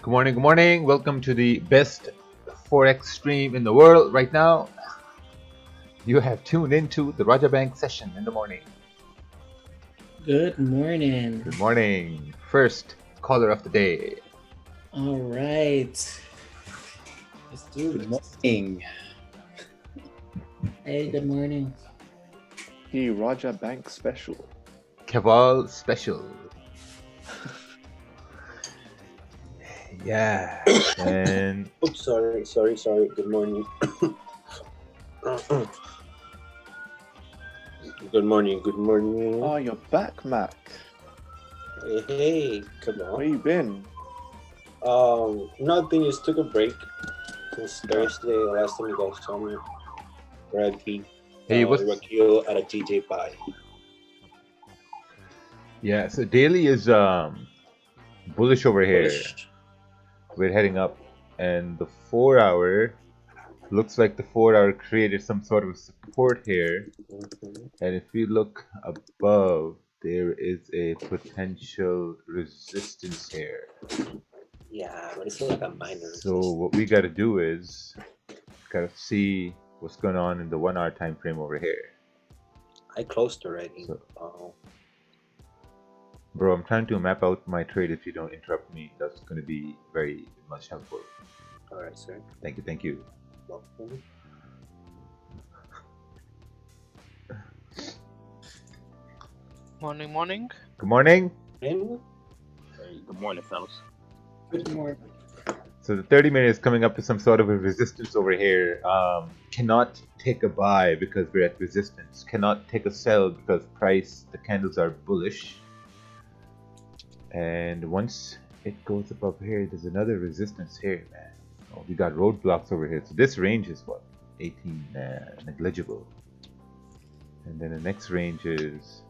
Good morning, good morning. Welcome to the best Forex stream in the world right now. You have tuned into the Raja Bank session in the morning. Good morning. Good morning. First caller of the day. All right. Let's do Good this. morning. Hey, good morning. The Raja Bank special. Keval Special. Yeah. And Oops, sorry. Good morning. Good morning. Oh, you're back, Mac. Hey, come Where on. you been? Nothing. Just took a break since Thursday. Last time you guys saw me, where I beat hey, what's rakeel at a DJ pie. yeah? So daily is bullish over here. Bullish. We're heading up, and the 4 hour looks like the 4 hour created some sort of support here. Mm-hmm. And if we look above, there is a potential resistance here. Yeah, but it's like a minor. So what we got to do is got to see what's going on in the 1 hour time frame over here. I closed already. So, bro, I'm trying to map out my trade. If you don't interrupt me, that's going to be very much helpful. All right, sir. Thank you. Welcome. Morning. Good morning. Hey, Good morning, fellas. Good morning. So the 30 minute is coming up to some sort of a resistance over here. Cannot take a buy because we're at resistance. Cannot take a sell because the candles are bullish. And once it goes above here, there's another resistance here, man. Oh, we got roadblocks over here. So this range is what? 18, negligible. And then the next range is,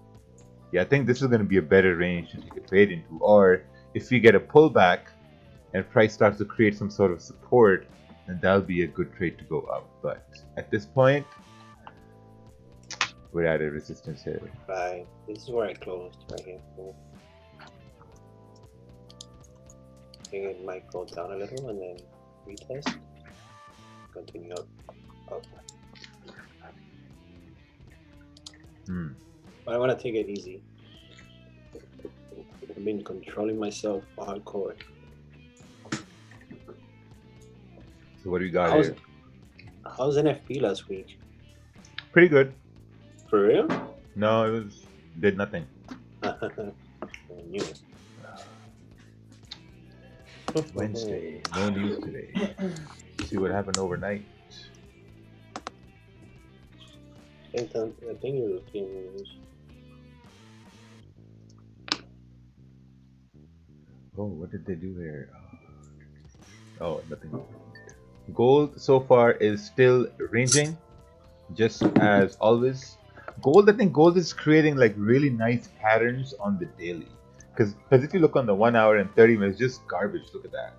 yeah, I think this is going to be a better range to take a trade into. Or if we get a pullback and price starts to create some sort of support, then that'll be a good trade to go up. But at this point, we're at a resistance here. bye. This is where I closed right here. I think it might go down a little and then retest. Continue up. But I want to take it easy. I've been controlling myself hardcore. So what do we got here? How's NFP last week? Pretty good. For real? No, did nothing. News. Wednesday, no news today. See what happened overnight. I think European news. Oh, what did they do here? Oh, nothing. Gold so far is still ranging, just as always. Gold, I think gold is creating like really nice patterns on the daily. Because if you look on the 1 hour and 30 minutes, just garbage. Look at that.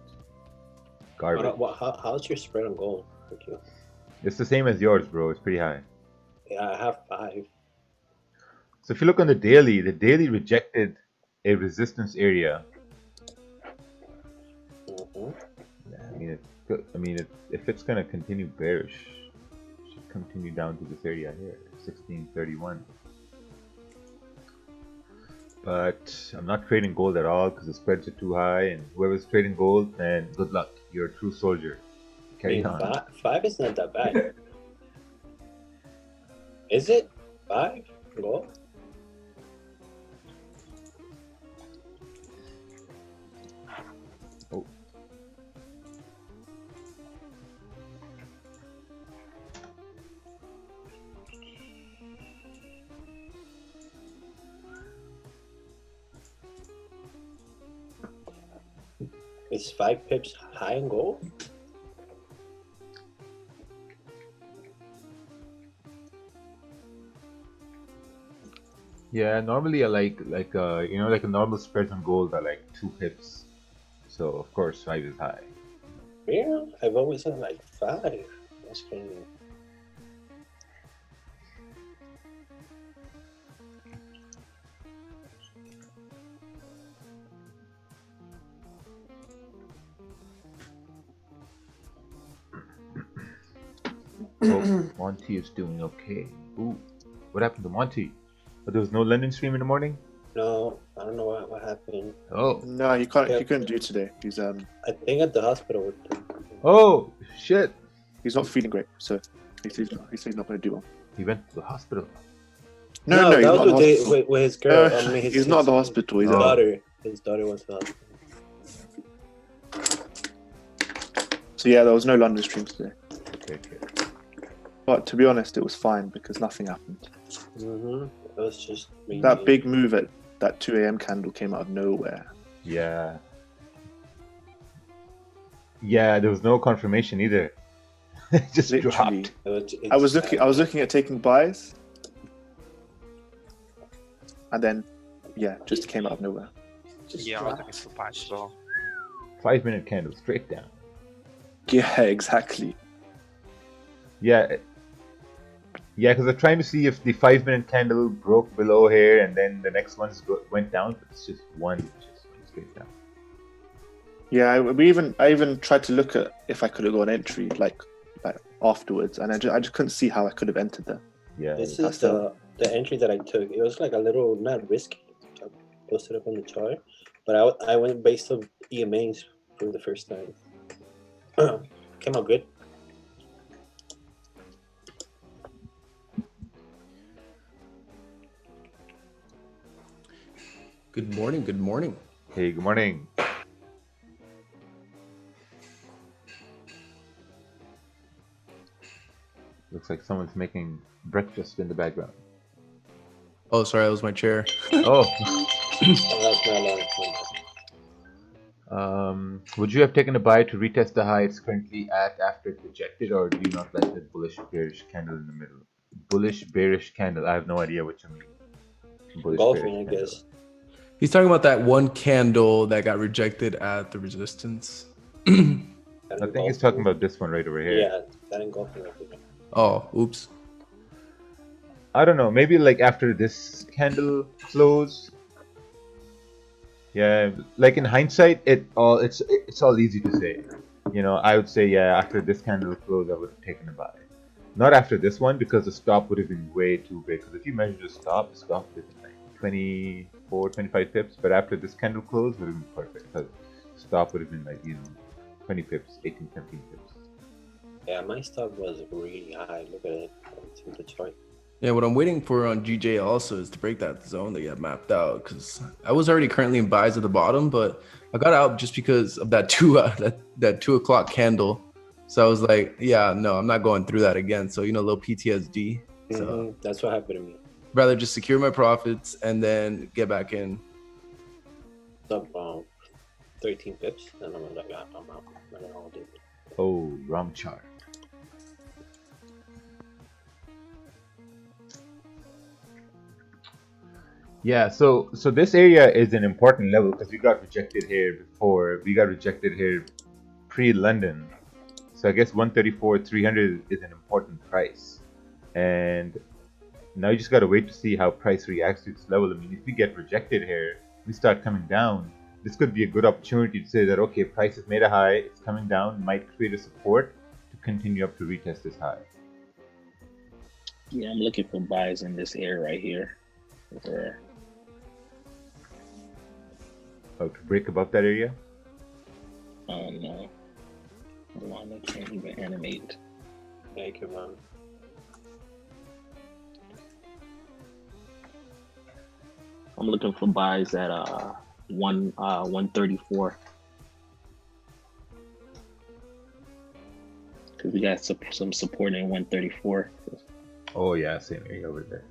Garbage. How's your spread on gold? Thank you. It's the same as yours, bro. It's pretty high. Yeah, I have 5. So if you look on the daily rejected a resistance area. Mm-hmm. Yeah, if it's gonna continue bearish, it should continue down to this area here, 1631. But I'm not trading gold at all because the spreads are too high, and whoever's trading gold, man, good luck. You're a true soldier. Carry on. 5 is not that bad. Is it? 5 gold? Oh. Is 5 pips high in gold? Yeah, normally I like a normal spreads on gold are like 2 pips. So of course 5 is high. Yeah, I've always said like 5. That's crazy. Oh, Monty is doing okay. Ooh, what happened to Monty? Oh, there was no London stream in the morning? No, I don't know what happened. Oh, No, he can't. Yeah. He couldn't do today. He's I think at the hospital with them. oh, shit. he's not feeling great, so he says he's not going to do well. He went to the hospital. No, that he's was not in the hospital. with his girl. No, I mean, he's not at the hospital. He's Oh. daughter. His daughter went to the hospital. So yeah, there was no London stream today. Okay, okay. But to be honest, it was fine because nothing happened. Mm-hmm. It was just That big move at that 2 a.m. candle came out of nowhere. Yeah. Yeah, there was no confirmation either. It just Literally. dropped. I was looking at taking buys, and then yeah, just came out of nowhere. Yeah, I was looking for patch as well. 5-minute candle straight down. Yeah, exactly. Yeah. Yeah, because I'm trying to see if the 5-minute candle broke below here and then the next one went down, but it's just one, just went straight down. Yeah, I even tried to look at if I could have got an entry like afterwards, and I just couldn't see how I could have entered there. Yeah. This is the entry that I took. It was like a little not risky. I posted up on the chart, but I went based on EMAs for the first time. Came out good. Good morning. Good morning. Hey, good morning. Looks like someone's making breakfast in the background. Oh, sorry, that was my chair. Oh. Oh, that's my alarm. Would you have taken a buy to retest the high it's currently at after it rejected, or do you not like the bullish bearish candle in the middle? Bullish bearish candle. I have no idea what you mean. Bullish Golfing, I bearish guess. He's talking about that one candle that got rejected at the resistance. I think he's talking about this one right over here. Yeah, that engulfing. I think. Oh, oops. I don't know. Maybe like after this candle close. Yeah, like in hindsight, it's all easy to say. You know, I would say yeah. After this candle close, I would have taken a buy. Not after this one because the stop would have been way too big. Because if you measure the stop would have been like 24, 25 pips. But after this candle close, would have been perfect. Because stop would have been like 20 pips, 18, 17 pips. Yeah, my stop was really high. Look at it. It's in the chart. Yeah, what I'm waiting for on GJ also is to break that zone that you have mapped out, because I was already currently in buys at the bottom, but I got out just because of that 2 o'clock candle. So I was like, yeah, no, I'm not going through that again. So, a little PTSD. So that's what happened to me. rather just secure my profits and then get back in. Up 13 pips, and I'm like, I'm out. I don't know, dude. Oh, wrong chart. Yeah, so this area is an important level because we got rejected here before. We got rejected here pre-London. So I guess 134.300 is an important price. And now you just got to wait to see how price reacts to this level. I mean, if we get rejected here, we start coming down. This could be a good opportunity to say that, okay, price has made a high, it's coming down, might create a support to continue up to retest this high. Yeah, I'm looking for buys in this area right here. Oh, to break above that area? Oh no. The one that can't even animate. Yeah, you can run. I'm looking for buys at 134. Because we got some support in 134. Oh yeah, same area over there.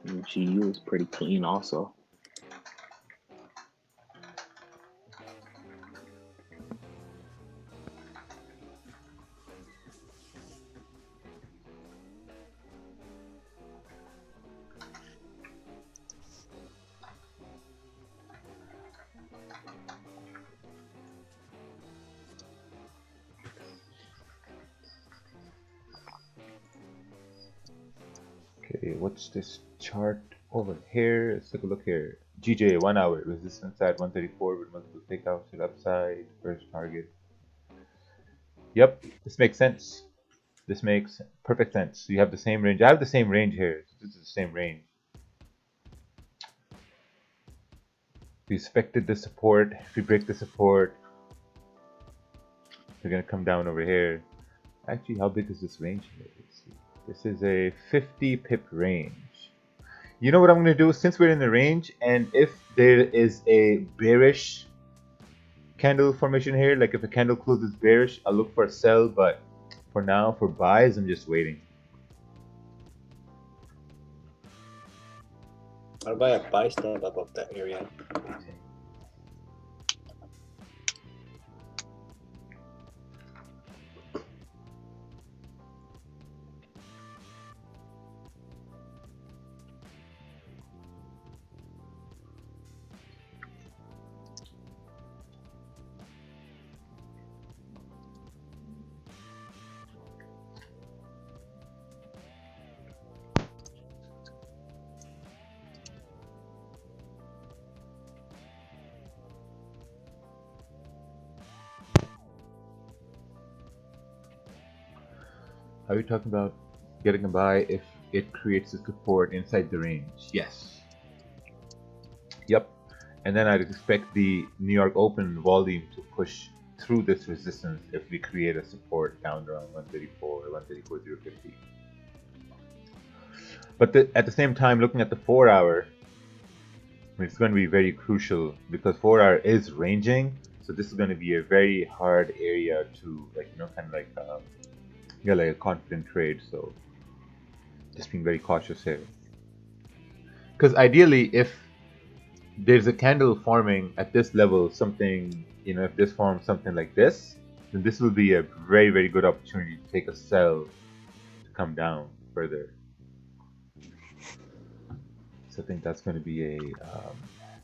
And GU is pretty clean also. Okay, what's this chart over here? Let's take a look here. GJ 1 hour resistance at 134 with multiple takeouts to the upside. First target. Yep, this makes sense. This makes perfect sense. You have the same range. I have the same range here. This is the same range. We expected the support. If we break the support, we're gonna come down over here. Actually, how big is this range here? Let's see. This is a 50 pip range. You know what I'm gonna do? Since we're in the range, and if there is a bearish candle formation here, like if a candle closes bearish, I'll look for a sell, but for now, for buys, I'm just waiting. I'll buy a buy stop above that area. Are we talking about getting a buy if it creates a support inside the range? Yes. Yep. And then I'd expect the New York Open volume to push through this resistance if we create a support down around 134 or 134.050. But at the same time, looking at the 4 hour, it's going to be very crucial because 4 hour is ranging. So this is going to be a very hard area to, like, you know, kind of like like a confident trade. So just being very cautious here, because ideally if there's a candle forming at this level, something, you know, if this forms something like this, then this will be a very, very good opportunity to take a sell to come down further. So I think that's going to be a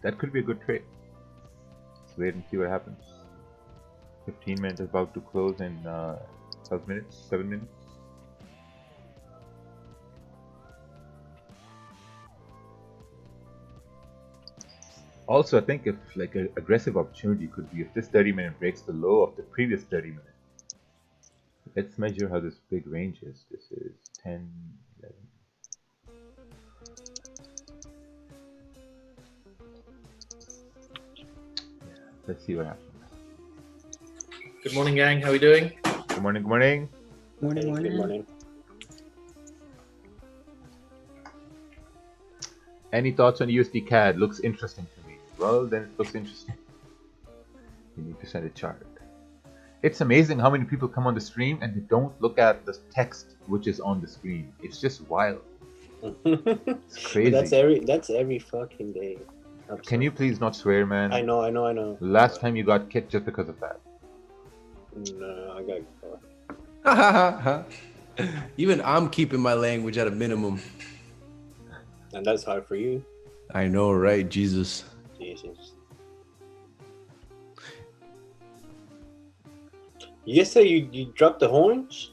that could be a good trade. Let's wait and see what happens. 15 minutes is about to close in 12 minutes, 7 minutes. Also, I think if like an aggressive opportunity could be if this 30-minute breaks the low of the previous 30 minutes. Let's measure how this big range is. This is 10, 11. Yeah, let's see what happens. Good morning, gang. How are we doing? Good morning, good morning. Morning, Hey, morning. good morning. Any thoughts on USD CAD? Looks interesting to me. Well, then it looks interesting. You need to send a chart. It's amazing how many people come on the stream and they don't look at the text which is on the screen. It's just wild. It's crazy. That's every fucking day. Can you please not swear, man? I know. Last time you got kicked just because of that. No, I got. Even I'm keeping my language at a minimum. And that's hard for you. I know, right? Jesus. Jesus. Yesterday you dropped the horns?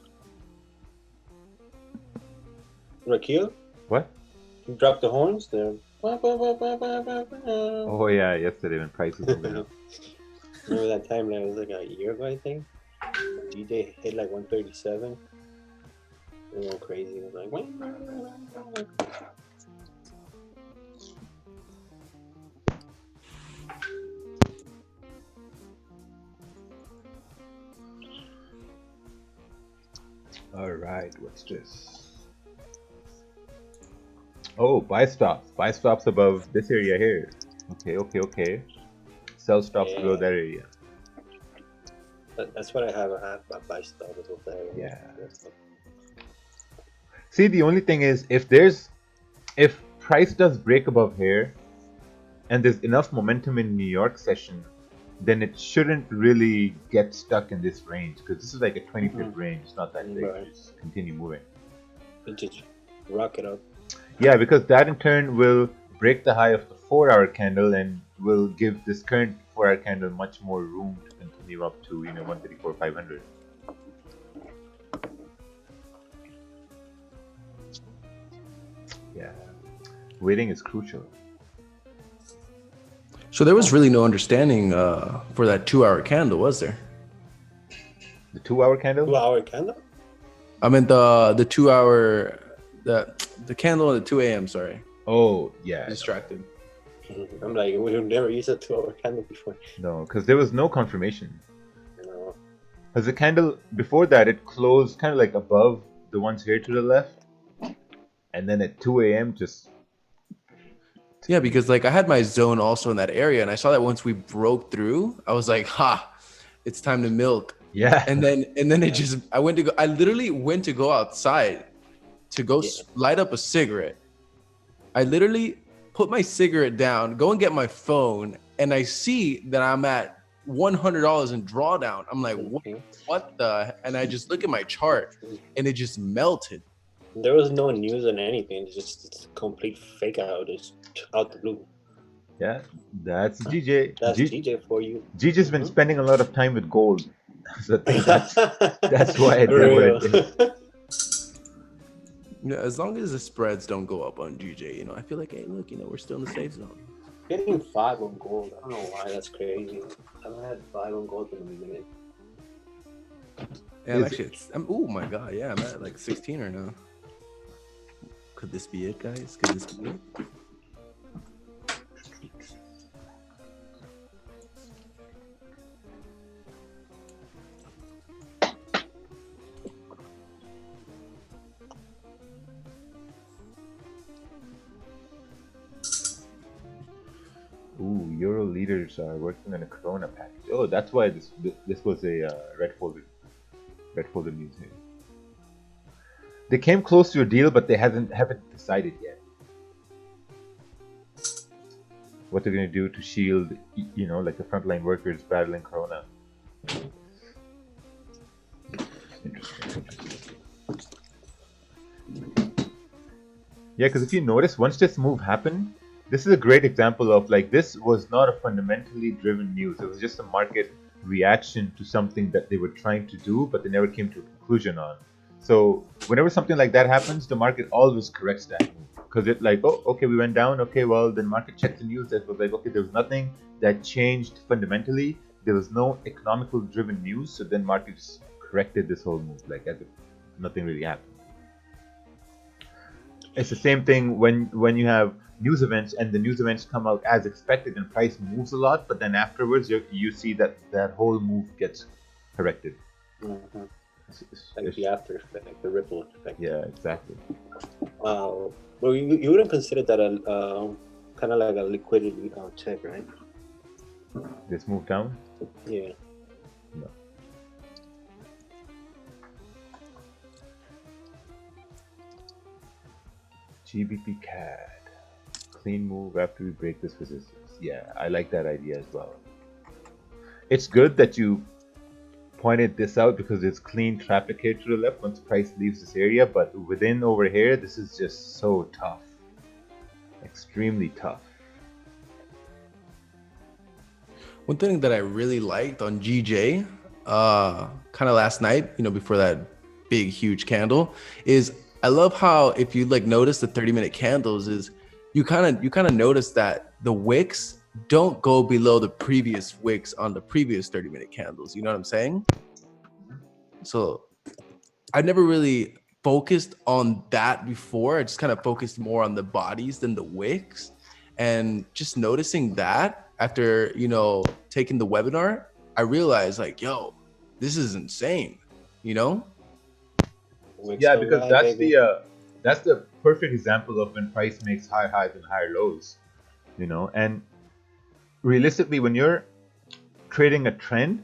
Rakeel? What? You dropped the horns there. Oh yeah, yesterday when prices went up. Remember that time that was like a year ago, I think? DJ hit like 137. It went crazy. It was like, Alright, what's this? Oh, buy stops. Buy stops above this area here. Okay. Sell stops below that area. That's what I have. I have my buy stop above that area. Yeah. See, the only thing is if price does break above here and there's enough momentum in New York session, then it shouldn't really get stuck in this range because this is like a 20 pip range. It's not that big. Right. Just continue moving. It just rock it up. Yeah, because that in turn will break the high of the 4 hour candle and will give this current 4 hour candle much more room to continue up to 134,500. Yeah, waiting is crucial. So there was really no understanding for that 2-hour candle, was there? The 2-hour candle. 2-hour candle. I mean the 2-hour the candle at the 2 a.m. Sorry, Oh yeah. distracted. I'm like, we've never used a 2-hour candle before. No, because there was no confirmation. No. Because the candle before that, it closed kind of like above the ones here to the left, and then at 2 a.m. just Yeah, because like I had my zone also in that area, and I saw that once we broke through, I was like, "Ha, it's time to milk." yeah. And then I literally went to go outside to go light up a cigarette. I literally put my cigarette down, go and get my phone, and I see that I'm at $100 in drawdown. I'm like, what the? And I just look at my chart, and it just melted. There was no news on anything. It's a complete fake out. It's out the blue. Yeah, that's GJ. That's GJ for you. GJ's been spending a lot of time with gold. So I think that's why it did what it did. Yeah, as long as the spreads don't go up on GJ, I feel like, hey, look, we're still in the safe zone. Getting 5 on gold. I don't know why that's crazy. I haven't had 5 on gold in the beginning. Yeah, oh my god, yeah, I'm at like 16 right now. Could this be it, guys? Could this be it? Ooh, Euro leaders are working on a Corona package. Oh, that's why this was a red folder news here. They came close to a deal, but they haven't decided yet what they're going to do to shield, like the frontline workers battling Corona. Interesting. Yeah, because if you notice, once this move happened, this is a great example of like this was not a fundamentally driven news. It was just a market reaction to something that they were trying to do, but they never came to a conclusion on. So whenever something like that happens, the market always corrects that because it like, oh, okay, we went down. Okay, well, then market checked the news that was like, okay, there was nothing that changed fundamentally. There was no economical driven news. So then markets corrected this whole move, like as if nothing really happened. It's the same thing when you have news events and the news events come out as expected and price moves a lot, but then afterwards you see that whole move gets corrected. Mm-hmm. Like the after effect, the ripple effect. Yeah, exactly. Well, you wouldn't consider that a kind of like a liquidity check, right? This move down? Yeah. No. GBP CAD. Clean move after we break this resistance. Yeah, I like that idea as well. It's good that you pointed this out because it's clean traffic here to the left once price leaves this area, but within over here, this is just so tough. Extremely tough. One thing that I really liked on GJ, kind of last night, before that big, huge candle, is I love how if you like notice the 30-minute candles is you kind of notice that the wicks don't go below the previous wicks on the previous 30-minute candles. You know what I'm saying? So I've never really focused on that before. I just kind of focused more on the bodies than the wicks. And just noticing that after, taking the webinar, I realized like, yo, this is insane, Yeah, because that's the perfect example of when price makes higher highs and higher lows, and realistically, when you're trading a trend,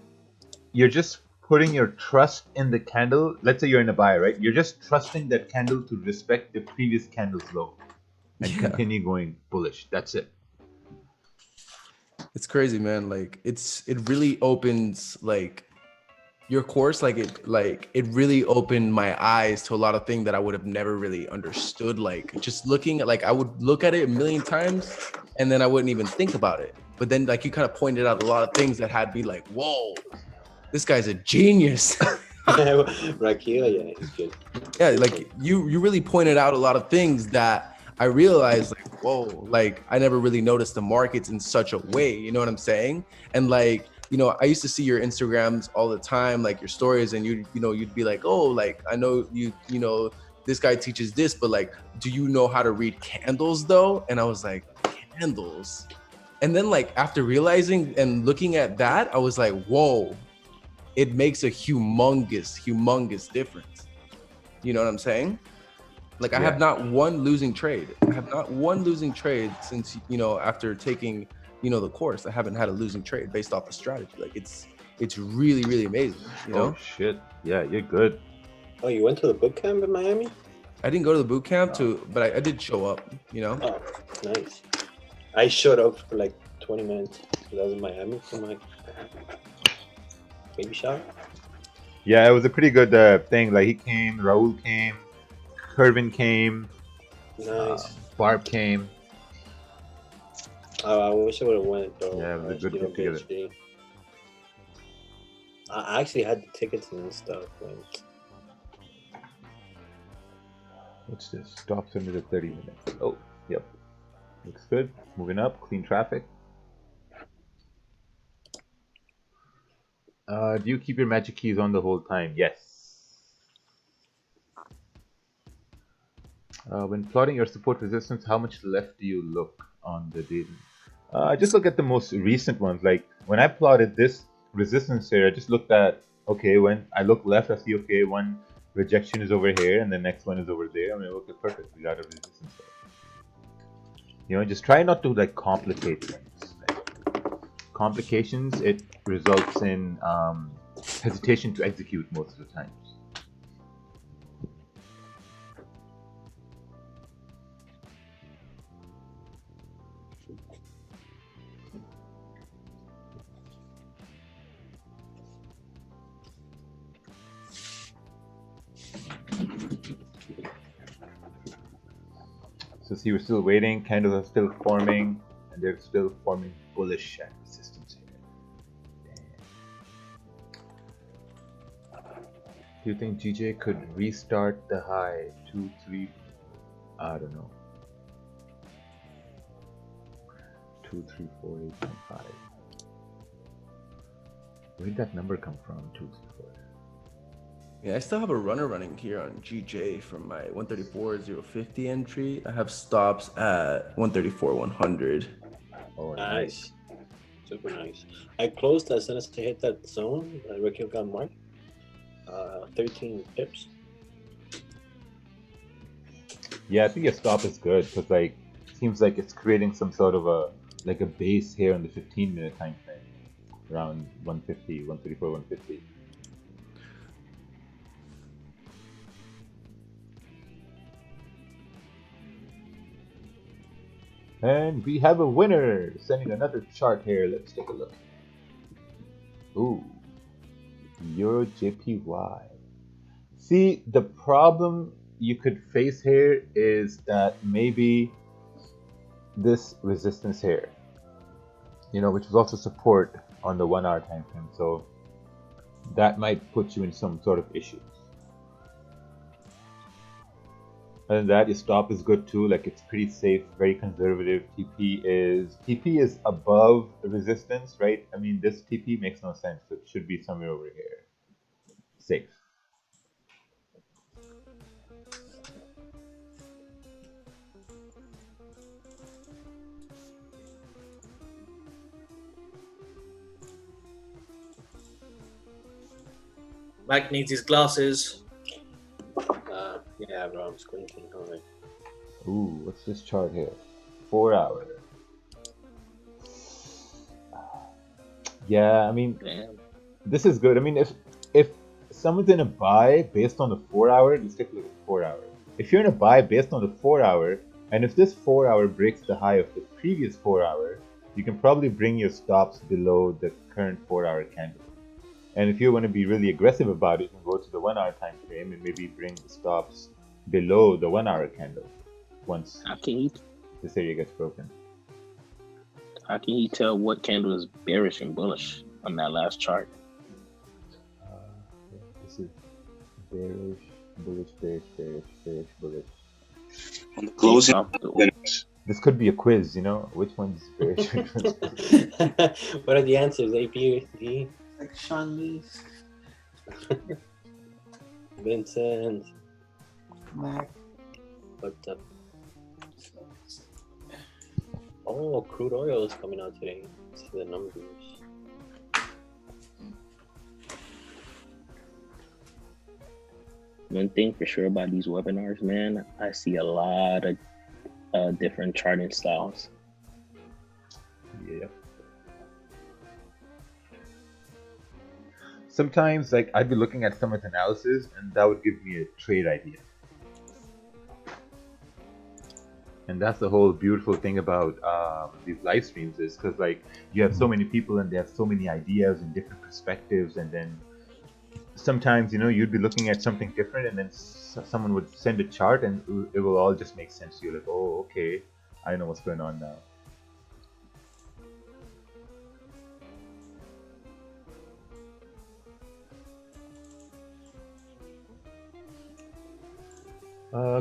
you're just putting your trust in the candle. Let's say you're in a buy, right? You're just trusting that candle to respect the previous candle's low and continue going bullish. That's it. It's crazy, man. Like it really opens like your course, like it really opened my eyes to a lot of things that I would have never really understood. Like just looking at, like I would look at it a million times and then I wouldn't even think about it. But then like you kind of pointed out a lot of things that had me like, whoa, this guy's a genius. Rakeel, yeah, he's good. Yeah, like you really pointed out a lot of things that I realized like, whoa, like I never really noticed the markets in such a way. You know what I'm saying? And like, you know, I used to see your Instagrams all the time, like your stories, and you'd be like, oh, like I know you know, this guy teaches this, but like, do you know how to read candles though? And I was like, candles. And then like after realizing and looking at that, I was like, whoa, it makes a humongous difference. You know what I'm saying? Like I Yeah. have not one losing trade. I have not one losing trade since, you know, after taking, you know, the course. I haven't had a losing trade based off the strategy. Like it's really amazing, you know? Oh shit. Yeah, you're good. Oh, you went to the boot camp in Miami? I didn't go to the boot camp but I did show up, you know? Oh, nice. I showed up for like 20 minutes because I was in Miami. So I'm like, baby shot. Yeah, it was a pretty good thing. Like he came, Raul came, Kervin came, Nice. Barb came. I wish I would have went, bro. Yeah, it was a good Still get together. PhD. I actually had the tickets and stuff. Man. What's this? Stops under the 30 minutes. Oh, yep. Looks good. Moving up. Clean traffic. Do you keep your magic keys on the whole time? Yes. When plotting your support resistance, how much left do you look on the daily? I just look at the most recent ones. Like when I plotted this resistance here, I just looked at, okay, when I look left, I see, okay, one rejection is over here and the next one is over there. I mean, okay, perfect. We got a resistance there. You know, just try not to like complicate things. Like, complications, it results in hesitation to execute most of the times. So see, we're still waiting, candles are still forming, and they're still forming bullish resistance here. Damn. Do you think GJ could restart the high 2, 3? I don't know. 2, 3, 4, 8.5. Where did that number come from? 2, 3, 4. Yeah, I still have a runner running here on GJ from my 134.050 entry. I have stops at 134.100. Oh, Nice. Super nice. I closed as soon as I hit that zone. Rakeel got marked. 13 pips. Yeah, I think your stop is good because like seems like it's creating some sort of a like a base here on the 15-minute time frame around 150, 134, 150. And we have a winner sending another chart here. Let's take a look. Ooh, Euro JPY. See, the problem you could face here is that maybe this resistance here, you know, which is also support on the 1 hour time frame. So that might put you in some sort of issues. Other than that, your stop is good too. Like it's pretty safe, very conservative. TP is above the resistance, right? I mean, this TP makes no sense. It should be somewhere over here. Safe. Mike needs his glasses. Yeah, bro, I'm squinting. All right. Ooh, what's this chart here? 4 hour. Yeah, I mean, Damn. this is good. I mean, if someone's in a buy based on the 4 hour, let's take a look at the 4 hour. If you're in a buy based on the 4 hour, and if this 4 hour breaks the high of the previous 4 hour, you can probably bring your stops below the current 4 hour candle. And if you want to be really aggressive about it, you can go to the 1 hour time frame and maybe bring the stops below the 1 hour candle once How can you this area gets broken. tell what candle is bearish and bullish on that last chart? This is bearish, bullish, bearish, bearish, bearish, bullish. On the closing, Up though. winners. This could be a quiz, you know? Which one's very What are the answers? A, B, or D? Like Sean Lee's Vincent. Mac. What's up? Oh, crude oil is coming out today. See the numbers. One thing for sure about these webinars, man, I see a lot of different charting styles. Yeah. Sometimes, like, I'd be looking at someone's analysis, and that would give me a trade idea. And that's the whole beautiful thing about these live streams is because, like, you have so many people and they have so many ideas and different perspectives, and then sometimes, you know, you'd be looking at something different, and then someone would send a chart, and it will all just make sense to you. Like, oh, okay, I know what's going on now.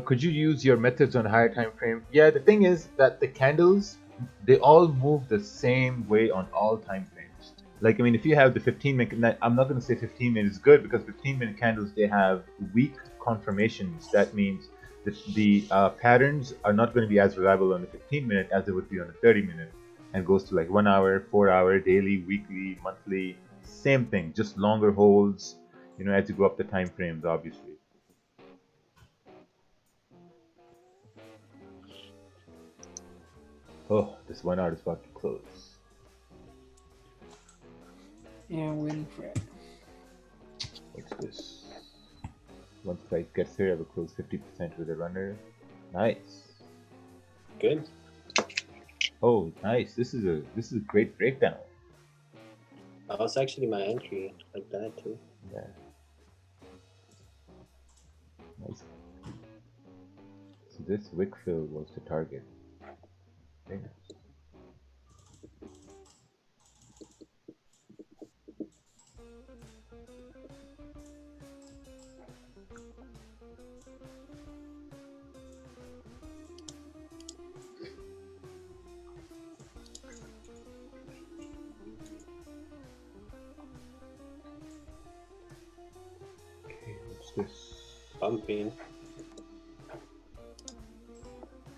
Could you use your methods on higher time frame? Yeah, the thing is that the candles, they all move the same way on all time frames. Like, I mean, if you have the 15-minute, I'm not going to say 15 minutes is good, because 15-minute candles, they have weak confirmations. That means that the patterns are not going to be as reliable on the 15-minute as they would be on the 30-minute, and goes to like 1 hour, 4 hour, daily, weekly, monthly, same thing, just longer holds, you know, as you go up the time frames, obviously. Oh, this 1 hour is about to close. Yeah, I'm waiting for it. What's this? Once price gets here, I will close 50% with a runner. Nice. Good. Oh, nice. This is a great breakdown. That was actually my entry, like that too. Yeah. Nice. So this wick fill was the target. Very nice. Okay, what's this? Bumping.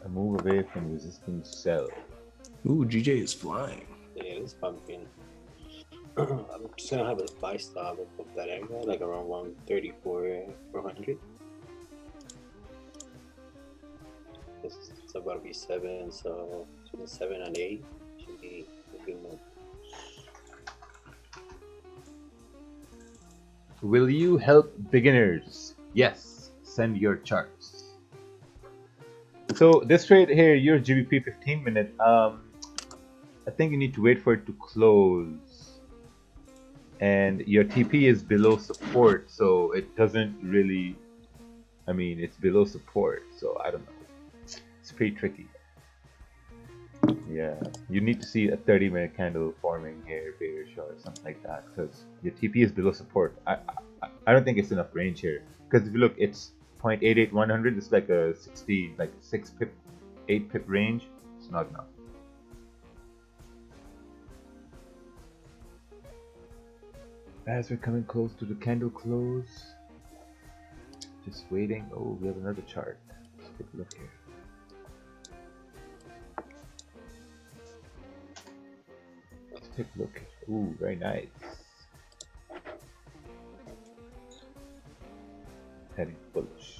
A move away from resistance cell. Ooh, GJ is flying. Yeah, it's pumping. I'm just gonna have a buy stop of that area, like around 134, 400. It's about to be 7, so between 7 and 8 should be a good move. Will you help beginners? Yes. Send your charts. So this trade here, your GBP 15-minute, I think you need to wait for it to close. And your TP is below support, so it doesn't really, I mean, it's below support, so I don't know. It's pretty tricky. Yeah, you need to see a 30-minute candle forming here, bearish or something like that, because your TP is below support. I don't think it's enough range here, because if you look, it's 0.88100. It's like a 60, like 6 pip, 8 pip range. It's not enough. As we're coming close to the candle close, just waiting. Oh, we have another chart. Let's take a look here. Let's take a look. Ooh, very nice. Heading bullish.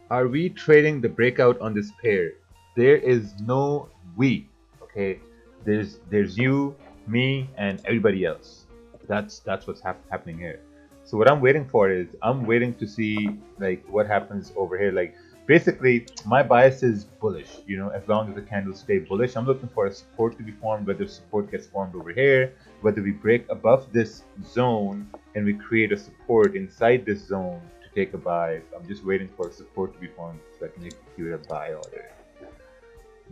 Are we trading the breakout on this pair? There is no we. Okay, there's you, me, and everybody else. That's what's happening here. So what I'm waiting for is I'm waiting to see like what happens over here. Like basically my bias is bullish. You know, as long as the candles stay bullish, I'm looking for a support to be formed. Whether support gets formed over here, whether we break above this zone and we create a support inside this zone to take a buy. I'm just waiting for support to be formed so I can execute a buy order.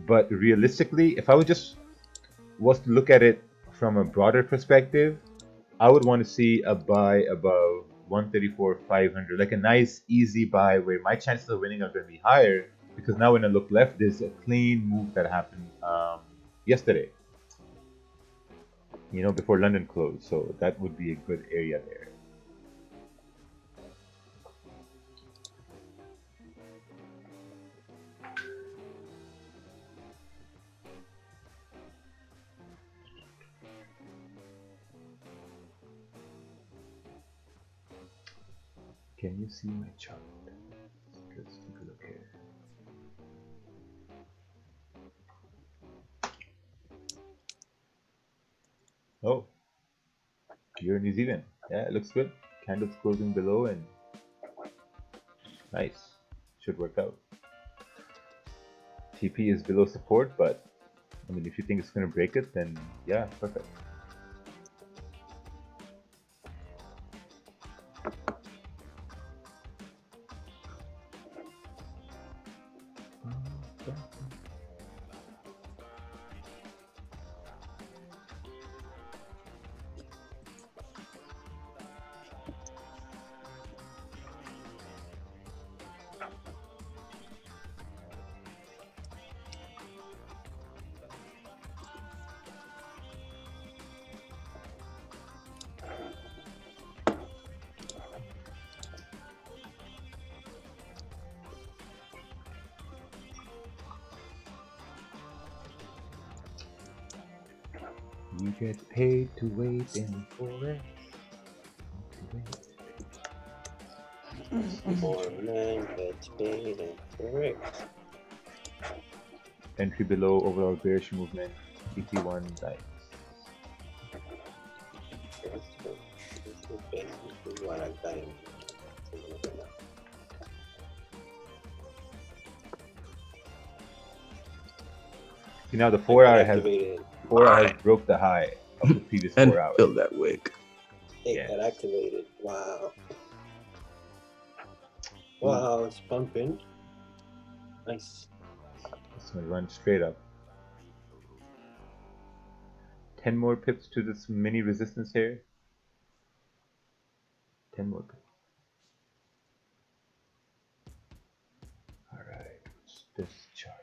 But realistically, if I was to look at it from a broader perspective, I would want to see a buy above 134,500, like a nice easy buy where my chances of winning are going to be higher, because now when I look left, there's a clean move that happened yesterday, before London closed. So that would be a good area there. Can you see my chart? Let's take a look here. Oh, you're in New Zealand. Yeah, it looks good. Candles closing below and nice. Should work out. TP is below support, but I mean, if you think it's going to break it, then yeah, perfect. You get paid to wait in Forex. More man gets paid and correct. Entry below overall bearish movement. TT1 dice. This is basically what I've done. See, now the 4-hour has Activated. 4-hour has broke the high of the previous And 4 hours. fill that wick. It Yeah. got activated. Wow. Wow, it's pumping. Nice. It's gonna run straight up. 10 more pips to this mini resistance here. 10 more pips. Alright, what's this chart?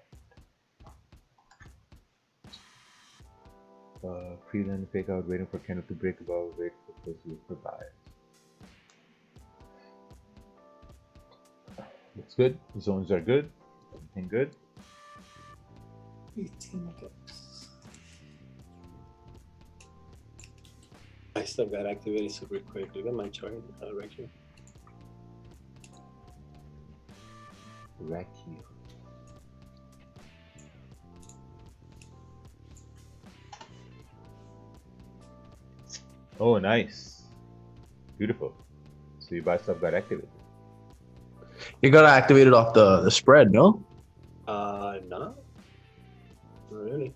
Pre-land fake out, waiting for candle to break above, wait for close for buy. Looks good. Zones are good. Everything good. 18 pips. I still got activated super quick. Look at my chart right here. Rakeel. Oh, nice. Beautiful. So your buy stuff got activated. You got activated off the spread, no? No. Not really.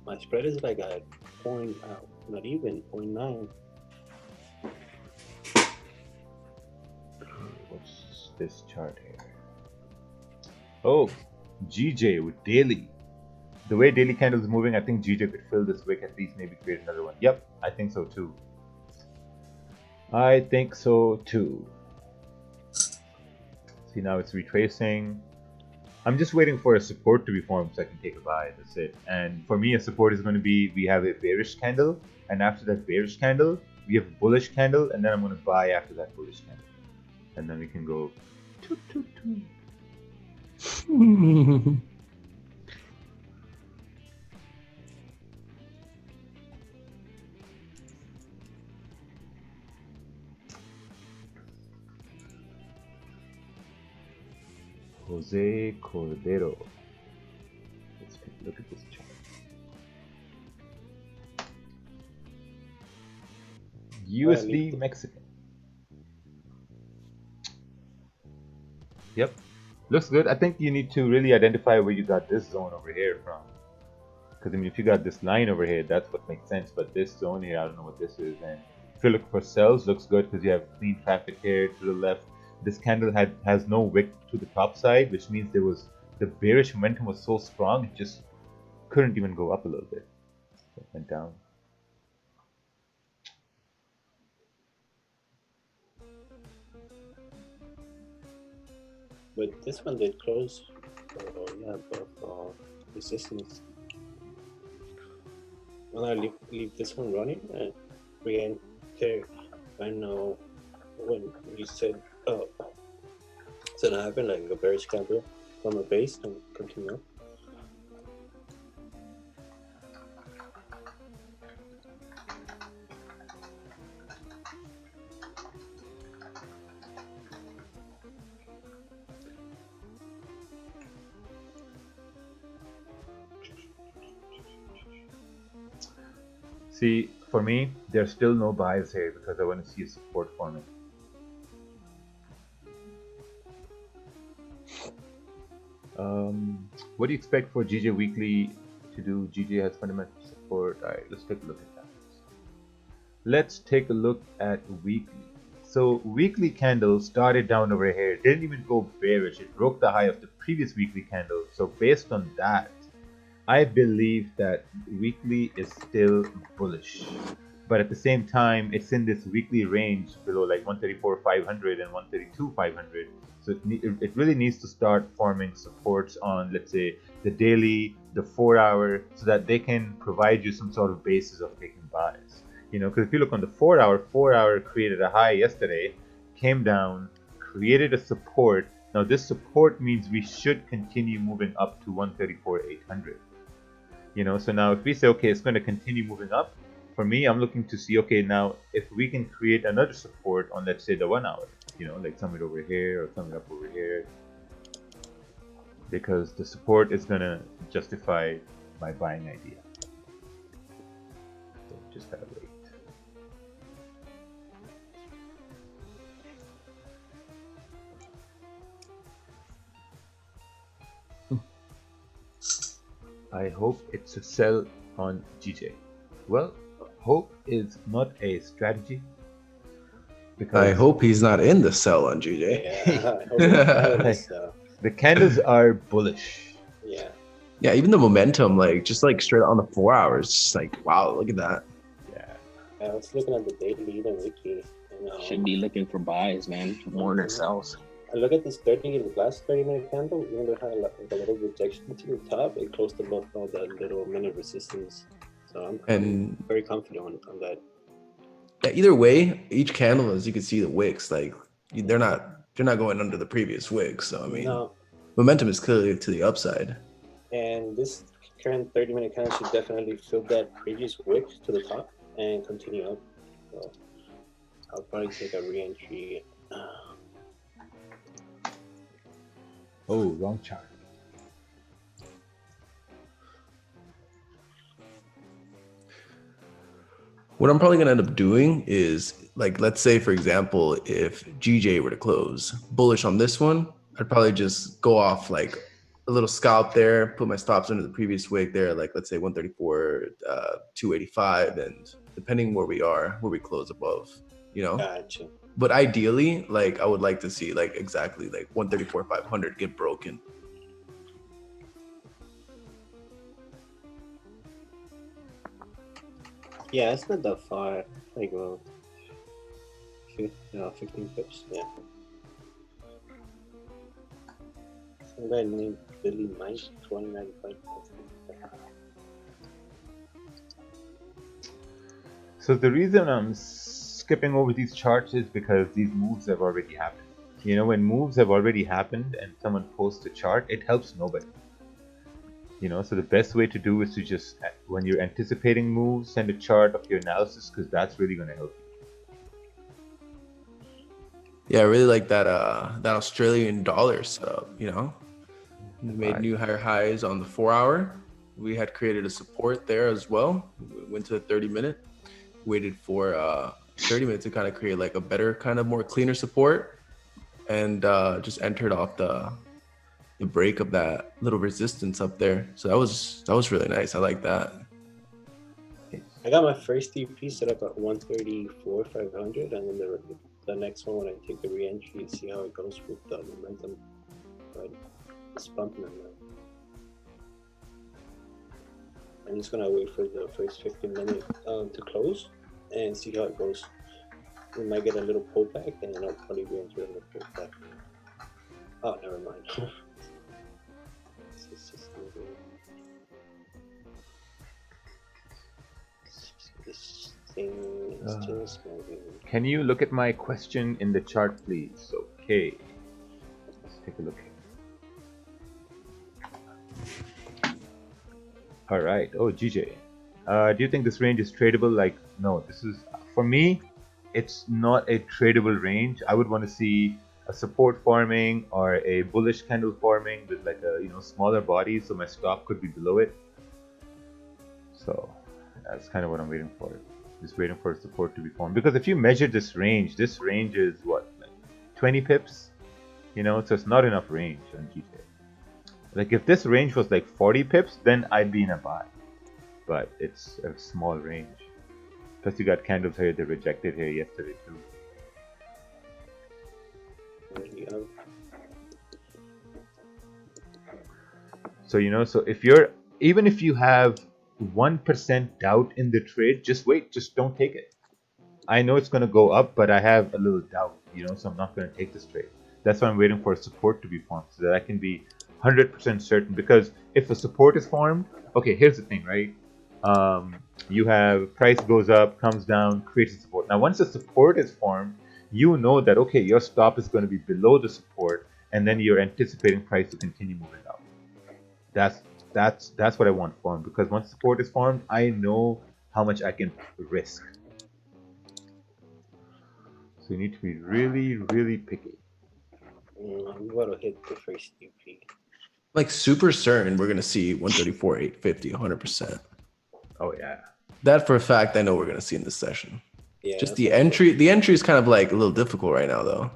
My spread is like a point out, not even 0.9. What's this chart here? Oh, GJ with daily. The way daily candle is moving, I think GJ could fill this wick, at least maybe create another one. Yep, I think so too. I think so too. See, now it's retracing. I'm just waiting for a support to be formed so I can take a buy. That's it. And for me, a support is going to be, we have a bearish candle, and after that bearish candle, we have a bullish candle, and then I'm going to buy after that bullish candle. And then we can go toot, toot, toot. Jose Cordero. Let's take a look at this chart. USD Mexican. Yep. Looks good. I think you need to really identify where you got this zone over here from. Because I mean, if you got this line over here, that's what makes sense. But this zone here, I don't know what this is. And if you're looking for sells, looks good because you have clean traffic here to the left. this candle has no wick to the top side, which means the bearish momentum was so strong it just couldn't even go up a little bit. It went down. But this one did close. Yeah, above resistance. Well, I leave this one running and re-enter. I know when you said, so that happened like a bearish candle from a base and continue. See, for me, there's still no buys here because I want to see a support forming. What do you expect for GJ Weekly to do? GJ has fundamental support. Alright, let's take a look at that. Let's take a look at weekly. So weekly candle started down over here. It didn't even go bearish. It broke the high of the previous weekly candle. So based on that, I believe that weekly is still bullish. But at the same time, it's in this weekly range below like 134,500 and 132,500. So it really needs to start forming supports on, let's say, the daily, the 4 hour, so that they can provide you some sort of basis of taking buys. You know, because if you look on the 4 hour created a high yesterday, came down, created a support. Now this support means we should continue moving up to 134,800. You know, so now if we say, okay, it's going to continue moving up, for me, I'm looking to see, okay, now if we can create another support on, let's say, the 1 hour, you know, like somewhere over here or somewhere up over here, because the support is going to justify my buying idea. So just gotta wait. I hope it's a sell on GJ. Well, hope is not a strategy. Because I hope he's not in the sell on GJ. Yeah, I hope it's the candles are bullish. Yeah. Yeah, even the momentum, like just like straight on the 4 hours, just like wow, look at that. Yeah. I was looking at the daily and weekly. And, Should be looking for buys, man, more than sells. I look at this 30 last 30-minute candle, even though it had like a little rejection to the top, it closed above all that little minute resistance. So I'm very confident on that. Yeah, either way, each candle, as you can see, the wicks, like they're not going under the previous wicks. So I mean, momentum is clearly to the upside. And this current 30-minute candle should definitely fill that previous wick to the top and continue up. So I'll probably take a re-entry. Oh, wrong chart. What I'm probably gonna end up doing is, like, let's say for example, if GJ were to close bullish on this one, I'd probably just go off like a little scalp there, put my stops under the previous wick there, like let's say 134, 285, and depending where we close above, you know. Gotcha. But ideally, like I would like to see like exactly like 134,500 get broken. Yeah, it's not that far. Like, well, 15 pips, yeah. So that need really nice 2095. So the reason I'm skipping over these charts is because these moves have already happened. You know, when moves have already happened and someone posts a chart, it helps nobody. You know, so the best way to do is to just, when you're anticipating moves, send a chart of your analysis, because that's really going to help you. Yeah, I really like that that Australian dollar setup, you know. We made new higher highs on the 4 hour. We had created a support there as well. We went to the 30-minute, waited for 30 minutes to kind of create like a better, kind of more cleaner support, and just entered off the break of that little resistance up there. So that was really nice. I like that. I got my first DP set up at 134,500, and then the next one when I take the re-entry and see how it goes with the momentum. Right, it's bumping right now. I'm just gonna wait for the first 15 minutes to close and see how it goes. We might get a little pullback, and then I'll probably re-enter in the pullback. Oh, never mind. It's just moving. This thing is just moving. Can you look at my question in the chart, please? Okay. Let's take a look. All right. Oh, GJ. Do you think this range is tradable? Like, no. This is, for me, it's not a tradable range. I would want to see a support forming or a bullish candle forming with like a smaller body, so my stop could be below it. So that's kind of what I'm waiting for. Just waiting for support to be formed. Because if you measure this range is what, like 20 pips? So it's not enough range on GJ. Like if this range was like 40 pips, then I'd be in a buy. But it's a small range. Plus you got candles here that rejected here yesterday too. So so if even if you have 1% doubt in the trade, just wait, just don't take it. I know it's gonna go up, but I have a little doubt, so I'm not gonna take this trade. That's why I'm waiting for support to be formed so that I can be 100% certain. Because if a support is formed, okay, here's the thing, right? You have price goes up, comes down, creates a support. Now, once the support is formed, you know that okay, your stop is going to be below the support, and then you're anticipating price to continue moving up. That's what I want formed, because once support is formed, I know how much I can risk. So you need to be really, really picky. I'm going to hit the first UP. Like super certain we're gonna see 134, 850, 100%. Oh yeah. That for a fact I know we're gonna see in this session. Yeah. Just the entry is kind of like a little difficult right now though.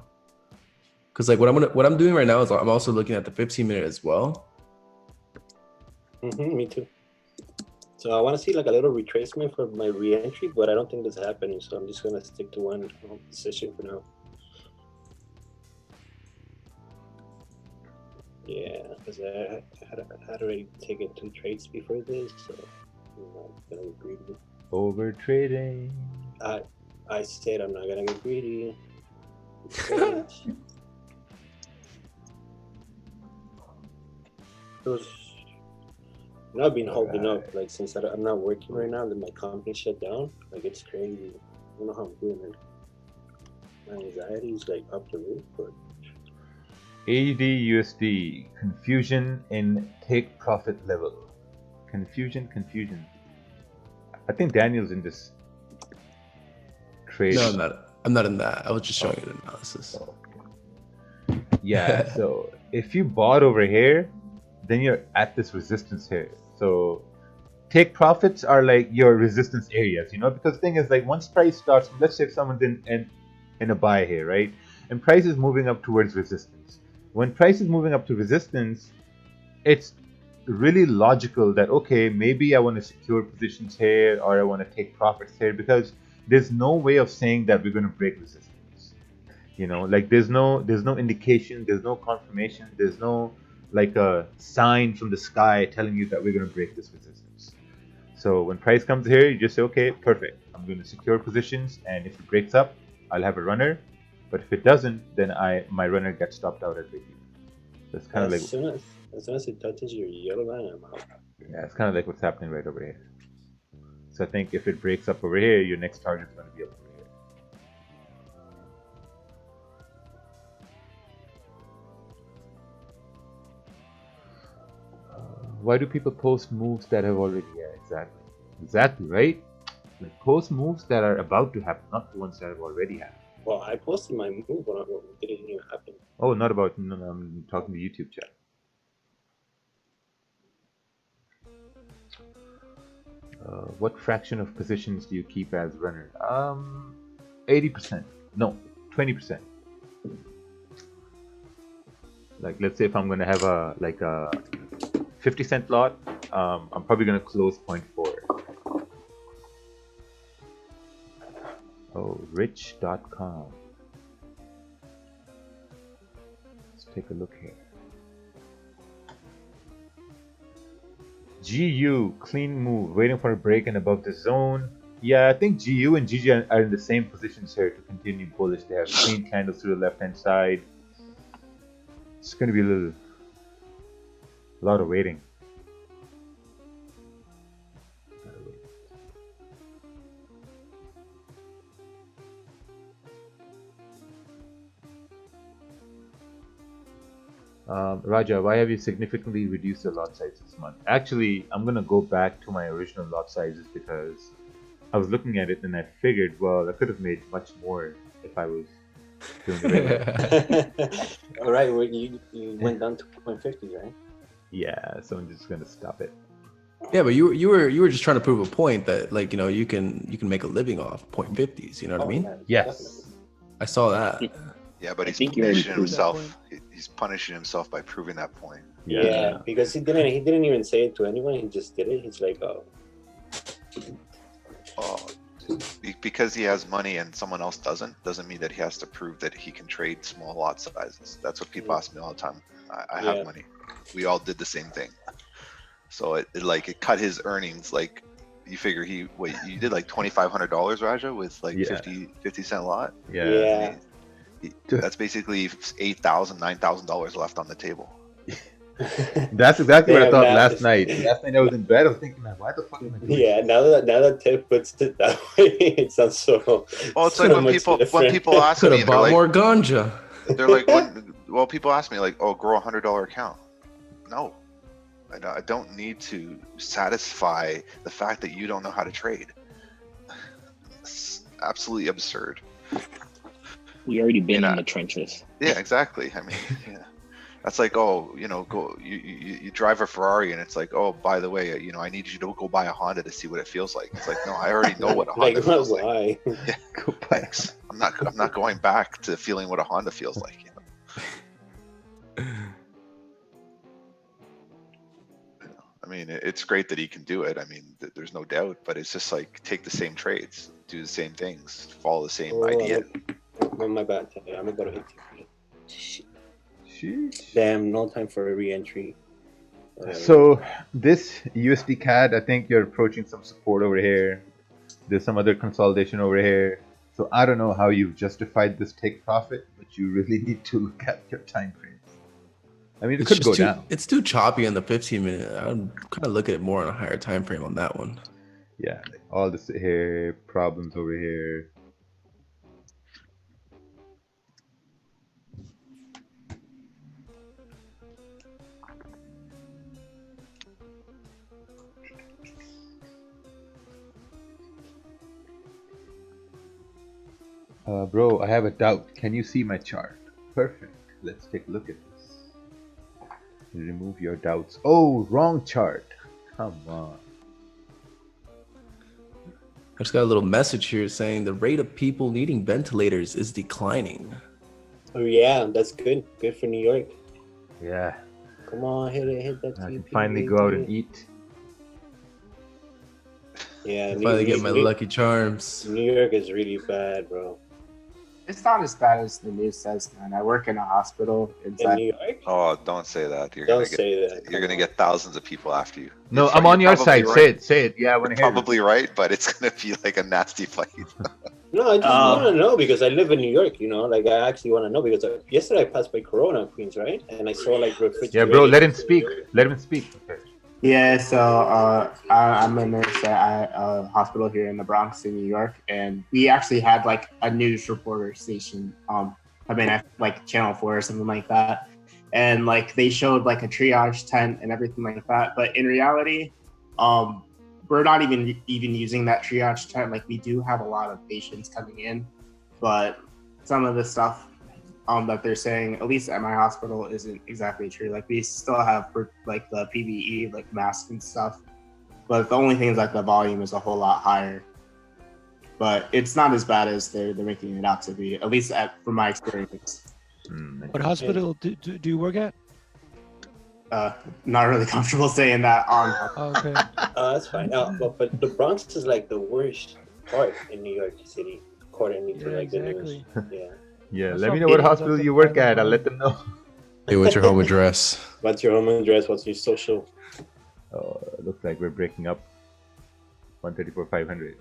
Because like what I'm doing right now is I'm also looking at the 15-minute as well. Me too. So I want to see like a little retracement for my re-entry, but I don't think that's happening. So I'm just gonna stick to one position for now. Yeah, because I had already taken 2 trades before this, so I'm not gonna get greedy. Over trading. I said I'm not gonna get greedy. I've been holding up like since I'm not working right now. That my company shut down. Like it's crazy. I don't know how I'm doing it. My anxiety is like up the roof, but. AUD USD, confusion in take profit level. Confusion. I think Daniel's in this trade. No, I'm not in that. I was just showing you the analysis. Oh, okay. Yeah, so if you bought over here, then you're at this resistance here. So take profits are like your resistance areas, because the thing is like once price starts, let's say if someone's in a buy here, right? And price is moving up towards resistance. When price is moving up to resistance, it's really logical that, okay, maybe I want to secure positions here or I want to take profits here, because there's no way of saying that we're going to break resistance. Like there's no indication, there's no confirmation, there's no like a sign from the sky telling you that we're going to break this resistance. So when price comes here, you just say, okay, perfect. I'm going to secure positions, and if it breaks up, I'll have a runner. But if it doesn't, then my runner gets stopped out at break even. So it's kind of like as soon as it touches your yellow line, I'm out. Yeah, it's kind of like what's happening right over here. So I think if it breaks up over here, your next target is going to be up over here. Why do people post moves that have already? Yeah, exactly, right? Like post moves that are about to happen, not the ones that have already happened. Well, I posted my move, but it didn't even happen. Oh, not about. No, I'm talking to YouTube chat. What fraction of positions do you keep as runner? 80%. No, 20%. Like, let's say if I'm gonna have a 50-cent lot, I'm probably gonna close 0.4. Oh, rich.com. take a look here. GU, clean move, waiting for a break and above the zone. Yeah, I think GU and GG are in the same positions here to continue bullish. They have clean candles to the left hand side. It's going to be a lot of waiting. Raja, why have you significantly reduced your lot size this month? Actually, I'm gonna go back to my original lot sizes because I was looking at it and I figured, well, I could have made much more if I was doing it right. All right, well, you went down to 0.50, right? Yeah, so I'm just gonna stop it. Yeah, but you were just trying to prove a point that, like, you know, you can make a living off 0.50s. You know what I mean? Yeah, Yes. definitely. I saw that. Yeah, but he's think you already punishing proved that himself. He's punishing himself by proving that point. Yeah, because he didn't even say it to anyone. He just did it. He's like, oh, Because he has money and someone else doesn't mean that he has to prove that he can trade small lot sizes. That's what people ask me all the time. I have money. We all did the same thing. So it cut his earnings. Like, you figure you did like $2,500, Raja, with like 50 cent lot. yeah. That's basically $8,000, $9,000 left on the table. That's exactly what I Yeah, thought that last is- night. Last night I was in bed. I was thinking, man, why the fuck am I doing Yeah, now that Tiff puts it that way, it sounds so. Well, it's so like when much people different. ask Could me, have they're bought like, more ganja. they're like, well, people ask me like, oh, grow $100 account. No, I don't need to satisfy the fact that you don't know how to trade. It's absolutely absurd. We already been in the trenches. Yeah, exactly. I mean, yeah. That's like, oh, you drive a Ferrari and it's like, oh, by the way, I need you to go buy a Honda to see what it feels like. It's like, no, I already know what a Honda feels like. Why? Yeah, thanks. I'm not going back to feeling what a Honda feels like. I mean, it's great that he can do it. I mean, there's no doubt, but it's just like, take the same trades, do the same things, follow the same idea. My bad. I'm about to hit. Sheesh. Damn, no time for a re-entry. So this USD CAD, I think you're approaching some support over here. There's some other consolidation over here. So I don't know how you've justified this take profit, but you really need to look at your time frames. I mean, it could go down. It's too choppy on the 15-minute. I'm kind of looking at more on a higher time frame on that one. Yeah, like all this here, problems over here. Bro, I have a doubt. Can you see my chart? Perfect. Let's take a look at this. Remove your doubts. Oh, wrong chart. Come on. I just got a little message here saying the rate of people needing ventilators is declining. Oh yeah, that's good. Good for New York. Yeah. Come on, hit that. I can TP, finally go out and eat. Yeah, Finally get my Lucky Charms. New York is really bad, bro. It's not as bad as the news says, man. I work in a hospital. It's In New York? Oh, don't say that. You're Don't gonna say that. You're gonna get thousands of people after you. No, I'm on your side. Right. Say it. Yeah, I want to hear it. Probably right, but it's gonna be like a nasty fight. No, I just want to know because I live in New York, Like, I actually want to know because yesterday I passed by Corona in Queens, right? And I saw, like, refrigerated... Yeah, bro, let him speak. Let him speak. Okay. Yeah, so I'm a nurse at a hospital here in the Bronx in New York, and we actually had like a news reporter station. At like Channel 4 or something like that, and like they showed like a triage tent and everything like that. But in reality, we're not even using that triage tent. Like, we do have a lot of patients coming in, but some of the stuff that they're saying, at least at my hospital, isn't exactly true. Like, we still have like the PPE, like masks and stuff, but the only thing is like the volume is a whole lot higher. But it's not as bad as they're making it out to be, at least from my experience. What hospital do you work at? Not really comfortable saying that on. Okay. That's fine. But the Bronx is like the worst part in New York City, according to like the news. Yeah. Yeah, let me know what hospital you work at. I'll let them know. Hey, what's your home address? What's your home address? What's your social? Oh, it looks like we're breaking up. 134,500.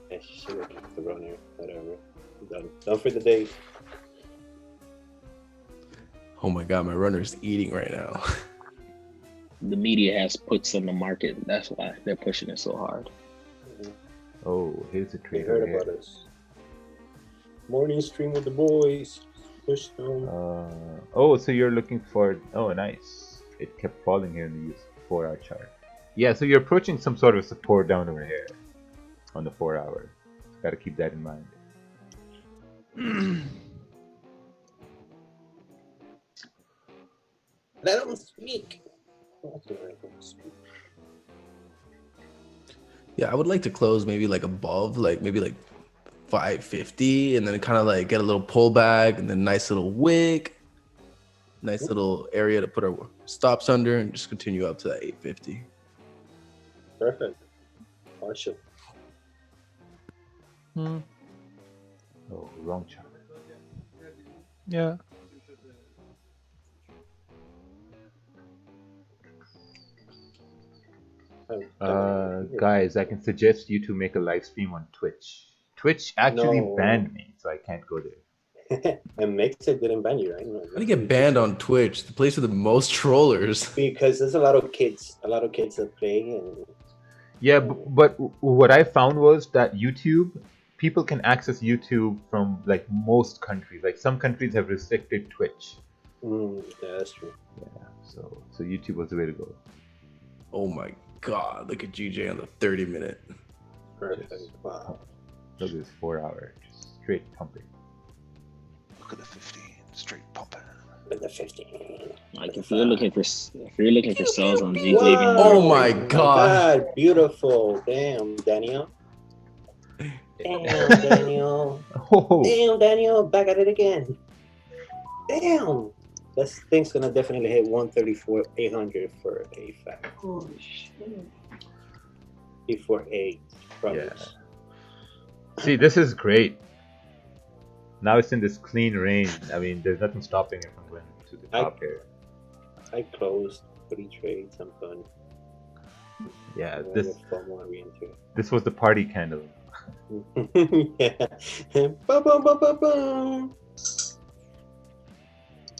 Yeah, she should have kept the runner. Whatever. Done for the day. Oh my god, my runner's eating right now. The media has puts on the market. That's why they're pushing it so hard. Oh, here's a They trade heard over here. about us. Morning stream with the boys. Push down. Oh, so you're looking for... Oh, nice. It kept falling here in the 4-hour chart. Yeah, so you're approaching some sort of support down over here on the 4-hour. Got to keep that in mind. Let them speak. Yeah, I would like to close maybe like above, like maybe like 550, and then kind of like get a little pullback, and then nice little wick, nice little area to put our stops under, and just continue up to that 850. Perfect. Partial. Hmm. Oh, wrong chart. Yeah. Guys, I can suggest you to make a live stream on Twitch. Twitch actually No. banned me, so I can't go there. And Mixit didn't ban you, right? How do you get banned on Twitch, the place with the most trollers? Because there's a lot of kids that play, and Yeah, but what I found was that YouTube, people can access YouTube from like most countries. Like some countries have restricted Twitch. yeah, that's true. Yeah, so YouTube was the way to go. Oh my god, look at GJ on the 30-minute. Perfect. Wow. Look at this 4-hour, just straight pumping. Look at the 50, straight pumping. With the 50. Like if you're looking for sales on GJ, Wow. Oh my god. Beautiful. Damn, Daniel. Damn, Daniel. Oh, Damn, Daniel. Back at it again. Damn. This thing's gonna definitely hit 134,800 for a fact. Holy shit. 348. Promise. see, this is great. Now it's in this clean range. I mean, there's nothing stopping it from going to the top here. I closed 3 trades. I'm done. Yeah, I'm this gonna FOMO and re-enter. this was the party candle. Yeah. Boom, boom, boom, boom, boom.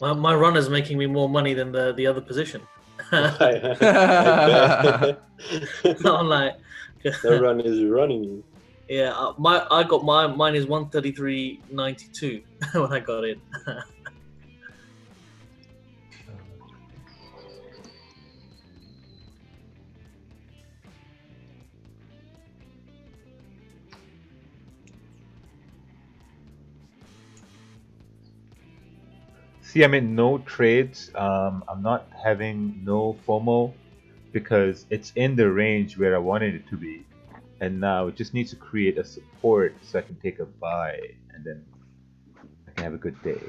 My runner's making me more money than the other position. I bet. I'm like, The run is running. yeah, mine is 133.92 when I got in. See, I'm in no trades. I'm not having no FOMO because it's in the range where I wanted it to be. And now it just needs to create a support so I can take a buy and then I can have a good day.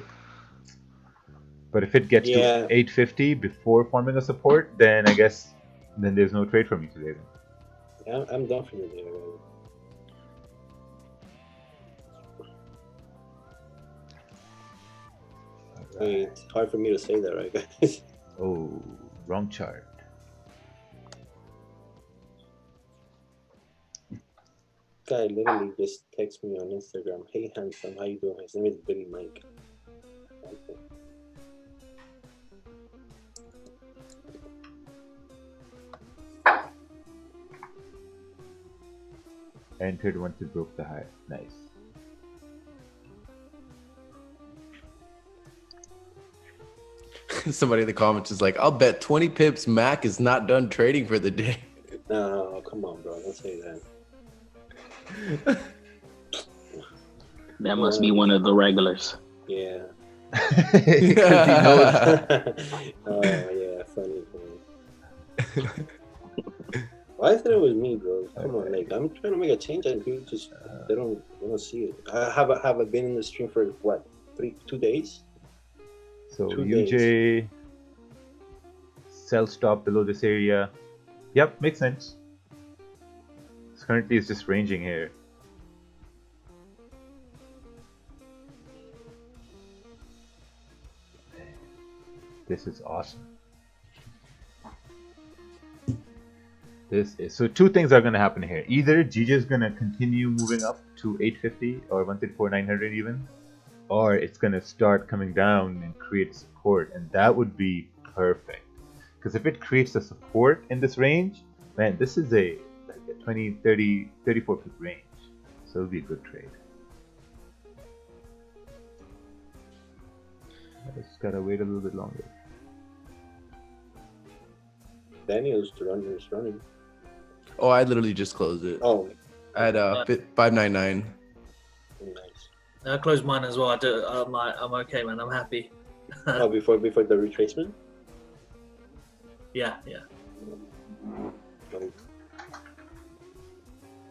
But if it gets Yeah. to 850 before forming a support, then I guess then there's no trade for me today. Yeah, I'm done for the day already. Wait, it's hard for me to say that, right, guys? Oh, wrong chart. Guy literally just texted me on Instagram. Hey, handsome, how you doing? His name is Billy Mike. Okay. Entered once it broke the high. Nice. Somebody in the comments is like, I'll bet 20 pips Mac is not done trading for the day. No, come on, bro. Don't say that. That must be one of the regulars. Yeah. 'Cause he knows. Oh, yeah, funny. Why is it with me, bro? Come on, like I'm trying to make a change and people just they don't see it. Have I been in the stream for what 2 days? So 2 UJ sell stop below this area. Yep, makes sense. Currently it's just ranging here. This is awesome. So two things are going to happen here. Either GJ is going to continue moving up to 850 or 134 900 even, or it's going to start coming down and create support, and that would be perfect. Because if it creates a support in this range, man, this is a 20, 30, 34 pip range. So it'll be a good trade. I just gotta wait a little bit longer. Daniel's running. Oh, I literally just closed it. Oh, At 599. nice. I closed mine as well. I'm okay, man. I'm happy. Oh, before the retracement? Yeah.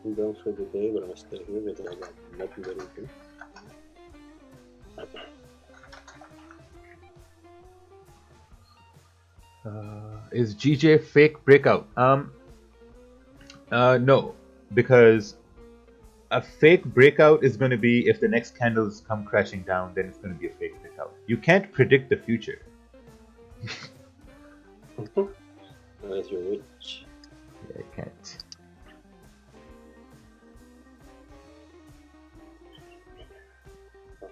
I'm done for the day, but I'm still here because I got nothing better to do. Is GJ fake breakout? No, because a fake breakout is going to be if the next candles come crashing down, then it's going to be a fake breakout. You can't predict the future. Unless you're rich. Yeah, I can't.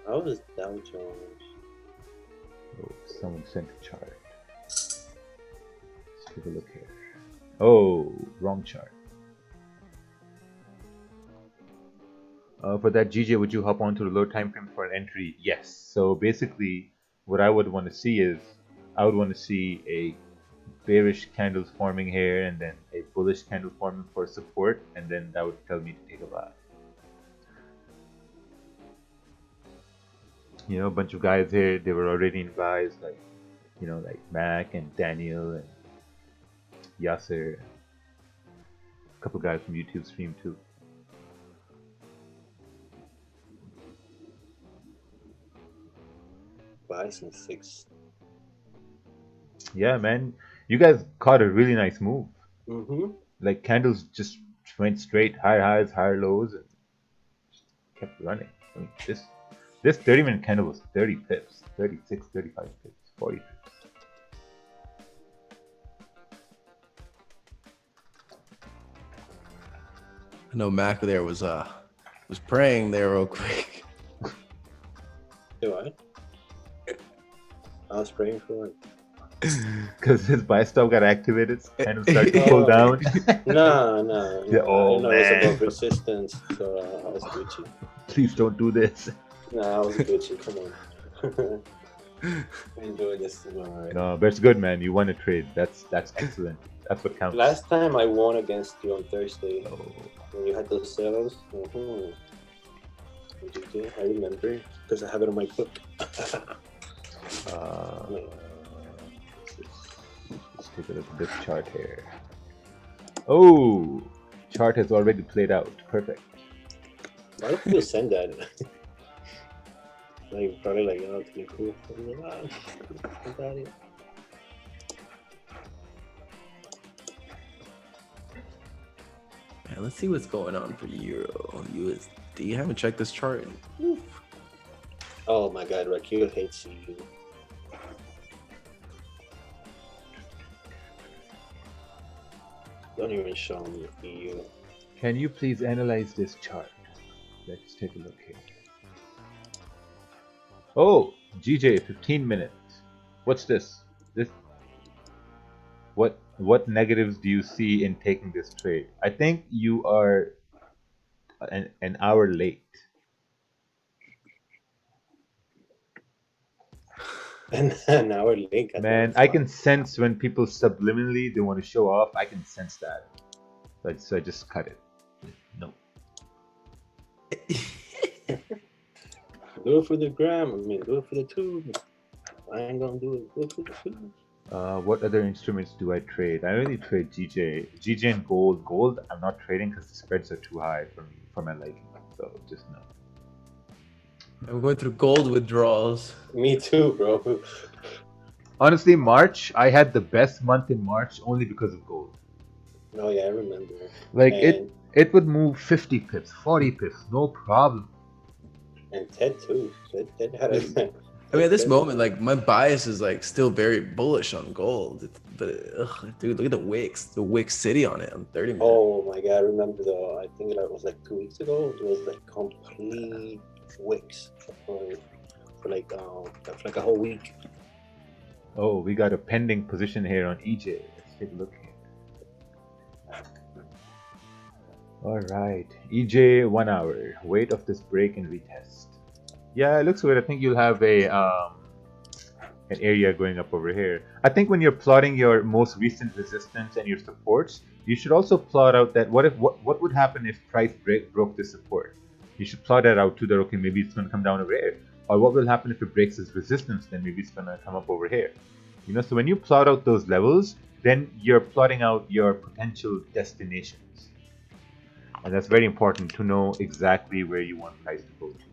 How is Dow Jones? Oh, someone sent a chart. Let's take a look here. Oh, wrong chart. For that, GJ, would you hop onto the low time frame for an entry? Yes. So basically, what I would want to see is, I would want to see a bearish candles forming here, and then a bullish candle forming for support, and then that would tell me to take a buy. You know, a bunch of guys here, they were already in buys, like, you know, like Mac and Daniel and Yasser. A couple guys from YouTube stream too. Buys and 6. Yeah, man, you guys caught a really nice move. Mm-hmm. Like candles just went straight, higher highs, higher lows, and just kept running. I mean, this 30-minute candle was 30 pips, 36, 35 pips, 40 pips. I know Mac there was praying there real quick. Do I? I was praying for it. Because his buy stop got activated, candle started to pull down. No. Yeah, oh, I know man. it's above resistance, so I was Gucci. Please don't do this. No, I was Gucci. Come on. Enjoy this. Right. No, but it's good, man. You won a trade. That's excellent. That's what counts. Last time I won against you on Thursday Oh. when you had those sales. I remember because I have it on my book. Let's take a look at this chart here. Oh, chart has already played out. Perfect. Why do people send that? Like probably like, oh, it's cool. I got it. Man, let's see what's going on for Euro USD. I haven't checked this chart. Oof. Oh my God, Rakeel hates you. Don't even show me EU. Can you please analyze this chart? Let's take a look here. Oh, GJ, 15 minutes. What's this? What negatives do you see in taking this trade? I think you are an hour late. An hour late. Man, I can sense when people subliminally they want to show off. I can sense that. So I just cut it. No. Do it for the gram. I mean, do it for the tube. I ain't gonna do it. Do it for the tube. What other instruments do I trade? I only trade GJ and gold. Gold, I'm not trading because the spreads are too high for my liking. So just no. I'm going through gold withdrawals. Me too, bro. Honestly, March, I had the best month in March only because of gold. No, yeah, I remember. Like And- it would move 50 pips, 40 pips, no problem. And Ted too. Ted had a I mean, at this moment, like my bias is like still very bullish on gold, but dude, look at the Wick City on it on 30 minutes. Oh my god, I remember though. I think that was like 2 weeks ago. It was like complete wicks for like a whole week. Oh, we got a pending position here on EJ. Let's take a look here. All right, EJ 1 hour. Wait of this break and retest. Yeah, it looks good. I think you'll have a an area going up over here. I think when you're plotting your most recent resistance and your supports, you should also plot out that what would happen if price broke this support. You should plot that out too. That okay, maybe it's going to come down over here, or what will happen if it breaks this resistance? Then maybe it's going to come up over here. You know, so when you plot out those levels, then you're plotting out your potential destinations, and that's very important to know exactly where you want price to go to.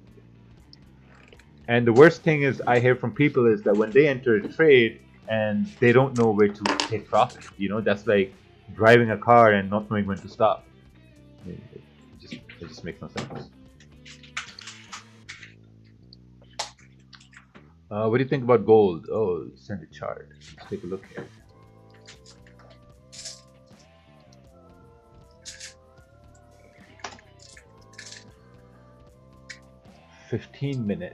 And the worst thing is I hear from people is that when they enter a trade and they don't know where to take profit, you know, that's like driving a car and not knowing when to stop. It just makes no sense. What do you think about gold? Oh, send a chart. Let's take a look here. $15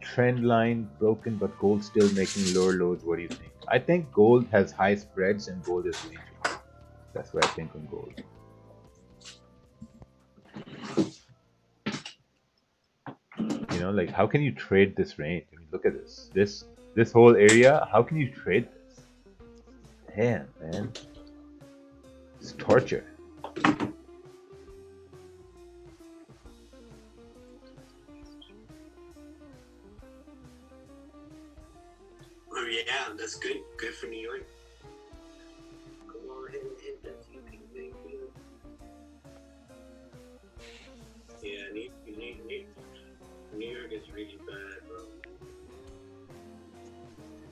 trend line broken, but gold still making lower lows. What do you think? I think gold has high spreads and gold is range. That's what I think on gold. You know, like how can you trade this range? I mean, look at this. This whole area. How can you trade this? Damn, man, it's torture. Oh yeah, that's good. Good for New York. Go on ahead and hit that TP, thank you. Yeah, New York is really bad, bro.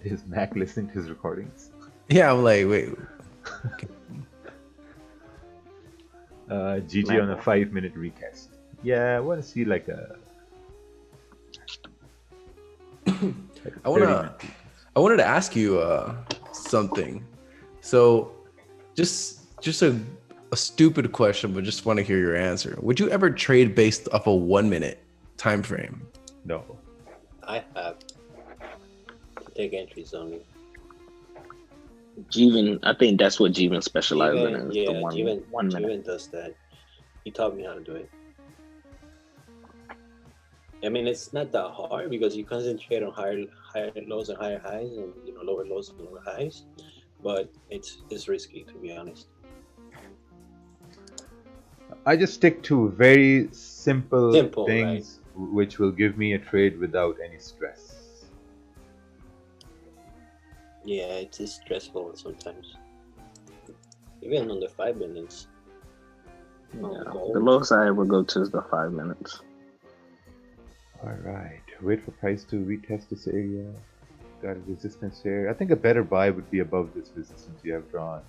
Is Mac listening to his recordings? Yeah, I'm like, wait. GG on a 5-minute recast. Yeah, I want to see like a. I wanted to ask you something. So, just a stupid question, but just want to hear your answer. Would you ever trade based off a 1 minute time frame? No. I have to take entries only. Jeevan, I think that's what Jeevan specializes in. Is Yeah, the one minute. Jeevan does that. He taught me how to do it. I mean, it's not that hard because you concentrate on higher lows and higher highs, and lower lows and lower highs. But it's risky, to be honest. I just stick to very simple things, right? Which will give me a trade without any stress. Yeah, it's stressful sometimes. Even on the 5 minutes. Yeah. The lowest I ever go to is the 5 minutes. Alright, wait for price to retest this area. Got a resistance here. I think a better buy would be above this resistance you have drawn.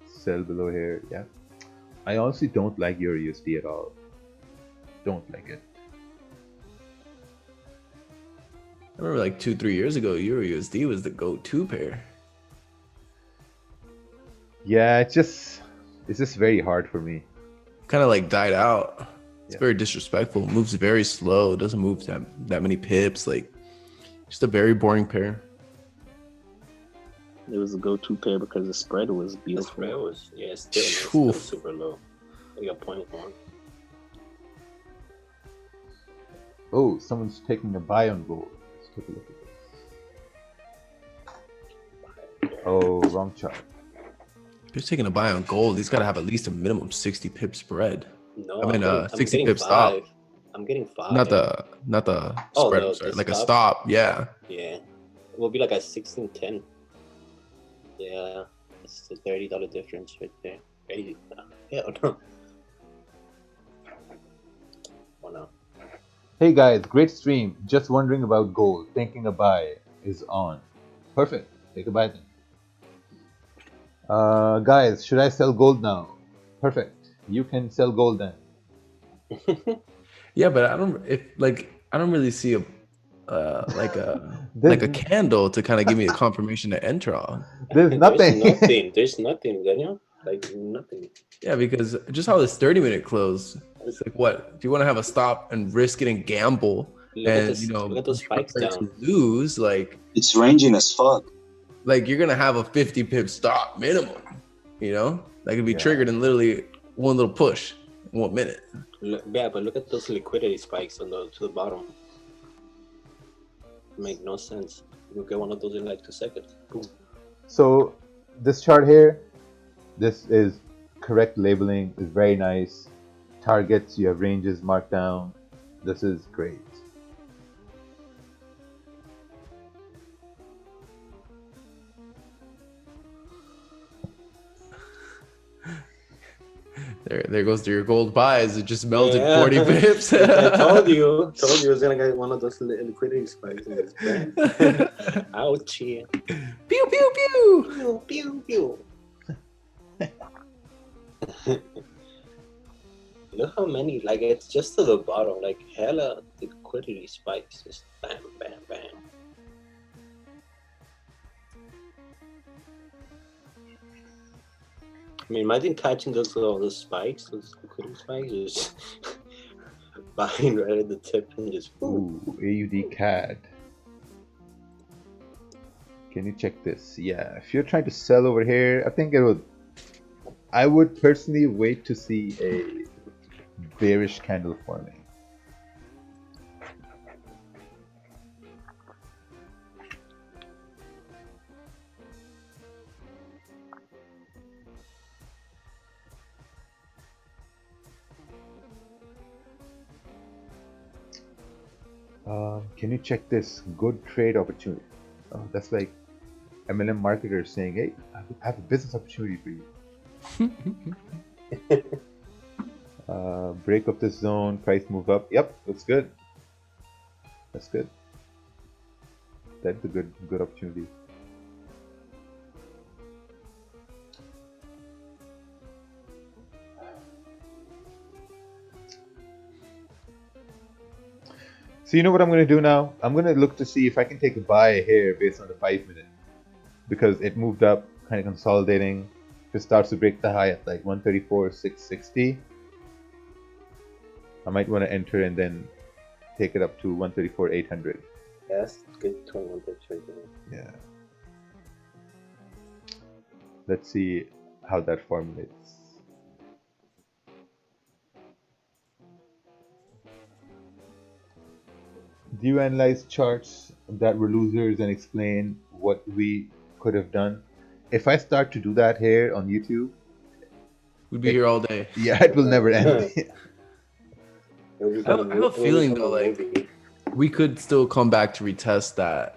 Sell below here, yeah. I honestly don't like Euro USD at all. Don't like it. I remember like 2-3 years ago, Euro USD was the go-to pair. Yeah, it's just very hard for me. Kind of like died out. It's very disrespectful. It moves very slow. It doesn't move that many pips. Like, just a very boring pair. It was a go-to pair because the spread was beautiful. The spread was, still super low. We got 0.1. Oh, someone's taking a buy on gold. Let's take a look at this. Oh, wrong chart. If you're taking a buy on gold, he's got to have at least a minimum 60 pip spread. No, I mean, 60 pip pip stop. I'm getting 5. Not the spread. No, sorry, like stop? a stop. Yeah. Yeah, it will be like a 16.10. Yeah, it's a $30 difference right there. Crazy. Yeah, no. Oh no. Hey guys, great stream. Just wondering about gold. Thinking a buy is on. Perfect. Take a buy then. Guys, should I sell gold now? Perfect. You can sell gold then. Yeah, but I don't. If like I don't really see a like There's, a candle to kind of give me a confirmation to enter on. there's nothing. There's nothing, Daniel. Like nothing. Yeah, because just how this 30-minute close, it's like, what? Do you want to have a stop and risk it and gamble Look at and, this, look at those be spikes prepared down. to lose? Like, It's ranging as fuck. like you're gonna have a 50 pip stop minimum, you know? That could be triggered in literally one little push in 1 minute. Yeah, but look at those liquidity spikes on the to the bottom. Make no sense. You get one of those in like 2 seconds. Boom. So this chart here, this is correct labeling, is very nice. Targets, you have ranges marked down. This is great. There goes to your gold buys. It just melted 40 pips. I told you I was gonna get one of those liquidity spikes in this brand. Ouchie. Pew pew pew. Pew pew pew. Look how many, like it's just to the bottom, like hella liquidity spikes, just bam, bam, bam. I mean, imagine catching those spikes, those liquidity spikes, just buying right at the tip and just. Ooh, AUD CAD. Can you check this? Yeah, if you're trying to sell over here, I think I would personally wait to see a bearish candle forming. Can you check this good trade opportunity? Oh, that's like MLM marketers saying, hey, I have a business opportunity for you. Break up this zone, price move up. Yep, looks good. That's good. That's a good opportunity. So you know what I'm going to do now? I'm going to look to see if I can take a buy here based on the 5 minute. Because it moved up, kind of consolidating. If it starts to break the high at like 134.660, I might want to enter and then take it up to 134.800. Yes, good 21 pips right there. Yeah. Let's see how that formulates. Do you analyze charts that were losers and explain what we could have done? If I start to do that here on YouTube, we'd be here all day. Yeah, it will never end. I have a feeling though, like we could still come back to retest that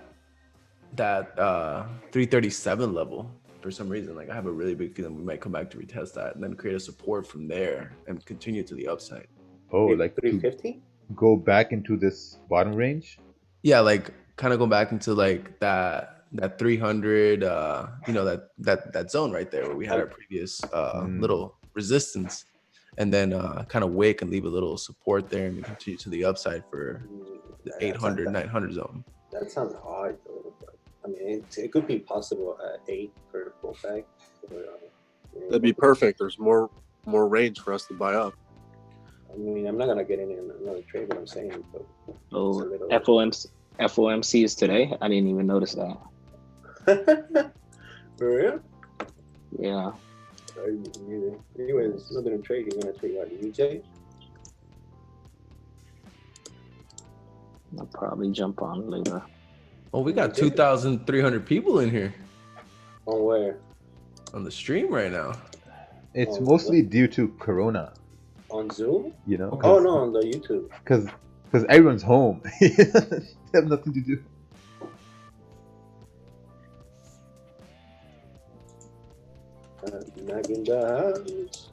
337 level for some reason. Like I have a really big feeling we might come back to retest that and then create a support from there and continue to the upside. Oh, like 350? Go back into this bottom range? Yeah, like kind of go back into like that 300 that zone right there where we had our previous little resistance, and then kind of wick and leave a little support there and continue to the upside for the 800 900 zone. That sounds hard though, but I mean it could be possible at 8 for a pullback. That'd be perfect. There's more range for us to buy up. I mean, I'm not gonna get in another trade, but I'm saying. But oh, FOMC is today. I didn't even notice that. For real? Yeah. Anyways, not gonna trade. You're gonna trade what? UJ? I'll probably jump on later. Oh, we got 2,300 people in here. On where? On the stream right now. It's mostly due to Corona. On Zoom? You know? Oh no, on the YouTube. Because everyone's home. They have nothing to do. Not in the house.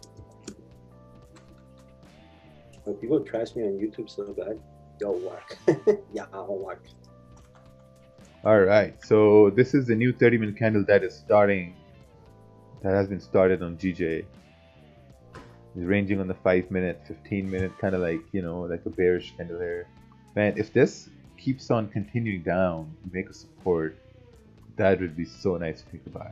When people trash me on YouTube so bad, yo whack. Yeah, I'll whack. Alright, so this is the new 30-minute candle that is starting. That has been started on GJ. It's ranging on the 5 minute, 15 minute, kind of like, you know, like a bearish candle here. Man, if this keeps on continuing down, make a support, that would be so nice to take a buy.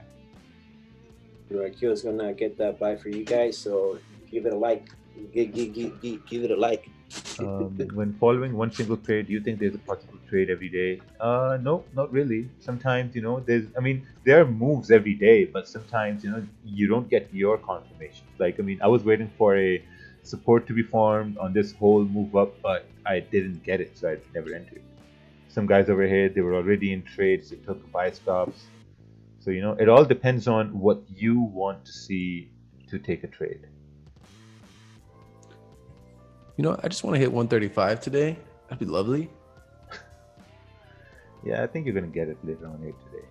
Rakeel is gonna get that buy for you guys, so give it a like. Give it a like. When following one single trade, do you think there's a possible trade every day? No, not really. Sometimes, there are moves every day, but sometimes, you don't get your confirmation. Like, I was waiting for a support to be formed on this whole move up, but I didn't get it, so I never entered. Some guys over here, they were already in trades, they took buy stops. So, it all depends on what you want to see to take a trade. I just want to hit 135 today. That'd be lovely. Yeah, I think you're going to get it later on here today.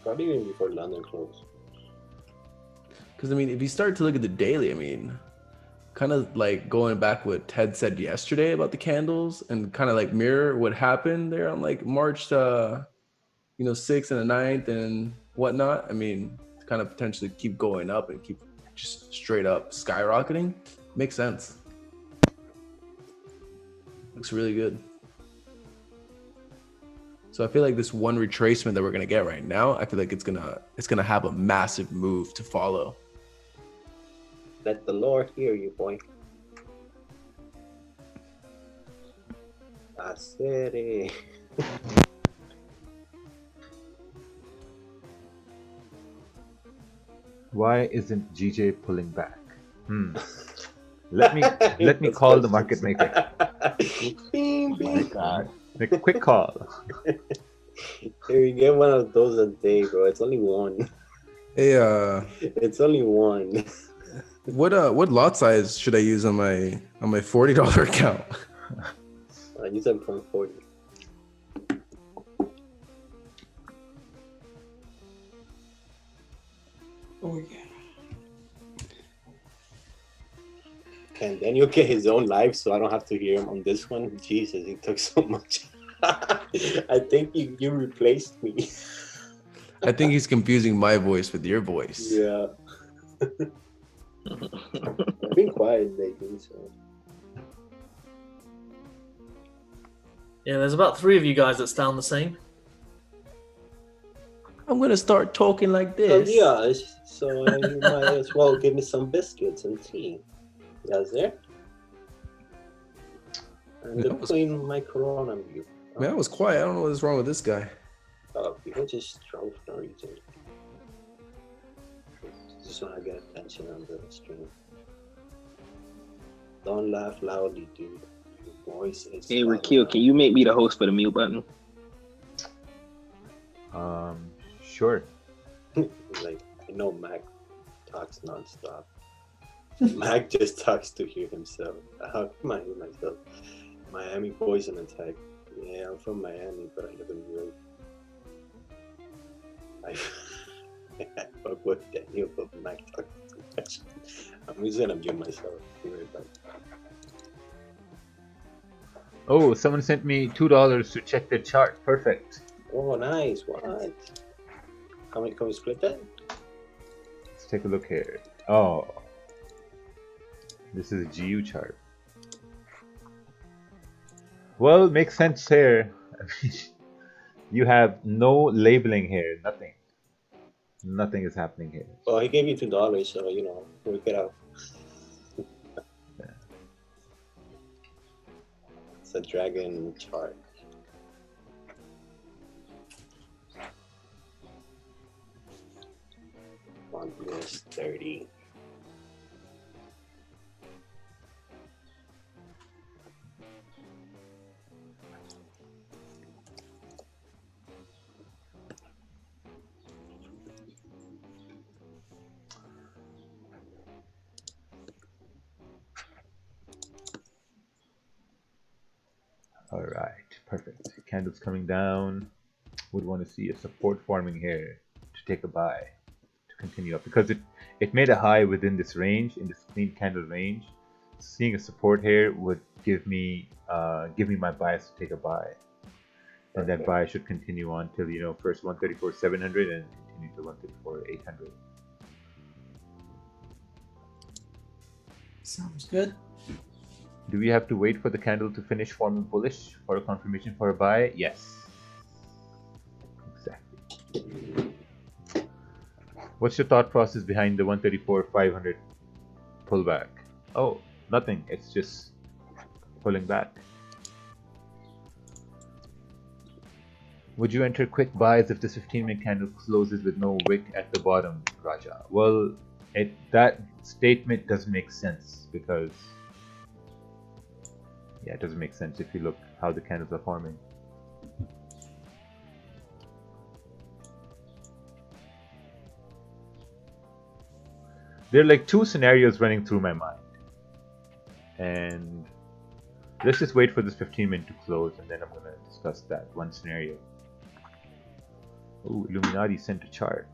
Probably even before London close. Because, if you start to look at the daily, kind of like going back what Ted said yesterday about the candles and kind of like mirror what happened there on like March 6th and the 9th and whatnot. Kind of potentially keep going up and keep just straight up skyrocketing. Makes sense. Looks really good. So I feel like this one retracement that we're gonna get right now, I feel like it's gonna have a massive move to follow. Let the Lord hear you, boy. I said it. Why isn't GJ pulling back? Let me call the market maker. Bing, Oh my God! Make a quick call. Here, you get one of those a day, bro. It's only one. Hey, it's only one. What lot size should I use on my $40 account? I use them from 40. Oh yeah. Can Daniel get his own live so I don't have to hear him on this one? Jesus, he took so much. I think you replaced me. I think he's confusing my voice with your voice. Yeah. I've been quiet lately, so. Yeah, there's about 3 of you guys that sound the same. I'm gonna start talking like So this. yeah, so you might as well give me some biscuits and tea. Yes, there. And to clean my corona mute. Man, I was quiet. I don't know what's wrong with this guy. People just troll for no reason. Just want to get attention on the stream. Don't laugh loudly, dude. Your voice is. Hey, Rakeel, can you make me the host for the mute button? Sure. Like, I know Mac talks nonstop. Mac just talks to hear himself. How come I hear myself? Miami poison attack. Yeah, I'm from Miami, but I live in New York. I fuck with Daniel, but Mac talks too much. I'm just gonna mute myself. Be right back. Oh, someone sent me $2 to check the chart. Perfect. Oh, nice. What? Can we split that? Let's take a look here. Oh, this is a GU chart. Well, makes sense here. You have no labeling here. Nothing. Nothing is happening here. Well, he gave you $2, so work it out. Yeah. It's a dragon chart. On US 30. All right, perfect. Candles coming down. Would want to see a support forming here to take a buy to continue up because it made a high within this range, in this clean candle range. Seeing a support here would give me my bias to take a buy, and that buy should continue on till first 134,700 and continue to 134,800. Sounds good. Do we have to wait for the candle to finish forming bullish for a confirmation for a buy? Yes. Exactly. What's your thought process behind the 134,500 pullback? Oh, nothing. It's just pulling back. Would you enter quick buys if this 15-minute candle closes with no wick at the bottom, Raja? Well, that statement doesn't make sense because, yeah, it doesn't make sense if you look how the candles are forming. There are like two scenarios running through my mind. And let's just wait for this 15-minute to close and then I'm going to discuss that one scenario. Oh, Illuminati sent a chart.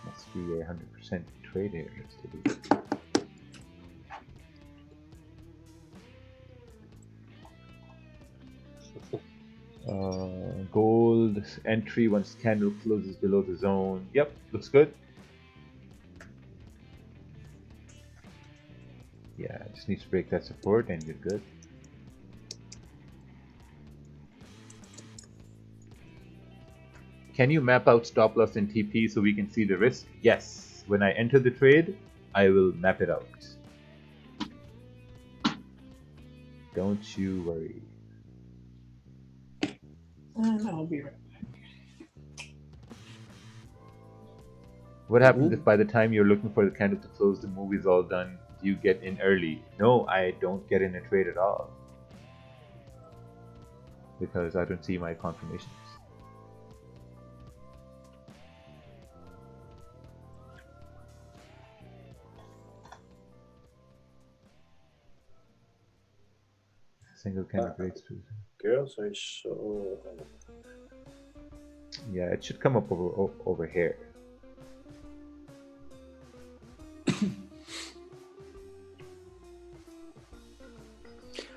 Must be a 100% trade here. Let's take a look. Gold entry once candle closes below the zone. Yep, looks good. Yeah, just needs to break that support and you're good. Can you map out stop loss and TP so we can see the risk? Yes. When I enter the trade, I will map it out. Don't you worry. I'll be right back. What happens if by the time you're looking for the candle to close, the move is all done? Do you get in early? No, I don't get in a trade at all. Because I don't see my confirmations. Single candle breaks through. Girls are so. Yeah, it should come up over here.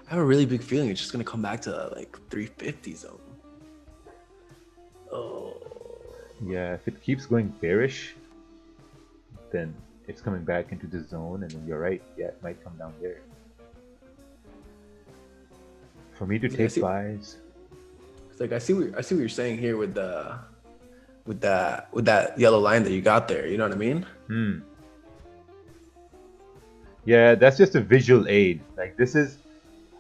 I have a really big feeling it's just gonna come back to like 350 zone. Oh. Yeah, if it keeps going bearish, then it's coming back into the zone, and then you're right. Yeah, it might come down there. For me to take buys. It's like I see what you're saying here with that yellow line that you got there. You know what I mean? Hmm. Yeah, that's just a visual aid. Like this is,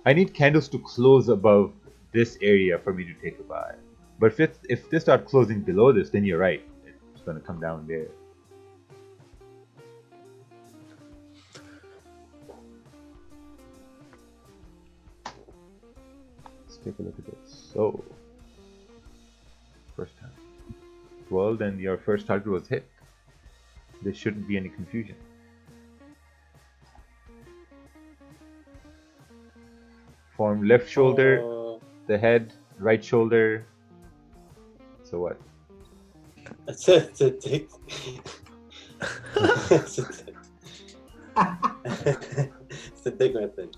I need candles to close above this area for me to take a buy. But if they start closing below this, then you're right. It's going to come down there. Let's take a look at this. So, first time. Well, then your first target was hit. There shouldn't be any confusion. Form left shoulder, the head, right shoulder. So what? It's a dick. It's a dick method.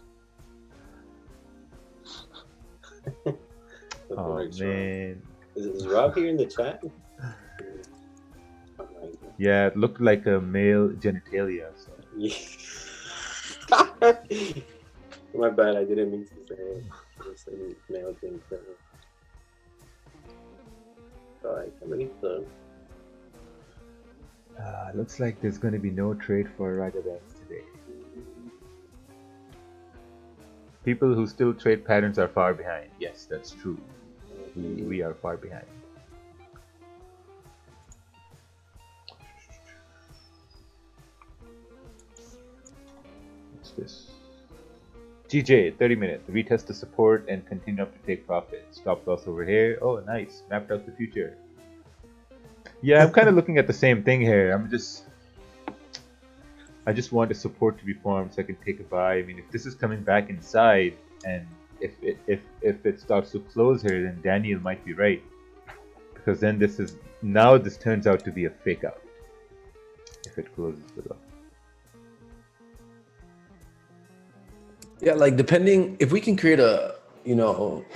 Oh man. Is Rob here in the chat? Yeah, it looked like a male genitalia. So. My bad, I didn't mean to say it. It's a male genitalia. I can't believe so. Looks like there's going to be no trade for Raja Banks today. People who still trade patterns are far behind. Yes, that's true. We are far behind. What's this? GJ, 30 minutes. Retest the support and continue up to take profit. Stop loss over here. Oh, nice. Mapped out the future. Yeah, I'm kind of looking at the same thing here. I just want the support to be formed so I can take a buy. I mean, if this is coming back inside, and if it starts to close here, then Daniel might be right, because then this turns out to be a fake out if it closes below. Yeah, like depending if we can create a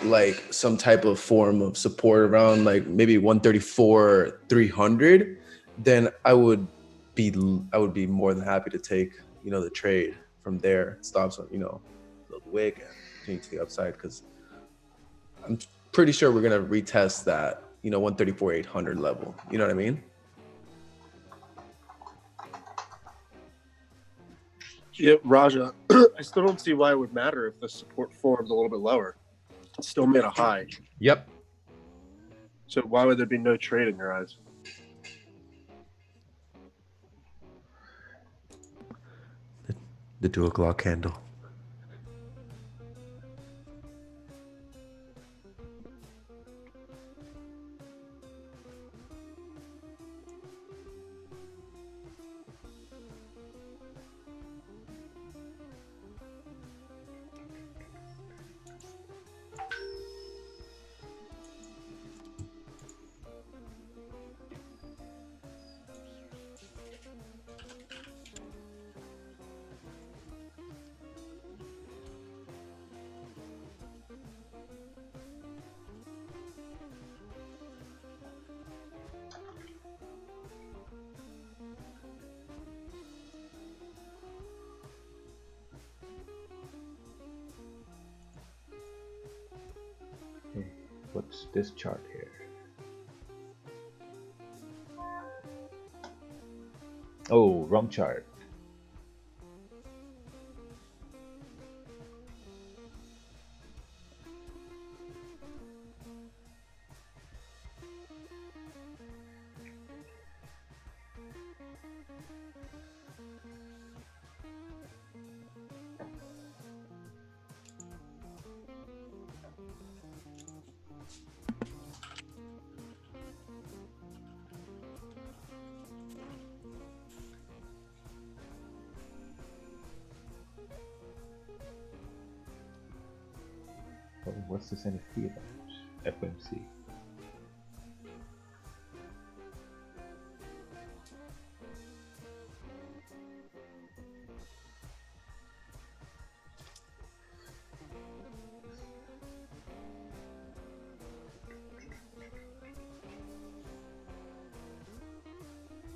like some type of form of support around like maybe 134 300, then I would be more than happy to take the trade from there. Stops on the wick opportunity to the upside because I'm pretty sure we're gonna retest that 134,800 level. You know what I mean? Yeah, Raja, I still don't see why it would matter if the support formed a little bit lower. It still made a high. Yep. So why would there be no trade in your eyes? The 2 o'clock candle. What's this chart here? Oh, wrong chart. Oh, what's this NFT about? FMC.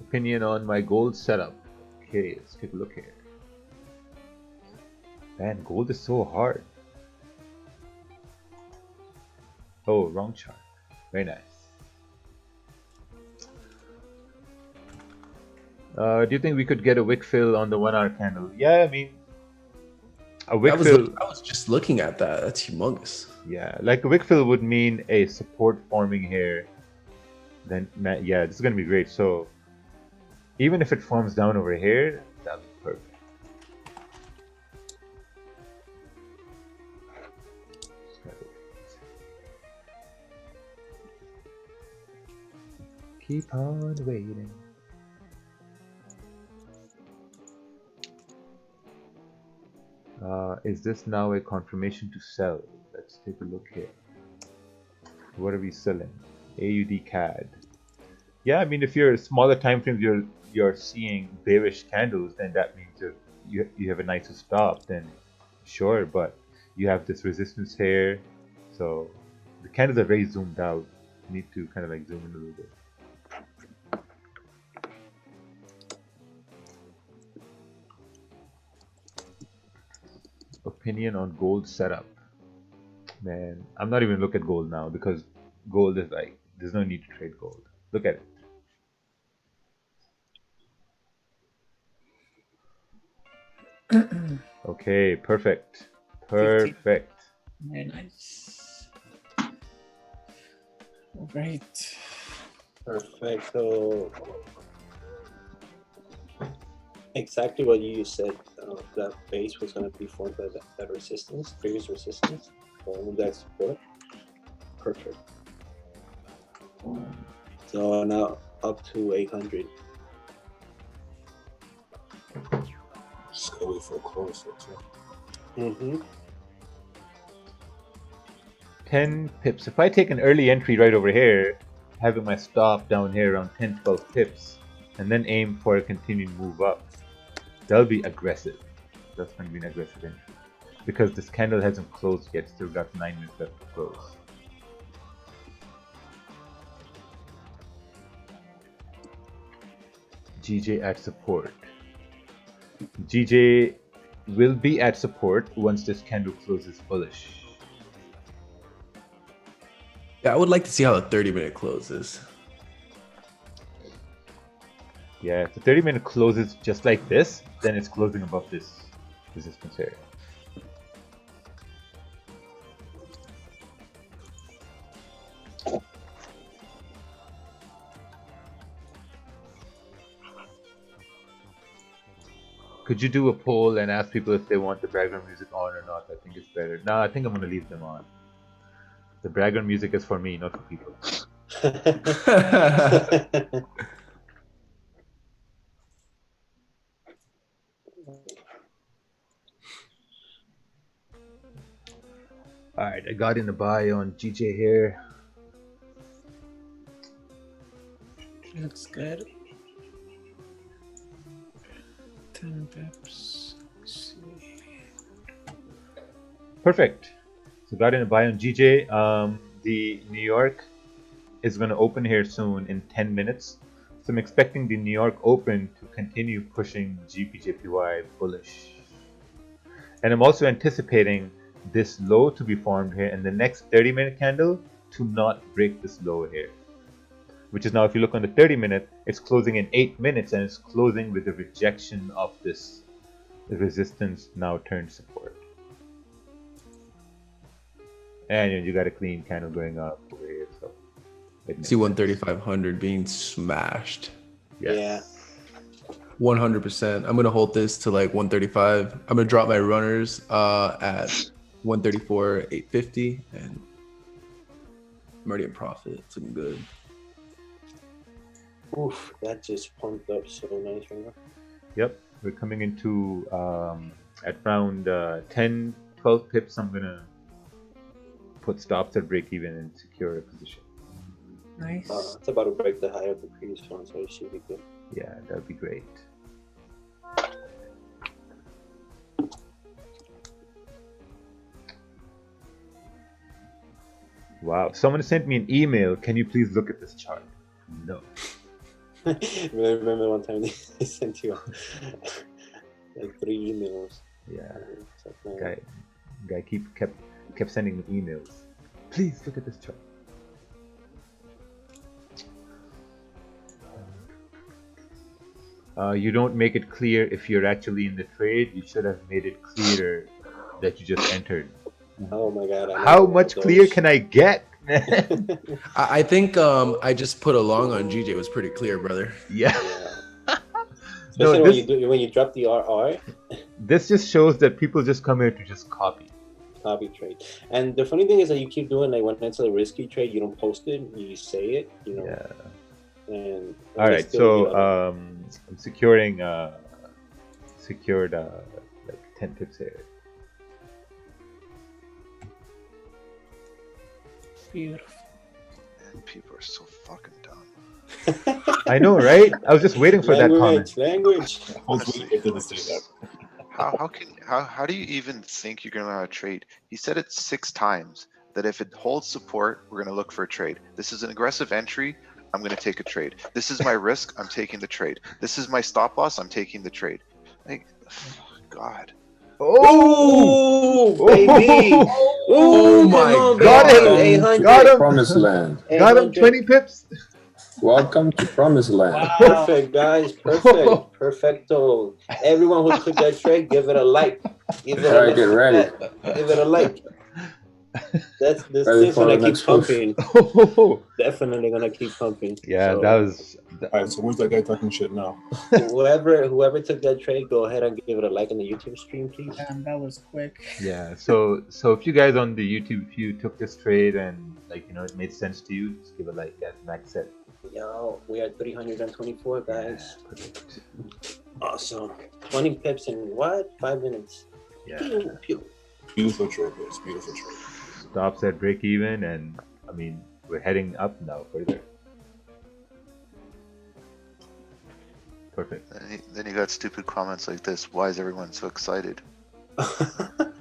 Opinion on my gold setup. Okay, let's take a look here. Man, gold is so hard. Oh, wrong chart. Very nice. Do you think we could get a wick fill on the 1 hour candle? Yeah, I mean, a wick fill. I was just looking at that. That's humongous. Yeah, like a wick fill would mean a support forming here. Then, yeah, this is gonna be great. So, even if it forms down over here, that'll be perfect. Keep on waiting. Is this now a confirmation to sell? Let's take a look here. What are we selling? AUD CAD. Yeah, I mean, if you're smaller time frames, you're seeing bearish candles, then that means you have a nicer stop. Then sure, but you have this resistance here, so the candles are very zoomed out. You need to kind of like zoom in a little bit. Opinion on gold setup. Man, I'm not even looking at gold now because gold is like, there's no need to trade gold. Look at it. Okay, perfect. Perfect. Very nice. Great. Perfect. So exactly what you said. That base was going to be formed by that resistance, previous resistance, or that support. Perfect. So now up to 800. Just gotta wait for a close. Mm-hmm. 10 pips. If I take an early entry right over here, having my stop down here around 10, 12 pips, and then aim for a continued move up, that'll be aggressive. That's going to be an aggressive entry. Because this candle hasn't closed yet, still got 9 minutes left to close. GJ at support. GJ will be at support once this candle closes bullish. Yeah, I would like to see how the 30-minute closes. Yeah, if the 30-minute closes just like this, then it's closing above this resistance area. Could you do a poll and ask people if they want the background music on or not? I think it's better. No, I think I'm gonna leave them on. The background music is for me, not for people. Alright, I got in a buy on GJ here. Looks good. 10 pips. Let's see. Perfect. So got in a buy on GJ. The New York is going to open here soon in 10 minutes. So I'm expecting the New York Open to continue pushing GPJPY bullish. And I'm also anticipating this low to be formed here and the next 30-minute candle to not break this low here. Which is now, if you look on the 30-minute, it's closing in 8 minutes and it's closing with the rejection of this resistance now turned support. And you got a clean candle going up over here, so See 13500 being smashed. Yes. Yeah. 100%. I'm gonna hold this to like 135. I'm gonna drop my runners at 134.850, and I'm already in profit. It's looking good. Oof, that just pumped up so nice right now. Yep, we're coming into at around 10, 12 pips. I'm gonna put stops at break even and secure a position. Nice. It's about to break the high of the previous one, so it should be good. Yeah, that'd be great. Wow, someone sent me an email. Can you please look at this chart? No. Remember one time they sent you like 3 emails. Yeah. Like, Guy kept sending me emails. Please look at this chart. You don't make it clear if you're actually in the trade. You should have made it clearer that you just entered. oh my god. How much clear can I get? I think I just put a long on GJ. It was pretty clear, brother. Yeah. Especially No, when you drop the RR. This just shows that people just come here to just copy. Copy trade. And the funny thing is that you keep doing, like, when it's a risky trade, you don't post it, you say it, you know. Yeah. And All right, so I'm securing secured like 10 pips here. Beautiful. Man, people are so fucking dumb. I know, right? I was just waiting for that comment. Language. Honestly, how do you even think you're gonna have a trade? He said it 6 times that if it holds support, we're gonna look for a trade. This is an aggressive entry. I'm gonna take a trade. This is my risk. I'm taking the trade. This is my stop loss. I'm taking the trade. Like, God. Oh, baby! Oh my on, God baby. him! 800. Got him! Promised land. Got him! 20 pips. Welcome to Promised Land. Perfect, guys. Perfect. Perfecto. Everyone who took that trade, give it a like. Give it All right, get ready. Give it a like. This Ready thing's for gonna the keep next push. pumping. Definitely gonna keep pumping. Yeah, So, that was. All right, so where's that guy talking shit now? whoever took that trade, go ahead and give it a like on the YouTube stream, please. Damn, that was quick. Yeah. So if you guys on the YouTube, if you took this trade and like it made sense to you, just give a like. As Max said. Yo, we are 324 guys. Perfect. Awesome. 20 pips in what? 5 minutes. Yeah. Pew, pew. Beautiful trade, guys. Beautiful trade. Stops at break even, and I mean we're heading up now further. Perfect. Then you got stupid comments like this. Why is everyone so excited? The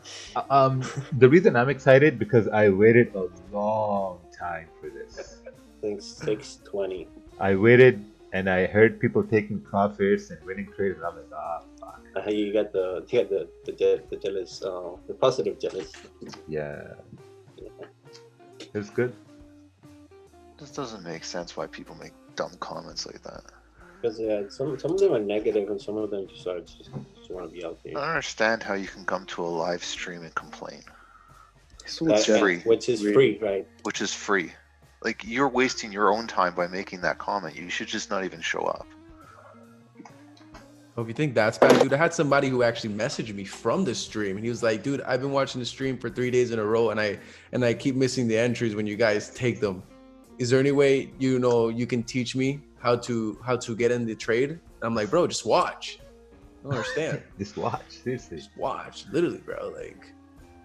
reason I'm excited because I waited a long time for this. I think 620. I waited and I heard people taking profits and winning trades, and I'm like, fuck. You got the jealous, the positive jealous. Yeah. It's good. This doesn't make sense why people make dumb comments like that. Because some of them are negative and some of them just want to be out I there. don't understand how you can come to a live stream and complain. That's free. Which is free, right? Which is free. Like, you're wasting your own time by making that comment. You should just not even show up. Oh, if you think that's bad, dude, I had somebody who actually messaged me from the stream, and he was like, "Dude, I've been watching the stream for 3 days in a row, and I keep missing the entries when you guys take them. Is there any way you can teach me how to get in the trade?" And I'm like, "Bro, just watch. I don't understand. Just watch, seriously. Just watch, literally, bro. Like,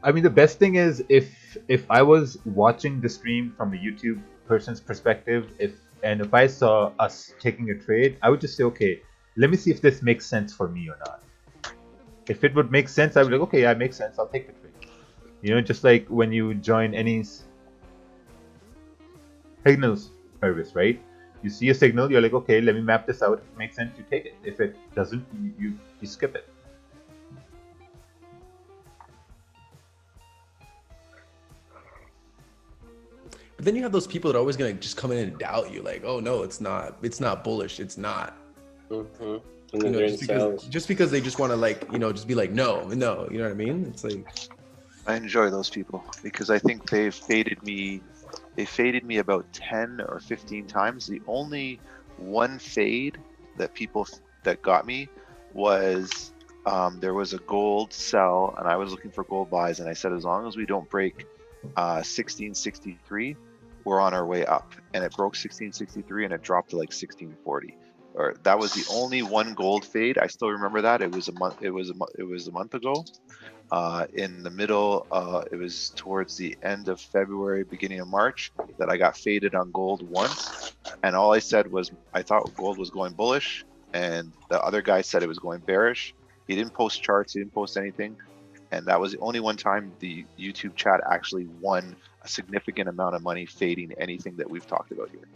I mean, the best thing is if I was watching the stream from a YouTube person's perspective, if I saw us taking a trade, I would just say, okay, let me see if this makes sense for me or not. If it would make sense, I would be like, okay, yeah, it makes sense. I'll take the trade. Just like when you join any signals service, right? You see a signal, you're like, okay, let me map this out. If it makes sense, you take it. If it doesn't, you skip it. but then you have those people that are always gonna just come in and doubt you, like, "Oh no, it's not bullish. It's not." Mm-hmm. And then Just because they just want to just be like, no, you know what I mean? It's like, I enjoy those people because I think they've faded me. They faded me about 10 or 15 times. The only one fade that got me was there was a gold sell and I was looking for gold buys, and I said, as long as we don't break 1663, we're on our way up. And it broke 1663 and it dropped to like 1640. Or that was the only one gold fade. I still remember that. It was a month. It was a month ago. In the middle, it was towards the end of February, beginning of March, that I got faded on gold once. And all I said was I thought gold was going bullish, and the other guy said it was going bearish. He didn't post charts. He didn't post anything. And that was the only one time the YouTube chat actually won a significant amount of money fading anything that we've talked about here.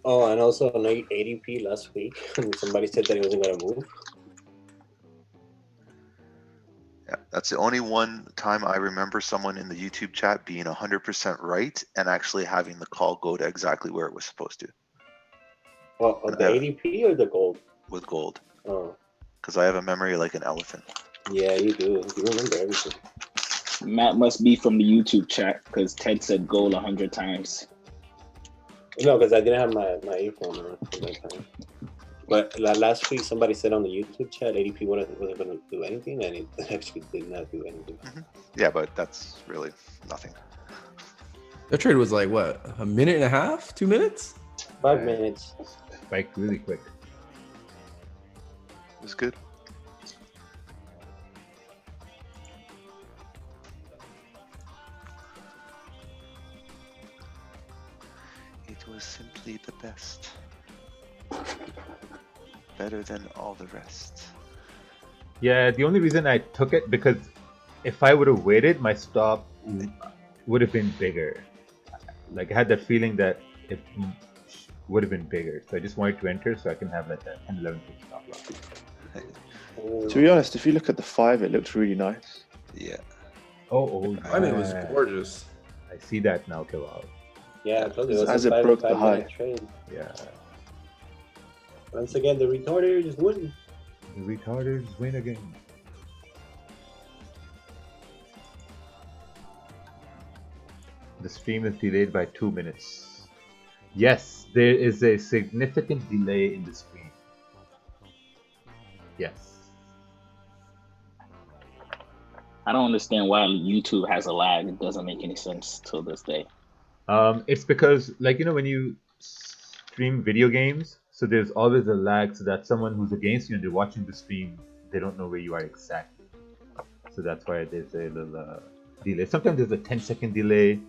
Oh, and also on ADP last week, somebody said that it wasn't going to move. Yeah, that's the only one time I remember someone in the YouTube chat being 100% right and actually having the call go to exactly where it was supposed to. Well, the ADP or the gold? With gold. Oh. Because I have a memory like an elephant. Yeah, you do. You remember everything. Matt must be from the YouTube chat because Ted said gold 100 times. No, because I didn't have my earphone on at that time. But last week, somebody said on the YouTube chat, ADP wasn't going to do anything, and it actually did not do anything. Mm-hmm. Yeah, but that's really nothing. that trade was like, what, a minute and a half? 2 minutes? 5 minutes. Spiked really quick. It was good. It was simply the best. Better than all the rest. Yeah, the only reason I took it because if I would have waited, my stop would have been bigger. Like I had that feeling that it would have been bigger, so I just wanted to enter so I can have like a 10, 11 pick stop loss. To be honest, if you look at the 5, it looks really nice. Yeah. Oh, I mean, it was gorgeous. I see that now, Kebab. Yeah, as it broke the high. Trade. Yeah. Once again, the retarders win. The retarders win again. The stream is delayed by 2 minutes. Yes, there is a significant delay in the stream. Yes. I don't understand why YouTube has a lag. It doesn't make any sense till this day. It's because, like, when you stream video games, so there's always a lag, so that someone who's against you and they're watching the stream, they don't know where you are exactly. So that's why there's a little delay. Sometimes there's a 10-second delay,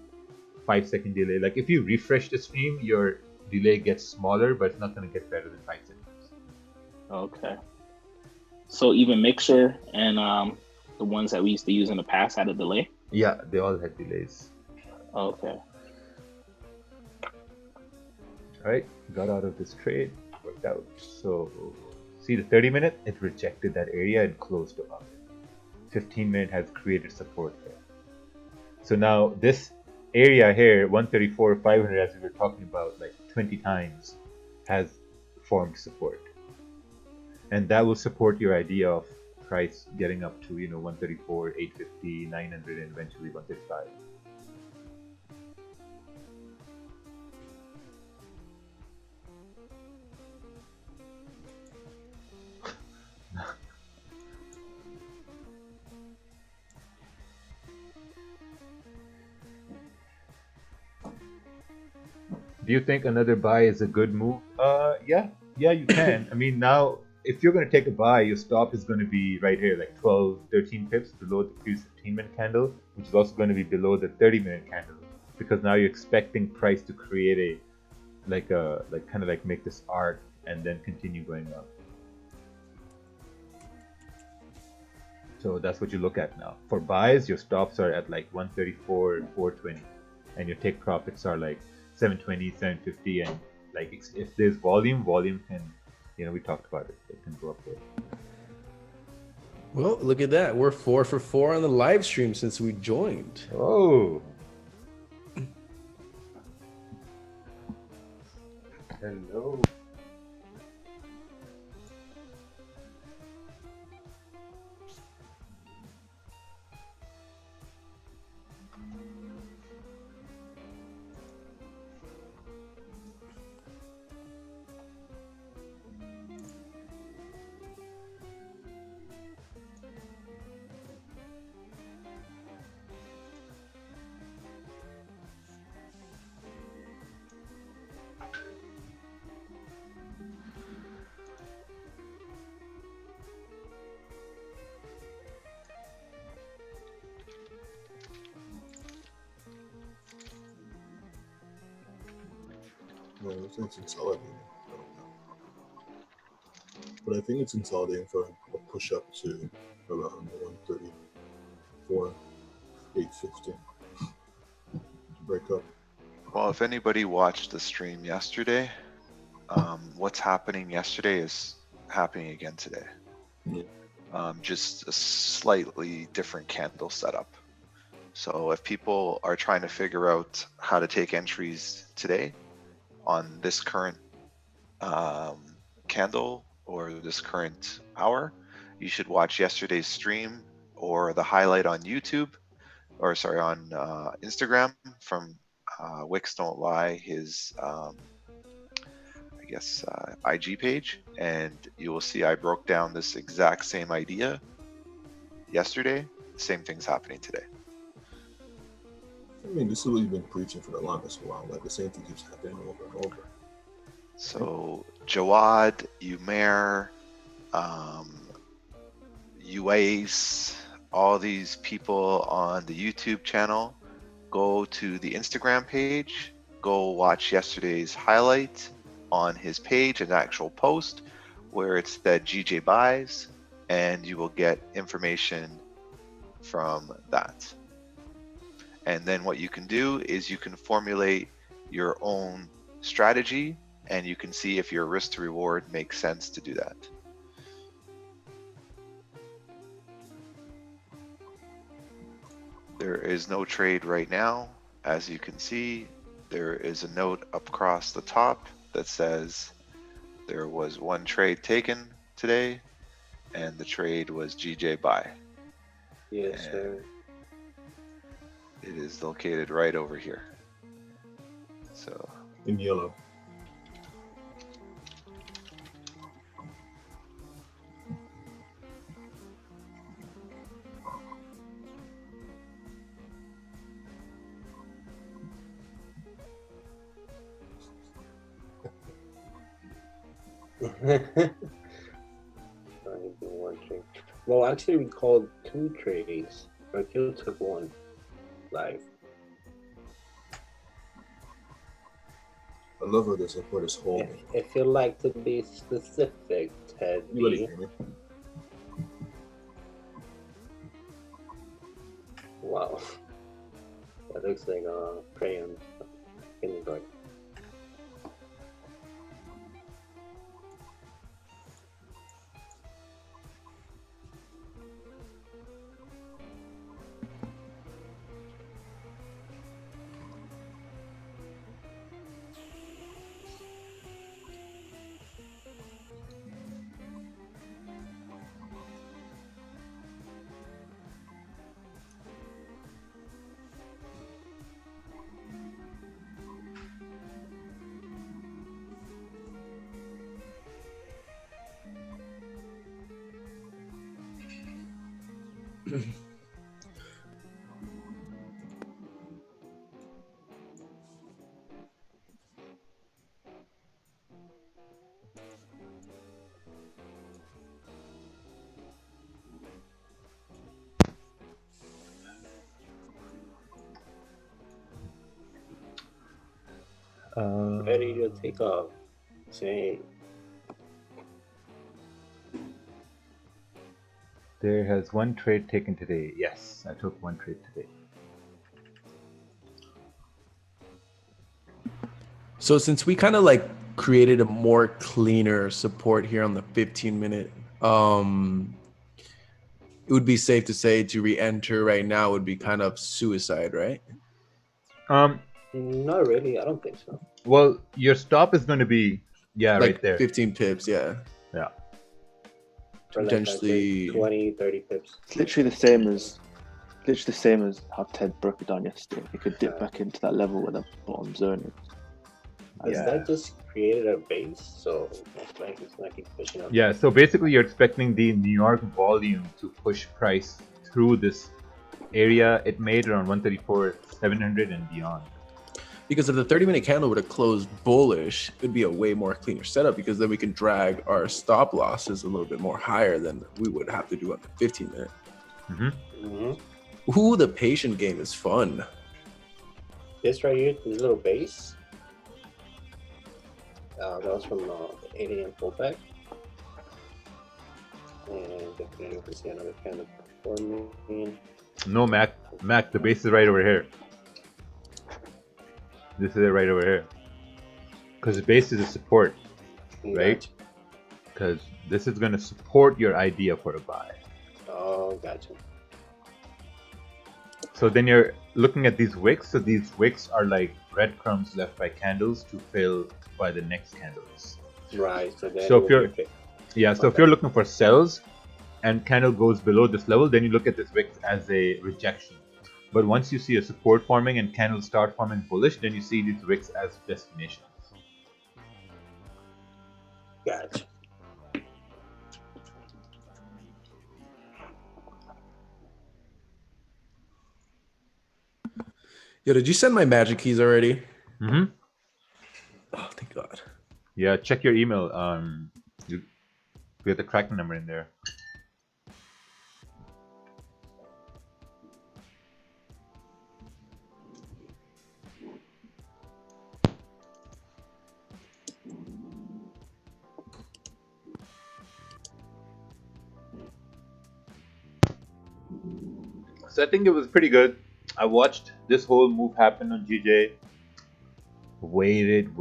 5-second delay. Like if you refresh the stream, your delay gets smaller, but it's not going to get better than 5 seconds. Okay. So even Mixer and the ones that we used to use in the past had a delay? Yeah, they all had delays. Okay. Alright, got out of this trade, worked out. So See the 30-minute, it rejected that area and closed above it. 15-minute has created support there. So now this area here, 134, 500, as we were talking about like 20 times, has formed support. And that will support your idea of price getting up to, 134, 850, 900, and eventually 135. Do you think another buy is a good move? Yeah, you can. I mean, now if you're going to take a buy, your stop is going to be right here, like 12, 13 pips below the previous 15-minute candle, which is also going to be below the 30-minute candle, because now you're expecting price to create kind of like make this arc and then continue going up. So that's what you look at now. For buys, your stops are at like 134, 420, and your take profits are like 720, 750, and like if there's volume can, we talked about it. It can go up there. Well, look at that. We're 4 for 4 on the live stream since we joined. Oh. Hello. No, I think it's consolidating. I don't know. But I think it's consolidating for a push up to around 134, 850 to break up. Well, if anybody watched the stream yesterday, what's happening yesterday is happening again today. Yeah. Just a slightly different candle setup. So if people are trying to figure out how to take entries today on this current candle or this current hour, you should watch yesterday's stream or the highlight on YouTube, or sorry, on Instagram from Wicks Don't Lie, his IG page, and you will see I broke down this exact same idea yesterday. Same thing's happening today. I mean, this is what you've been preaching for the longest while. Like the same thing keeps happening over and over. So Jawad, Umair, UACE, all these people on the YouTube channel, go to the Instagram page, go watch yesterday's highlight on his page, an actual post where it's that GJ buys, and you will get information from that. And then what you can do is you can formulate your own strategy, and you can see if your risk to reward makes sense to do that. There is no trade right now. As you can see, there is a note up across the top that says there was one trade taken today, and the trade was GJ buy. Yes, sir. It is located right over here. So in yellow. Well, actually, we called 2 trades. Rakeel took 1 live. I love how they support his whole. If you'd like to be specific, Ted B. Wow. That looks like a crayon kindergarten. Ready to take off. Same. There has one trade taken today. Yes, I took one trade today. So since we kind of like created a more cleaner support here on the 15-minute, it would be safe to say to re-enter right now would be kind of suicide, right? Not really. I don't think so. Well, your stop is going to be Like right there. 15 pips, yeah. Yeah. For like, I'd say Potentially 20, 30 pips. It's literally the same as how Ted broke it down yesterday. It could dip back into that level where the bottom zone is. Has that just created a base? So most likely it's not keep pushing up. Yeah, so basically you're expecting the New York volume to push price through this area it made around 134,700 and beyond. Because if the 30-minute candle were to close bullish, it would be a way more cleaner setup because then we can drag our stop losses a little bit more higher than we would have to do on the 15-minute. Ooh, the patient game is fun. This right here, this little base. That was from the 8 a.m. pullback. And definitely we see another candle forming. No, Mac, the base is right over here. This is it right over here. Because the base is a support, right? Because this is going to support your idea for a buy. Oh, gotcha. So then you're looking at these wicks. So these wicks are like breadcrumbs left by candles to fill by the next candles. Right. So, then So if you're, if you're looking for sells and candle goes below this level, then you look at this wick as a rejection. But once you see a support forming and candles start forming bullish, then you see these wicks as destinations. Gotcha. Yo, did you send my magic keys already? Mm-hmm. Oh, thank God. Yeah, check your email. You get the tracking number in there. So I think it was pretty good. I watched this whole move happen on GJ. Waited.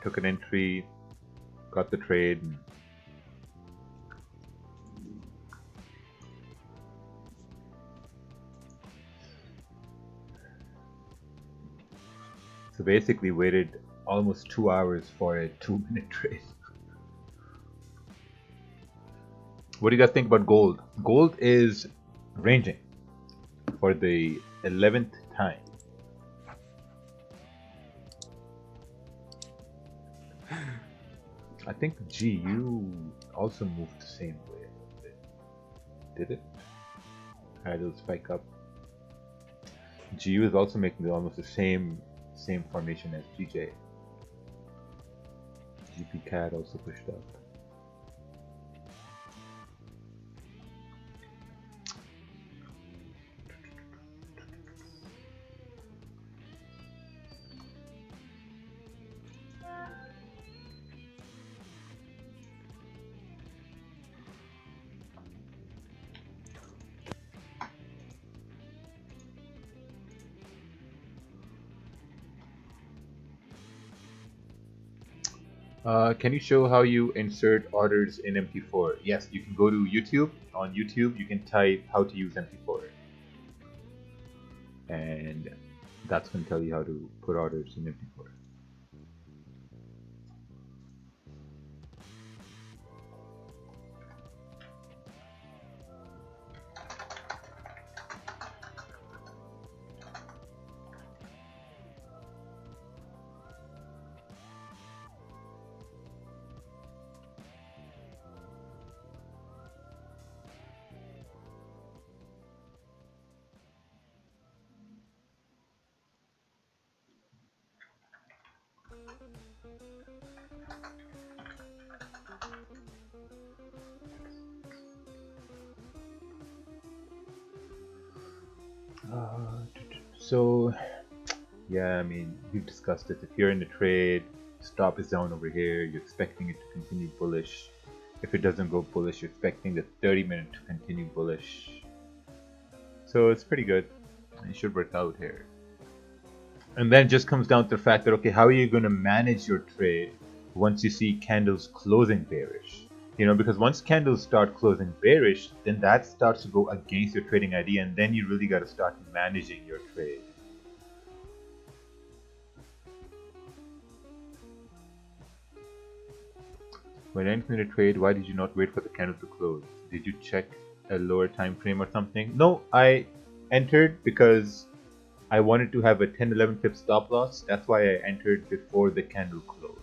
Took an entry. Got the trade. So basically waited almost 2 hours for a 2-minute trade. What do you guys think about gold? Gold is ranging for the 11th time. I think GU also moved the same way a little bit. Did it? Had a spike up. GU is also making almost the same formation as GJ. GP CAD also pushed up. Can you show how you insert orders in MP4? Yes, you can go to YouTube. On YouTube, you can type how to use MP4. And that's going to tell you how to put orders in MP4. So, yeah, I mean, we've discussed it. If you're in the trade, stop is down over here, you're expecting it to continue bullish. If it doesn't go bullish, you're expecting the 30-minute to continue bullish. So it's pretty good. It should work out here. And then it just comes down to the fact that, okay, how are you going to manage your trade once you see candles closing bearish? You know, because once candles start closing bearish, then that starts to go against your trading idea, and then you really got to start managing your trade. When entering a trade, why did you not wait for the candle to close? Did you check a lower time frame or something? No, I entered because I wanted to have a 10-11 pip stop loss. That's why I entered before the candle closed.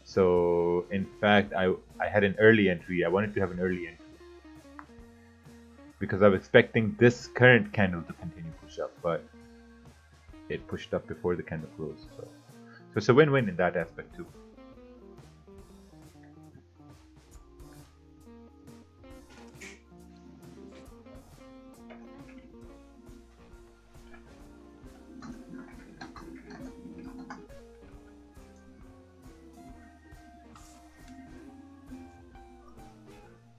So in fact, I had an early entry. I wanted to have an early entry because I was expecting this current candle to continue push up, but it pushed up before the candle closed. So it's a win-win in that aspect too.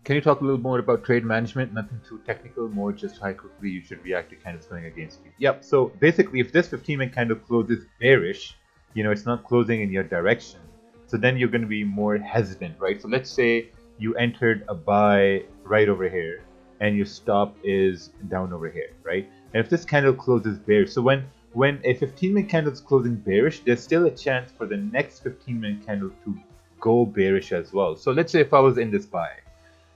Can you talk a little more about trade management? Nothing too technical, more just how quickly you should react to candles going against you. Yep, so basically if this 15-minute candle closes bearish, you know, it's not closing in your direction. So then you're going to be more hesitant, right? So let's say you entered a buy right over here and your stop is down over here, right? And if this candle closes bearish, so when a 15-minute candle is closing bearish, there's still a chance for the next 15-minute candle to go bearish as well. So let's say if I was in this buy,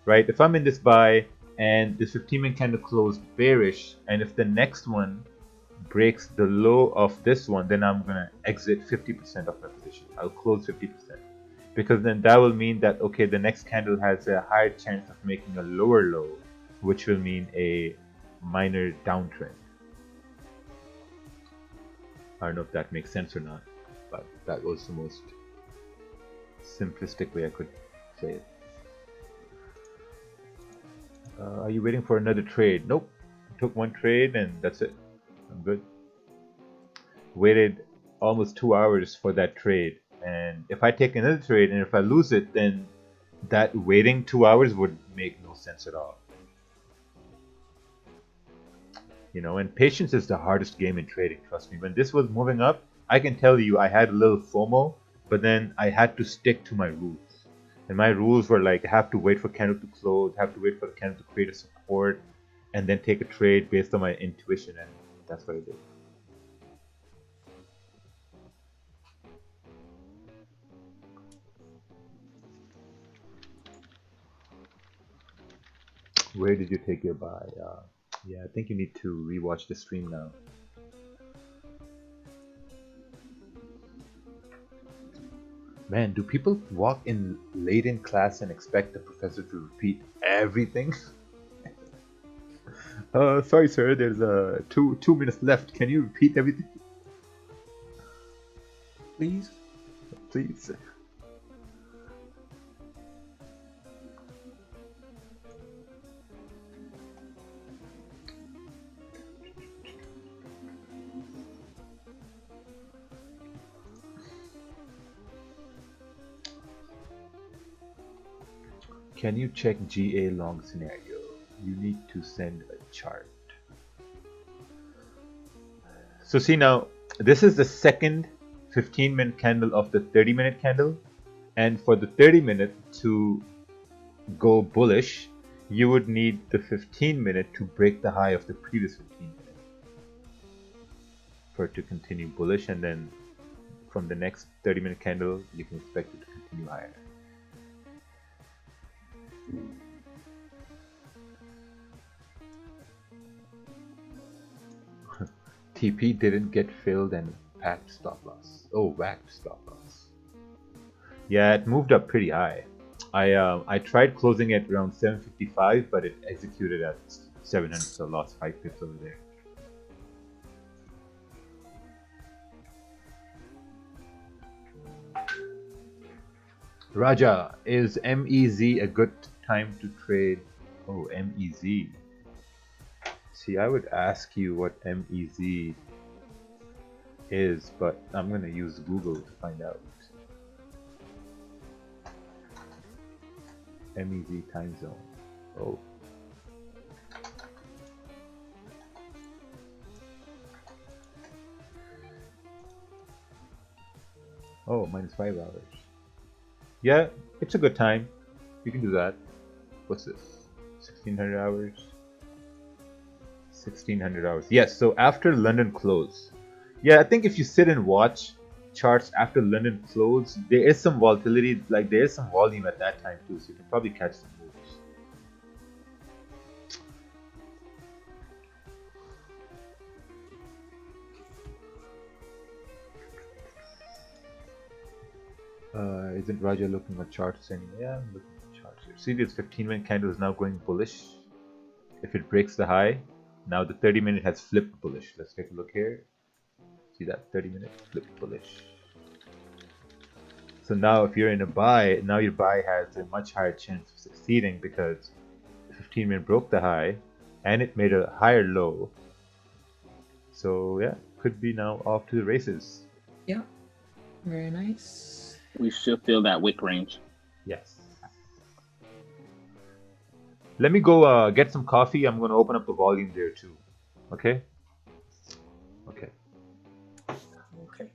right? If I'm in this buy and this 15-minute candle closed bearish, and if the next one breaks the low of this one, then I'm gonna exit 50% of my position. I'll close 50%, because then that will mean that, okay, the next candle has a higher chance of making a lower low, which will mean a minor downtrend. I don't know if that makes sense or not, but that was the most simplistic way I could say it. Are you waiting for another trade? Nope. I took one trade and that's it. I'm good. Waited almost 2 hours for that trade. And if I take another trade and if I lose it, then that waiting 2 hours would make no sense at all. You know, and patience is the hardest game in trading, trust me. When this was moving up, I can tell you I had a little FOMO, but then I had to stick to my rules. And my rules were like, I have to wait for candle to close, have to wait for the candle to create a support, and then take a trade based on my intuition, and that's what I did. Where did you take your buy? Yeah, I think you need to rewatch the stream now. Man, do people walk in late in class and expect the professor to repeat everything? Sorry sir, there's 2 minutes left. Can you repeat everything? Please? Please. Can you check GA long scenario? You need to send a chart. So see now, this is the second 15-minute candle of the 30-minute candle, and for the 30-minute to go bullish, you would need the 15-minute to break the high of the previous 15-minute for it to continue bullish, and then from the next 30-minute candle, you can expect it to continue higher. TP didn't get filled and packed stop loss. Oh, whacked stop loss. Yeah, it moved up pretty high. I tried closing it around 755, but it executed at 700, so lost 5 pips over there. Raja, is MEZ a good time to trade? Oh, MEZ. See, I would ask you what MEZ is, but I'm gonna use Google to find out. MEZ time zone. Oh. Oh, -5 hours. Yeah, it's a good time. You can do that. What's this? 1600 hours? 1600 hours. Yes, so after London close. Yeah, I think if you sit and watch charts after London close, there is some volatility, like there is some volume at that time too, so you can probably catch some moves. Isn't Raja looking at charts anymore? Yeah, I'm looking at charts here. See, this 15-minute candle is now going bullish. If it breaks the high, now the 30-minute has flipped bullish. Let's take a look here. See that 30-minute flipped bullish. So now if you're in a buy, now your buy has a much higher chance of succeeding because the 15-minute broke the high and it made a higher low. So yeah, could be now off to the races. Yeah, very nice. We should feel that wick range. Yes. Let me go get some coffee. I'm going to open up the volume there too. Okay? Okay. Okay.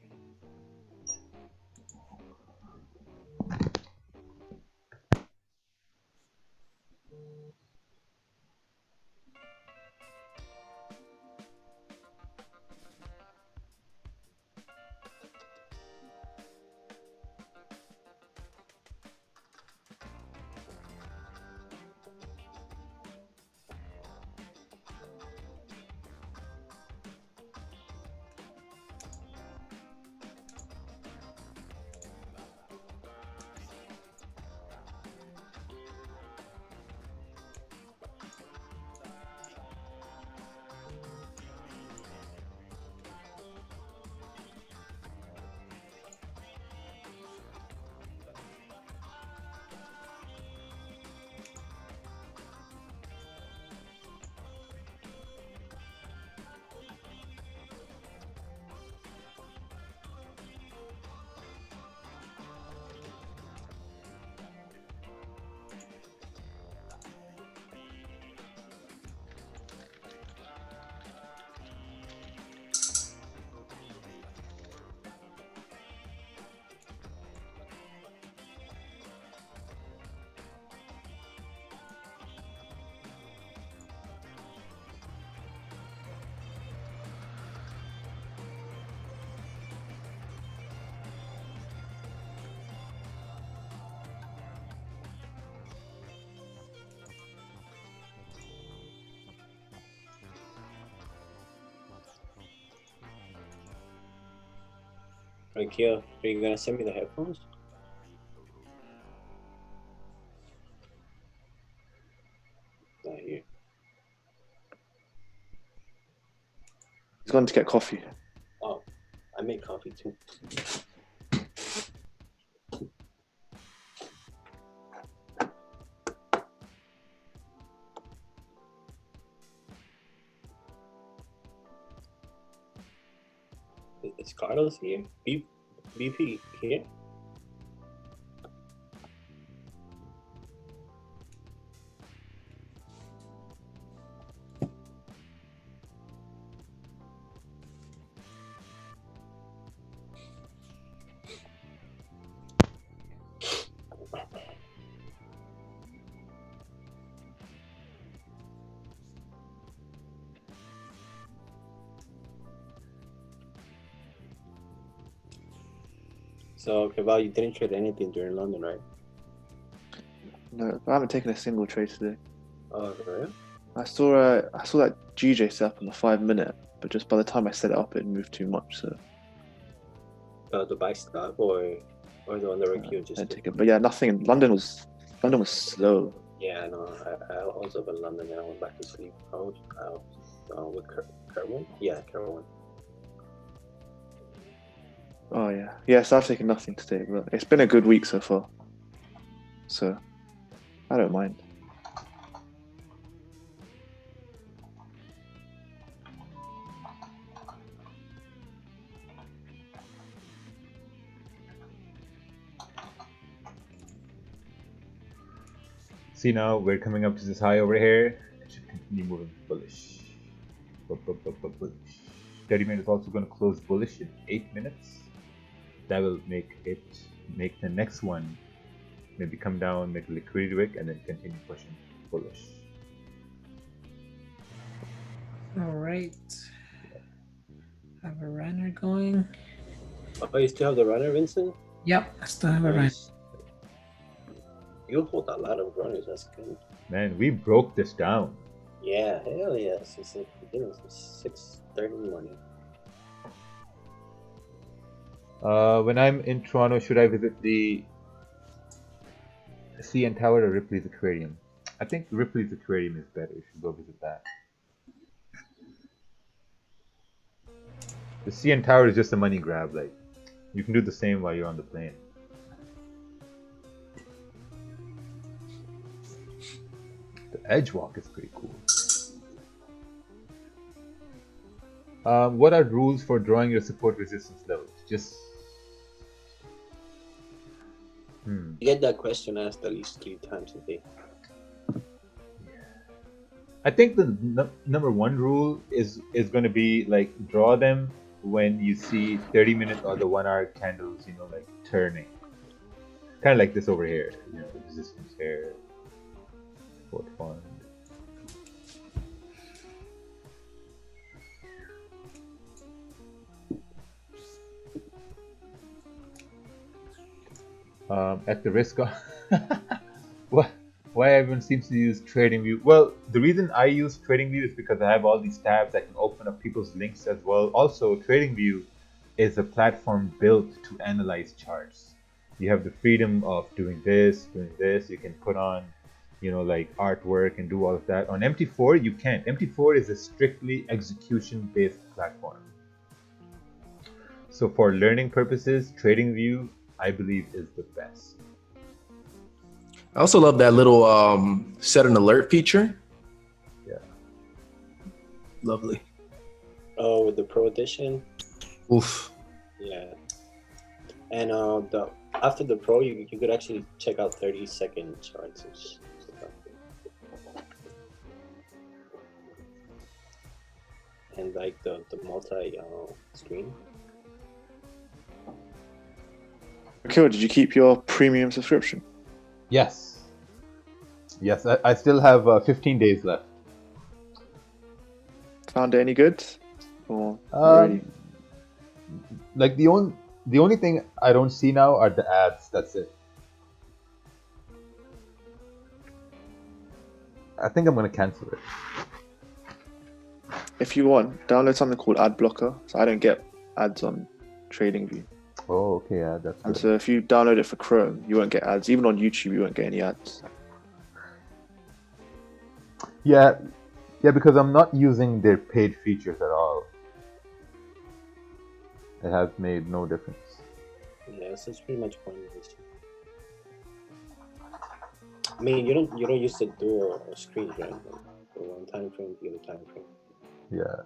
Rakeel, are you gonna send me the headphones? Not here. He's gone to get coffee. Oh, I made coffee too. Is Carlos here? BP here? So, Kaval, you didn't trade anything during London, right? No, I haven't taken a single trade today. Oh, really? I saw that GJ set up on the 5-minute, but just by the time I set it up, it moved too much. So The buy stuff or the one that Rakeel just didn't take it. But yeah, nothing. London was slow. Yeah, I know. I was up in London and I went back to sleep. I was with Kerwin? Yeah, Kerwin. Oh yeah, yeah. So I've taken nothing today, but it's been a good week so far. so I don't mind. See now, we're coming up to this high over here. It should continue moving bullish. Bullish. 30 minutes also going to close bullish in 8 minutes. That will make the next one maybe come down, make a liquidity wick, and then continue pushing bullish. All right. Have a runner going. Oh, you still have the runner, Vincent? Yep, I still have a runner. Nice. You hold a lot of runners. That's good. Man, we broke this down. Yeah, hell yes. It's like, 6:30 in the morning. When I'm in Toronto, should I visit the CN Tower or Ripley's Aquarium? I think Ripley's Aquarium is better. You should go visit that. The CN Tower is just a money grab. Like, you can do the same while you're on the plane. The edge walk is pretty cool. What are rules for drawing your support resistance levels? Just You get that question asked at least 3 times a day. I think the number one rule is going to be like draw them when you see 30-minute or the 1-hour candles, you know, like turning. Kind of like this over here, you know, resistance here. Support fund. At the risk of why everyone seems to use TradingView. Well, the reason I use TradingView is because I have all these tabs. I can open up people's links as well. Also, TradingView is a platform built to analyze charts. You have the freedom of doing this. You can put on, you know, like artwork and do all of that. On MT4, you can't. MT4 is a strictly execution-based platform. So for learning purposes, TradingView, I believe, is the best. I also love that little set an alert feature. Yeah. Lovely. Oh, with the Pro Edition? Oof. Yeah. And after the Pro, you could actually check out 30-second charts and stuff. And like the multi screen. Okay, did you keep your premium subscription? Yes. Yes, I still have 15 days left. Found it any good? Or like the only thing I don't see now are the ads. That's it. I think I'm gonna cancel it. If you want, download something called Ad Blocker, so I don't get ads on TradingView. Oh, okay, yeah, that's And good. so if you download it for Chrome, you won't get ads. Even on YouTube, you won't get any ads. Yeah, because I'm not using their paid features at all. It has made no difference. Yeah, so it's pretty much pointless. I mean, you don't use the dual screens, right? Like, the one time frame, the other time frame. Yeah.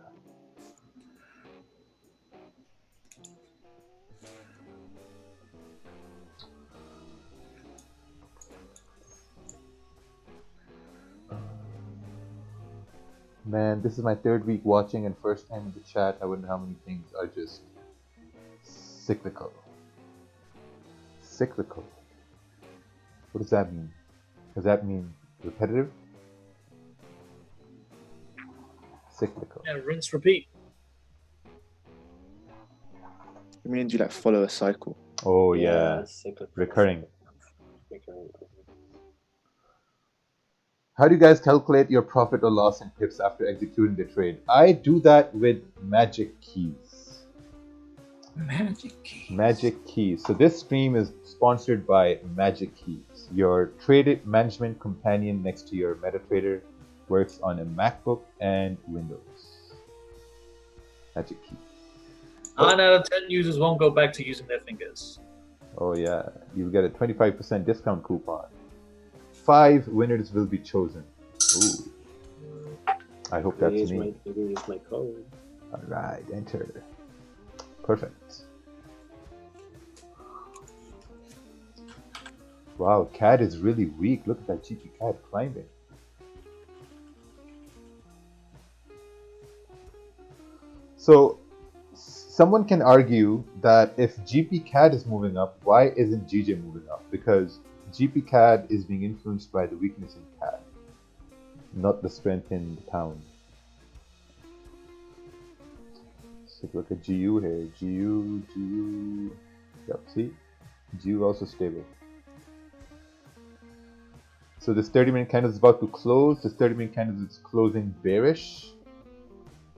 Man, this is my 3rd week watching and first time in the chat. I wonder how many things are just cyclical. Cyclical. What does that mean? Does that mean repetitive? Cyclical. Yeah, rinse, repeat. It means you like follow a cycle. Oh yeah, cyclical. recurring. Recurring. How do you guys calculate your profit or loss in pips after executing the trade? I do that with magic keys. Magic keys. Magic keys. So this stream is sponsored by Magic Keys. Your trade management companion next to your MetaTrader, works on a MacBook and Windows. Magic Keys. 9 out of 10 users won't go back to using their fingers. Oh yeah, you get a 25% discount coupon. 5 winners will be chosen. Ooh. I hope that's me. Maybe it's my code. All right, enter. Perfect. Wow, CAD is really weak. Look at that GP CAD climbing. So someone can argue that if GP CAD is moving up, why isn't GJ moving up? Because GP CAD is being influenced by the weakness in CAD, not the strength in the pound. Let's take a look at GU here. GU. Yep, see? GU also stable. So this 30-minute candle is about to close. This 30-minute candle is closing bearish.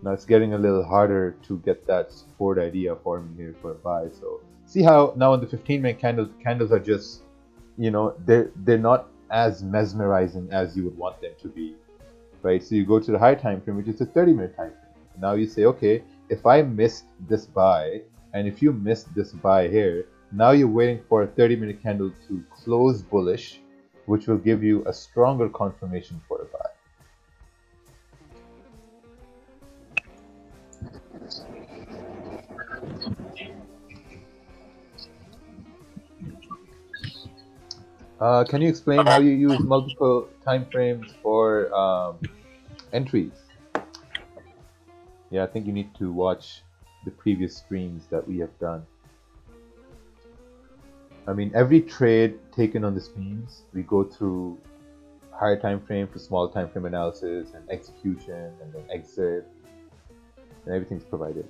Now it's getting a little harder to get that support idea forming here for a buy. So see how now on the 15-minute candles, the candles are just, you know, they're not as mesmerizing as you would want them to be, right? So you go to the higher time frame, which is the 30-minute time frame. Now you say, okay, if I missed this buy, and if you missed this buy here, now you're waiting for a 30-minute candle to close bullish, which will give you a stronger confirmation for a buy. Can you explain how you use multiple time frames for entries? Yeah, I think you need to watch the previous streams that we have done. I mean, every trade taken on the streams, we go through higher time frame to small time frame analysis and execution and then exit, and everything's provided.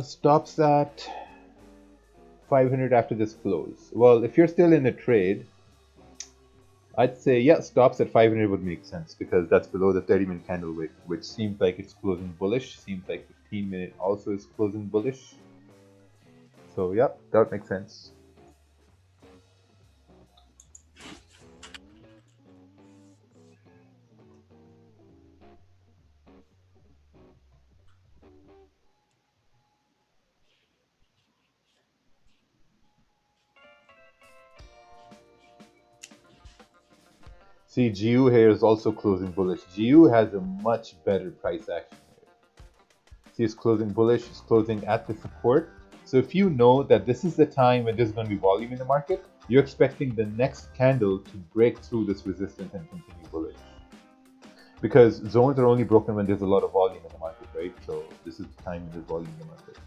Stops at 500 after this close. Well, if you're still in the trade, I'd say, yeah, stops at 500 would make sense because that's below the 30-minute candle wick, which seems like it's closing bullish. Seems like 15-minute also is closing bullish. So, yeah, that would make sense. See, GU here is also closing bullish. GU has a much better price action here. See, it's closing bullish, it's closing at the support. So if you know that this is the time when there's going to be volume in the market, you're expecting the next candle to break through this resistance and continue bullish. Because zones are only broken when there's a lot of volume in the market, right? So this is the time when there's volume in the market.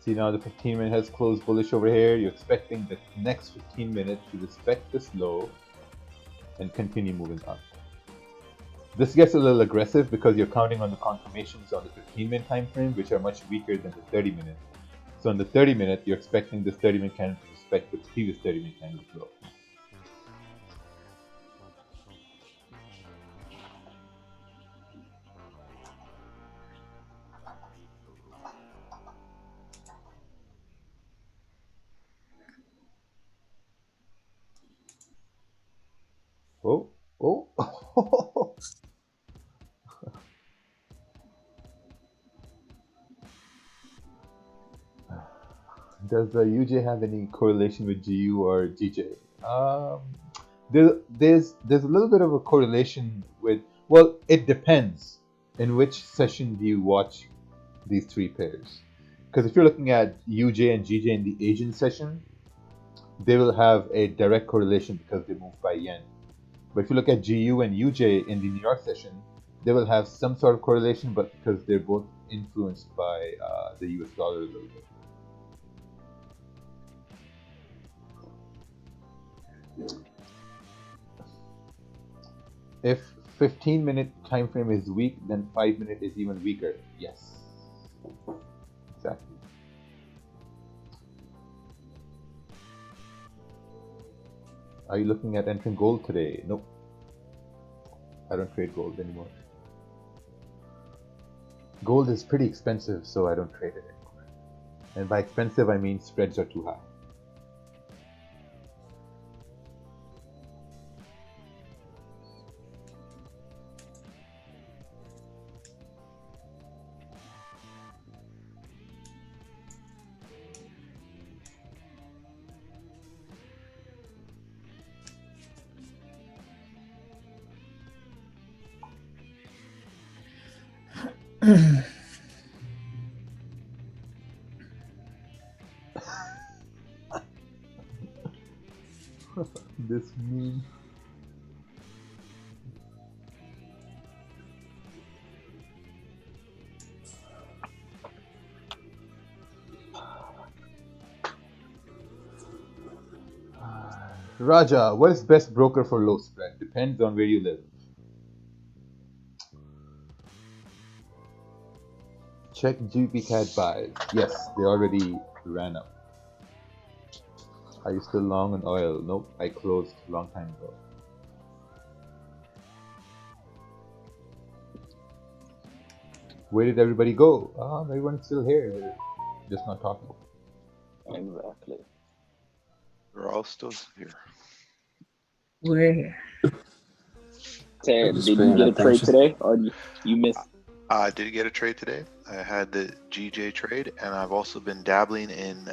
See, now the 15-minute has closed bullish over here. You're expecting the next 15 minutes to respect this low and continue moving up. This gets a little aggressive because you're counting on the confirmations on the 15-minute time frame, which are much weaker than the 30-minute. So on the 30-minute, you're expecting this 30-minute candle to respect the previous 30-minute candle's low. Oh, oh. Does UJ have any correlation with GU or GJ? There's a little bit of a correlation with. Well, it depends. In which session do you watch these three pairs? Because if you're looking at UJ and GJ in the Asian session, they will have a direct correlation because they move by yen. But if you look at GU and UJ in the New York session, they will have some sort of correlation, but because they're both influenced by the US dollar a little bit. If 15-minute time frame is weak, then 5-minute is even weaker. Yes. Exactly. Are you looking at entering gold today? Nope. I don't trade gold anymore. Gold is pretty expensive, so I don't trade it anymore. And by expensive, I mean spreads are too high. This meme. Raja, what is best broker for low spread? Depends on where you live. Check GPCAD buys. Yes, they already ran up. Are you still long on oil? Nope, I closed a long time ago. Where did everybody go? Everyone's still here. They're just not talking. Exactly. We're all still here. We're here. Ted, Just did you paying get a trade attention. today, or you missed? I did get a trade today. I had the GJ trade, and I've also been dabbling in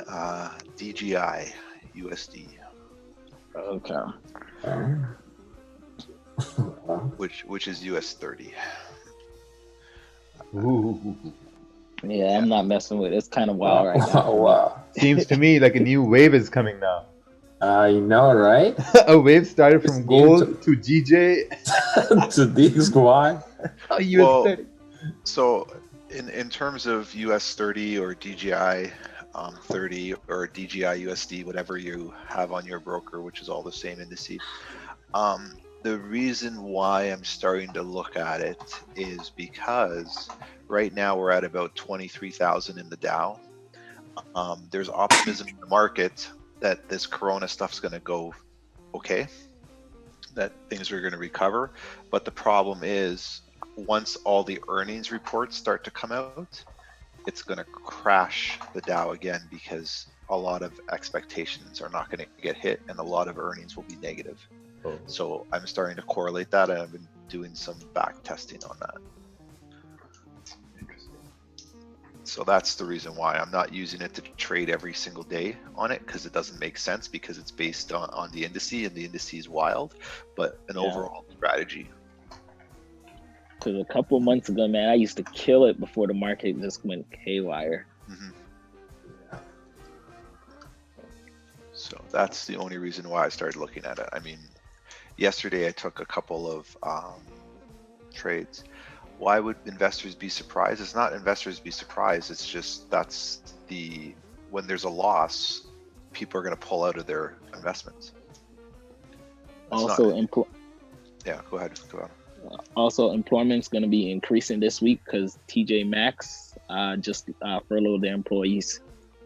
DGI USD, Okay. which is US 30. Ooh. Yeah, I'm not messing with it. It's kind of wild right now. Oh, wow. Seems to me like a new wave is coming now. I know, right? A wave started from It's gold to GJ. To DXY. US Well, 30. so in terms of US 30 or DGI 30 or DGI USD, whatever you have on your broker, which is all the same indice, the reason why I'm starting to look at it is because right now we're at about 23,000 in the Dow. There's optimism in the market that this Corona stuff's going to go okay, that things are going to recover. But the problem is, once all the earnings reports start to come out, it's going to crash the Dow again because a lot of expectations are not going to get hit and a lot of earnings will be negative. Oh. So I'm starting to correlate that, and I've been doing some back testing on that. Interesting. So that's the reason why I'm not using it to trade every single day on it, because it doesn't make sense, because it's based on the indice, and the indice is wild, but an overall strategy. Because a couple months ago, man, I used to kill it before the market just went haywire. So that's the only reason why I started looking at it. I mean, yesterday I took a couple of trades. Why would investors be surprised? It's not investors be surprised. It's just when there's a loss, people are going to pull out of their investments. Also, yeah, go ahead. Go on. Also, employment's going to be increasing this week because TJ Maxx just furloughed their employees.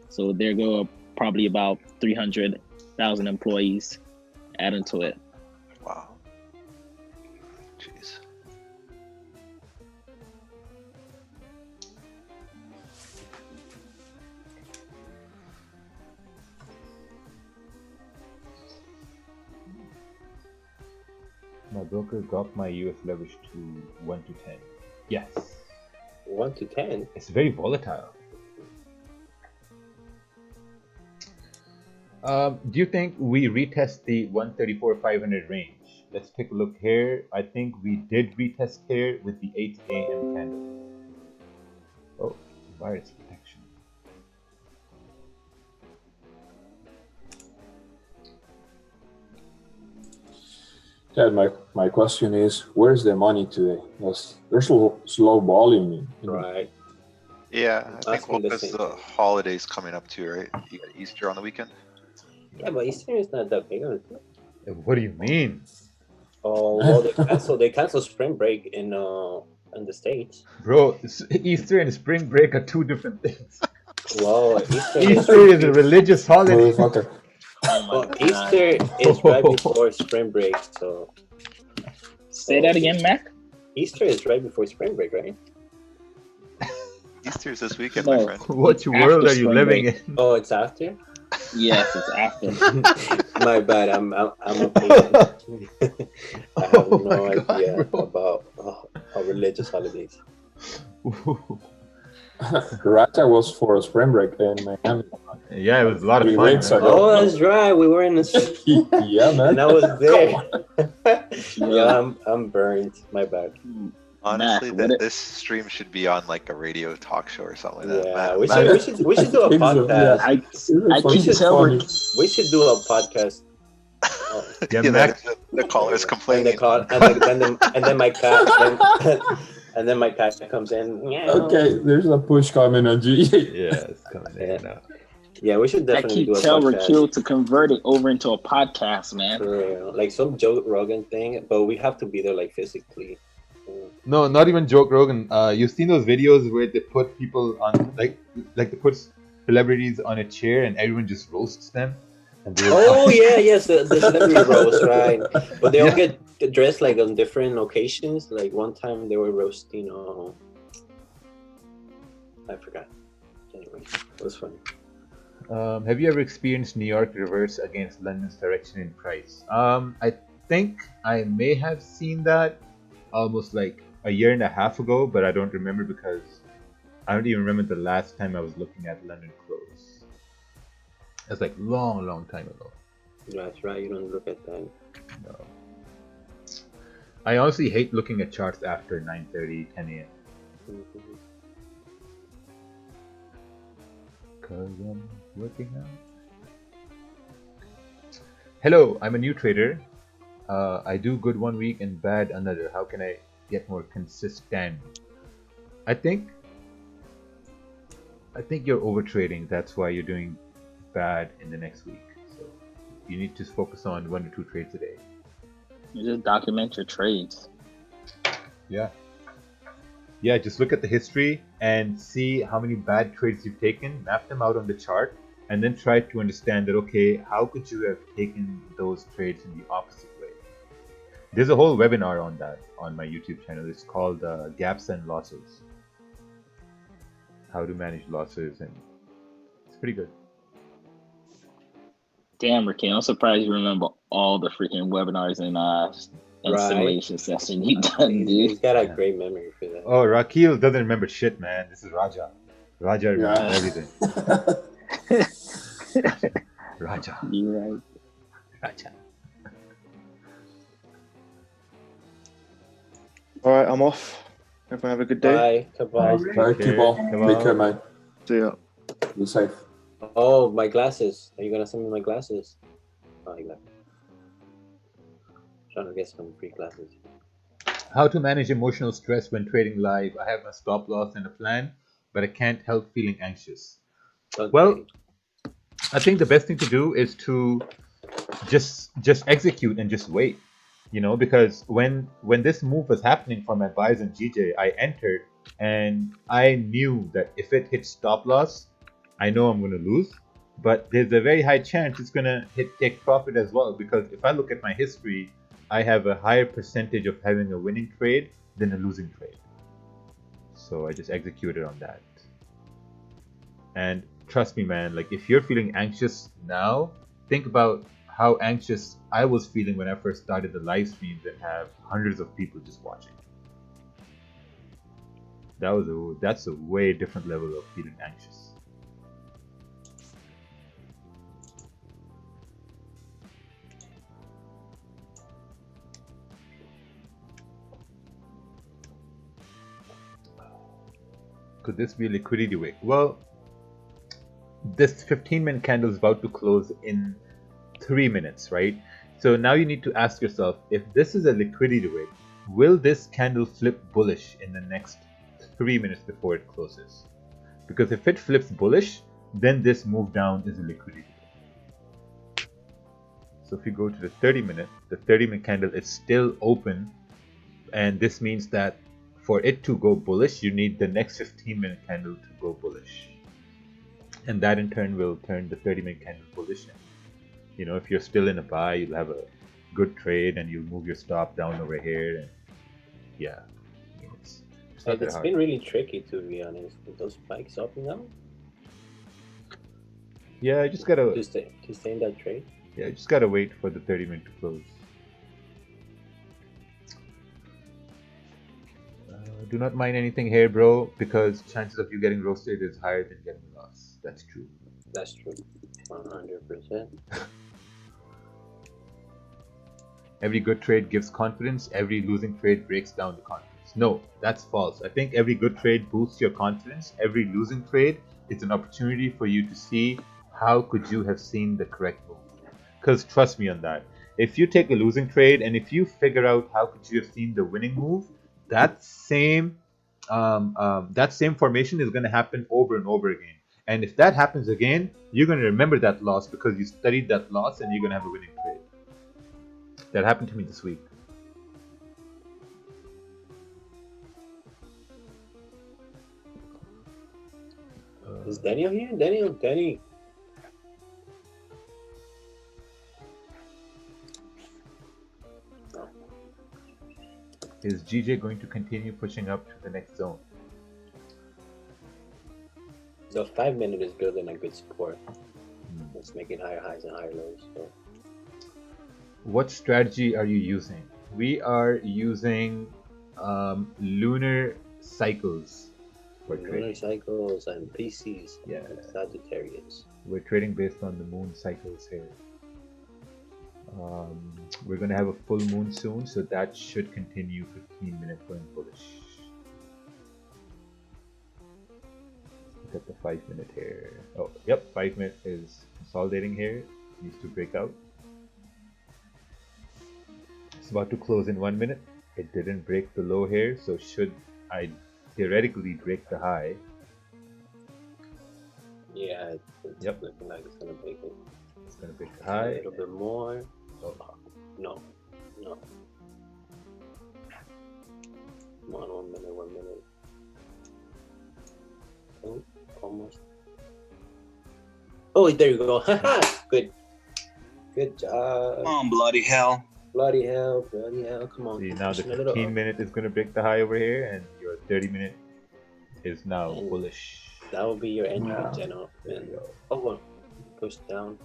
So they're going probably about 300,000 employees adding to it. Wow. Jeez. My broker got my US leverage to 1 to 10. Yes. 1 to 10. It's very volatile. Do you think we retest the 134,500 range? Let's take a look here. I think we did retest here with the 8 a.m. candle. Oh, virus protection. Yeah, my question is, where's the money today? There's slow volume. Right. Yeah, I think Asking the because same the thing. holidays coming up too, right? You got Easter on the weekend. Yeah, but Easter is not that big of a deal. What do you mean? Oh well, they canceled spring break in the States. Bro, Easter and spring break are two different things. Well, Easter is a religious holiday. Motherfucker. Well, Easter is right before spring break, so. Say that again, Mac. Easter is right before spring break, right? Easter's this weekend, No. my friend. What world are you living in? Oh, it's after. Yes, it's after. My bad. I'm a patient. I have Oh no my God, idea bro. about religious holidays. Raja was for a spring break in Miami. Yeah, it was a lot of 3 fun. weeks Man. ago. Oh, that's right. We were in the Yeah, man. and I was there. Yo. Yeah, I'm burned. My bad. Honestly, Mac, what this stream should be on like a radio talk show or something like that. Yeah, Matt- we Matt- should do a think so, podcast. yeah. I We keep should telling we should do a podcast. Yeah, yeah, Mac. the caller's And complaining. they call, and then my cat, and then my cat comes in. Meow. Okay, there's a push coming on G. Yeah, it's coming in now. Yeah, we should I definitely keep do a telling podcast. Rakeel to convert it over into a podcast, man. For real. Like some Joe Rogan thing, but we have to be there like physically. No, not even Joe Rogan. You've seen those videos where they put people on like they put celebrities on a chair and everyone just roasts them. And they Oh yeah, yes, the celebrity roast, right? But they all Yeah. get dressed like on different occasions. Like one time they were roasting. I forgot. Anyway, it was funny. Have you ever experienced New York reverse against London's direction in price? I think I may have seen that almost like a year and a half ago, but I don't remember because I don't even remember the last time I was looking at London close. That's like long time ago. That's right. You don't look at that. No. I honestly hate looking at charts after 9:30, 10 a.m. Mhm. Cause I'm working out. Hello, I'm a new trader. I do good one week and bad another. How can I get more consistent? I think you're over trading. That's why you're doing bad in the next week. So you need to focus on 1 or 2 trades a day. You just document your trades. Yeah. Yeah, just look at the history and see how many bad trades you've taken, map them out on the chart, and then try to understand that, okay, how could you have taken those trades in the opposite way? There's a whole webinar on that on my YouTube channel. It's called Gaps and Losses. How to manage losses, and it's pretty good. Damn, Rakeel, I'm surprised you remember all the freaking webinars and Right. simulation session you done, He's dude. got a great memory for that. Oh, Rakeel doesn't remember shit, man. This is Raja. Raja remembers everything. Raja. You're right. Raja. All right, I'm off. Everyone have a good day. Bye, Cabal. Alright, keep on. Take care, man. See ya. Be safe. Oh, my glasses. Are you gonna send me my glasses? Oh, I got. Trying to get some free glasses. How to manage emotional stress when trading live. I have a stop loss and a plan, but I can't help feeling anxious. Okay. Well, I think the best thing to do is to just execute and just wait. You know, because when this move was happening for my buys in GJ, I entered and I knew that if it hits stop loss, I know I'm going to lose. But there's a very high chance it's going to hit take profit as well, because if I look at my history, I have a higher percentage of having a winning trade than a losing trade. So I just executed on that. And trust me, man, like if you're feeling anxious now, think about how anxious I was feeling when I first started the live streams and have hundreds of people just watching. That's a way different level of feeling anxious. Could this be a liquidity wick? Well, this 15-minute candle is about to close in 3 minutes, right? So now you need to ask yourself, if this is a liquidity wick, will this candle flip bullish in the next 3 minutes before it closes? Because if it flips bullish, then this move down is a liquidity wick. So if you go to the 30-minute candle is still open, and this means that for it to go bullish, you need the next 15-minute candle to go bullish. And that in turn will turn the 30-minute candle bullish. You know, if you're still in a buy, you'll have a good trade and you'll move your stop down over here. And yeah, I mean, it's not that It's hard. been really tricky, to be honest, with those spikes up and down. Yeah, I just gotta to stay in that trade. Yeah, just gotta wait for the 30-minute to close. Do not mind anything here, bro, because chances of you getting roasted is higher than getting lost. That's true. That's true. 100%. Every good trade gives confidence. Every losing trade breaks down the confidence. No, that's false. I think every good trade boosts your confidence. Every losing trade is an opportunity for you to see how could you have seen the correct move. Because trust me on that. If you take a losing trade and if you figure out how could you have seen the winning move, that same formation is going to happen over and over again. And if that happens again, you're going to remember that loss because you studied that loss and you're going to have a winning trade. That happened to me this week. Is Daniel here? Danny. Is GJ going to continue pushing up to the next zone? The 5-minute is building a good support. It's making higher highs and higher lows. So. What strategy are you using? We are using lunar cycles for trading. Lunar cycles and Pisces. Yeah. And Sagittarius. We're trading based on the moon cycles here. We're going to have a full moon soon, so that should continue 15 minutes going bullish. Look at the 5-minute here. Oh, yep, 5-minute is consolidating here. Needs to break out. It's about to close in 1 minute. It didn't break the low here, so should I theoretically break the high? Yeah, it's looking like it's gonna break it. It's gonna break the high. A little bit more. Oh. No. Come on, 1 minute. Oh, almost. Oh, there you go. Good job. Come on, bloody hell. Bloody hell. Come on. See, now the 15-minute is gonna break the high over here, and your 30-minute is now bullish. That will be your entry, General. Oh, push down.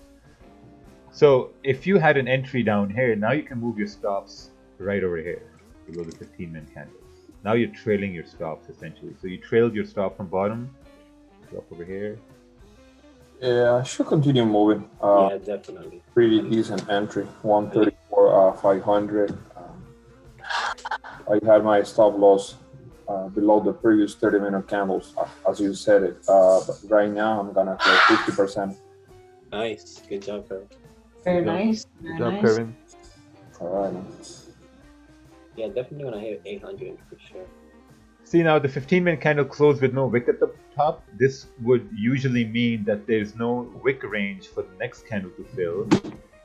So if you had an entry down here, now you can move your stops right over here below the 15-minute candles. Now you're trailing your stops essentially. So you trailed your stop from bottom, drop over here. Yeah, I should continue moving. Yeah, definitely. Pretty decent entry, 134, 500. I had my stop loss below the previous 30-minute candles, as you said it. But right now, I'm gonna play 50%. Nice, good job, Kevin. Very nice. Good job, Kevin. All right. Yeah, definitely gonna hit 800 for sure. See, now the 15-minute candle closed with no wick at the top. This would usually mean that there's no wick range for the next candle to fill.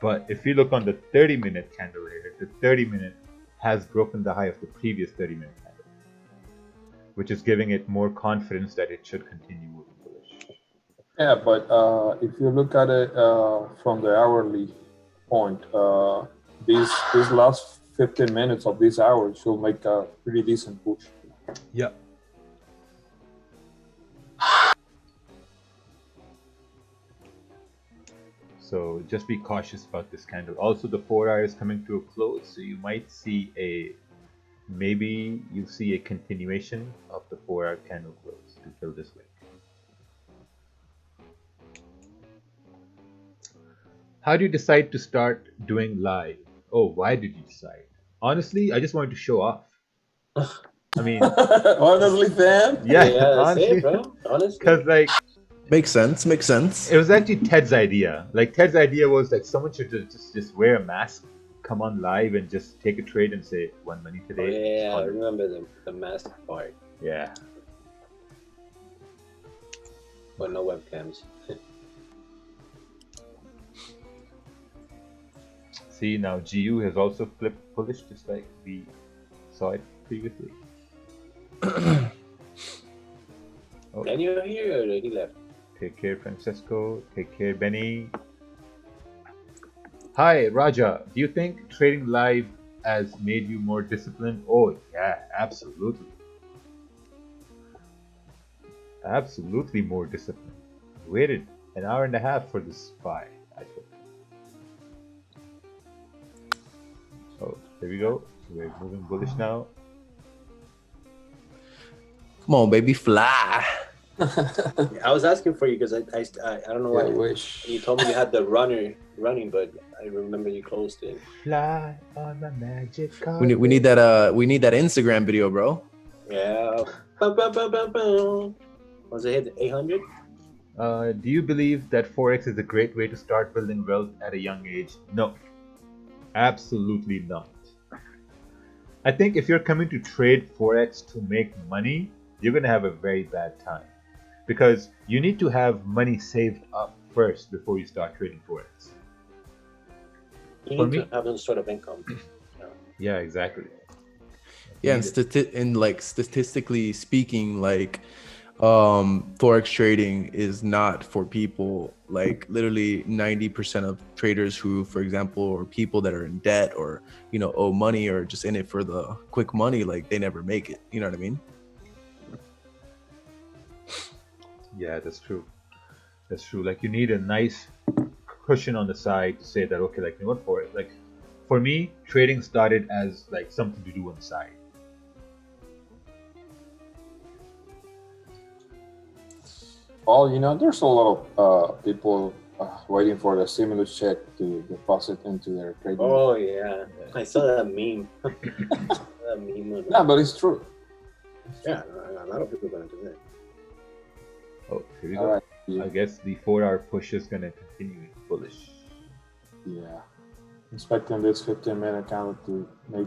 But if you look on the 30-minute candle here, the 30-minute has broken the high of the previous 30-minute candle, which is giving it more confidence that it should continue moving bullish. Yeah, but if you look at it from the hourly point, these last 15 minutes of this hour should make a pretty decent push. Yeah. So just be cautious about this candle. Also, the 4 hour is coming to a close, so you might see maybe you'll see a continuation of the 4 hour candle close to fill this wick. How do you decide to start doing live? Oh, why did you decide? Honestly, I just wanted to show off. I mean, honestly, fam. yeah, Yeah, that's honestly, it, bro. Honestly. because like Makes sense. it was actually Ted's idea. Like Ted's idea was like someone should just wear a mask, come on live, and just take a trade and say won money Oh, today. yeah, I 100. remember the mask part, Yeah. but no webcams. See, now GU has also flipped bullish, just like we saw it previously. Oh, Daniel here, or he left? take care, Francesco. Take care, Benny. Hi, Raja. Do you think trading live has made you more disciplined? Oh, yeah, absolutely. Absolutely more disciplined. Waited an hour and a half for this buy, I think. Oh, there we go. We're moving bullish now. Come on, baby, fly. I was asking for you because I don't know why. Yeah, wish. You told me you had the running, but I remember you closed it. Fly on my magic car. We need that Instagram video, bro. Yeah. Was it hit 800? Do you believe that Forex is a great way to start building wealth at a young age? No. Absolutely not. I think if you're coming to trade Forex to make money, you're going to have a very bad time. Because you need to have money saved up first before you start trading Forex. You For need me- to have some sort of income. Yeah, exactly. Yeah, and like statistically speaking, like Forex trading is not for people, like literally 90% of traders who, for example, or people that are in debt or, you know, owe money or just in it for the quick money, like they never make it. You know what I mean? Yeah, that's true. That's true. Like you need a nice cushion on the side to say that, okay, like, you know what, for it, like for me, trading started as like something to do on the side. Well, you know, there's a lot of people waiting for the stimulus check to deposit into their trading. Oh yeah, I saw that meme. That meme. Yeah, but it's true. Yeah, a lot of people are gonna do that. Oh, here we All go. right. Yeah. I guess the 4-hour push is gonna continue bullish. Yeah. Expecting this 15-minute candle to make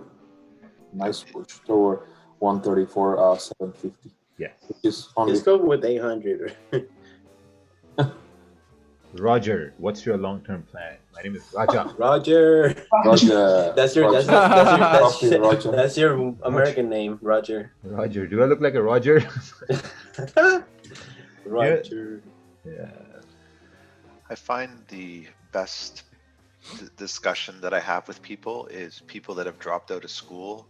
a nice push toward 134.750. Yes. Which is only Let's go with 800. Roger, what's your long-term plan? My name is Raja. Roger. Roger. That's your Roger. that's your American name, Roger. Roger, do I look like a Roger? Roger. Yeah. I find the best discussion that I have with people is people that have dropped out of school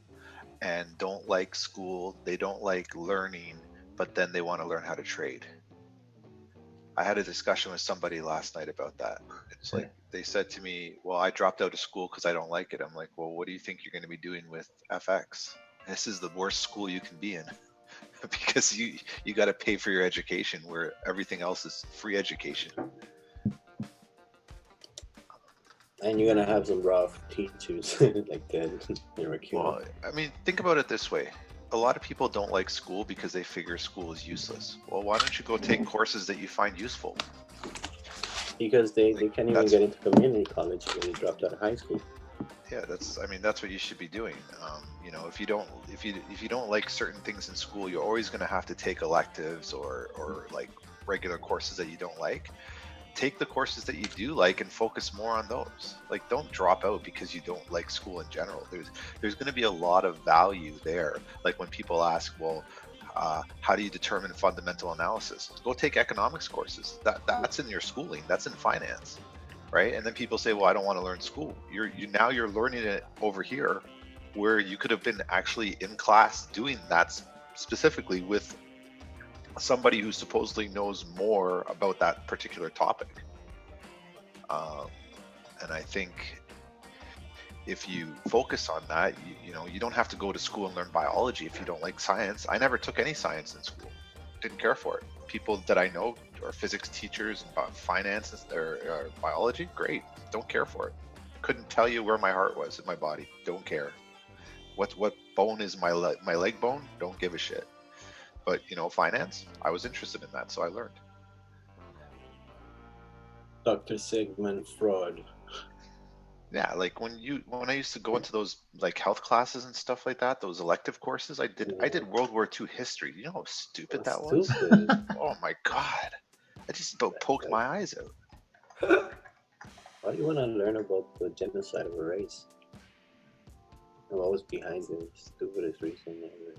and don't like school, they don't like learning, but then they want to learn how to trade. I had a discussion with somebody last night about that. It's like they said to me, well, I dropped out of school because I don't like it. I'm like, well, what do you think you're going to be doing with FX? This is the worst school you can be in because you got to pay for your education where everything else is free education. And you're gonna have some rough teachers like that. Well, I mean, think about it this way. A lot of people don't like school because they figure school is useless. Well, why don't you go take courses that you find useful? Because they can't even get into community college when they dropped out of high school. Yeah, that's what you should be doing. You know, if you don't like certain things in school, you're always going to have to take electives or like regular courses that you don't like. Take the courses that you do like and focus more on those. Like, don't drop out because you don't like school in general. There's going to be a lot of value there. Like when people ask, well, how do you determine fundamental analysis? Go take economics courses. That's in your schooling. That's in finance, right? And then people say, well, I don't want to learn school. Now you're learning it over here, where you could have been actually in class doing that specifically with somebody who supposedly knows more about that particular topic. And I think if you focus on that, you know, you don't have to go to school and learn biology if you don't like science. I never took any science in school. Didn't care for it. People that I know are physics teachers and finance or biology, great. Don't care for it. Couldn't tell you where my heart was in my body. Don't care. what bone is my leg bone? Don't give a shit. But finance, I was interested in that, so I learned. Dr. Sigmund Freud. Yeah, like when I used to go into those like health classes and stuff like that, those elective courses, I did World War II history. You know how stupid that was? Stupid. Oh my god. I just about poked my eyes out. Why do you want to learn about the genocide of a race? And what was behind the stupidest reason ever?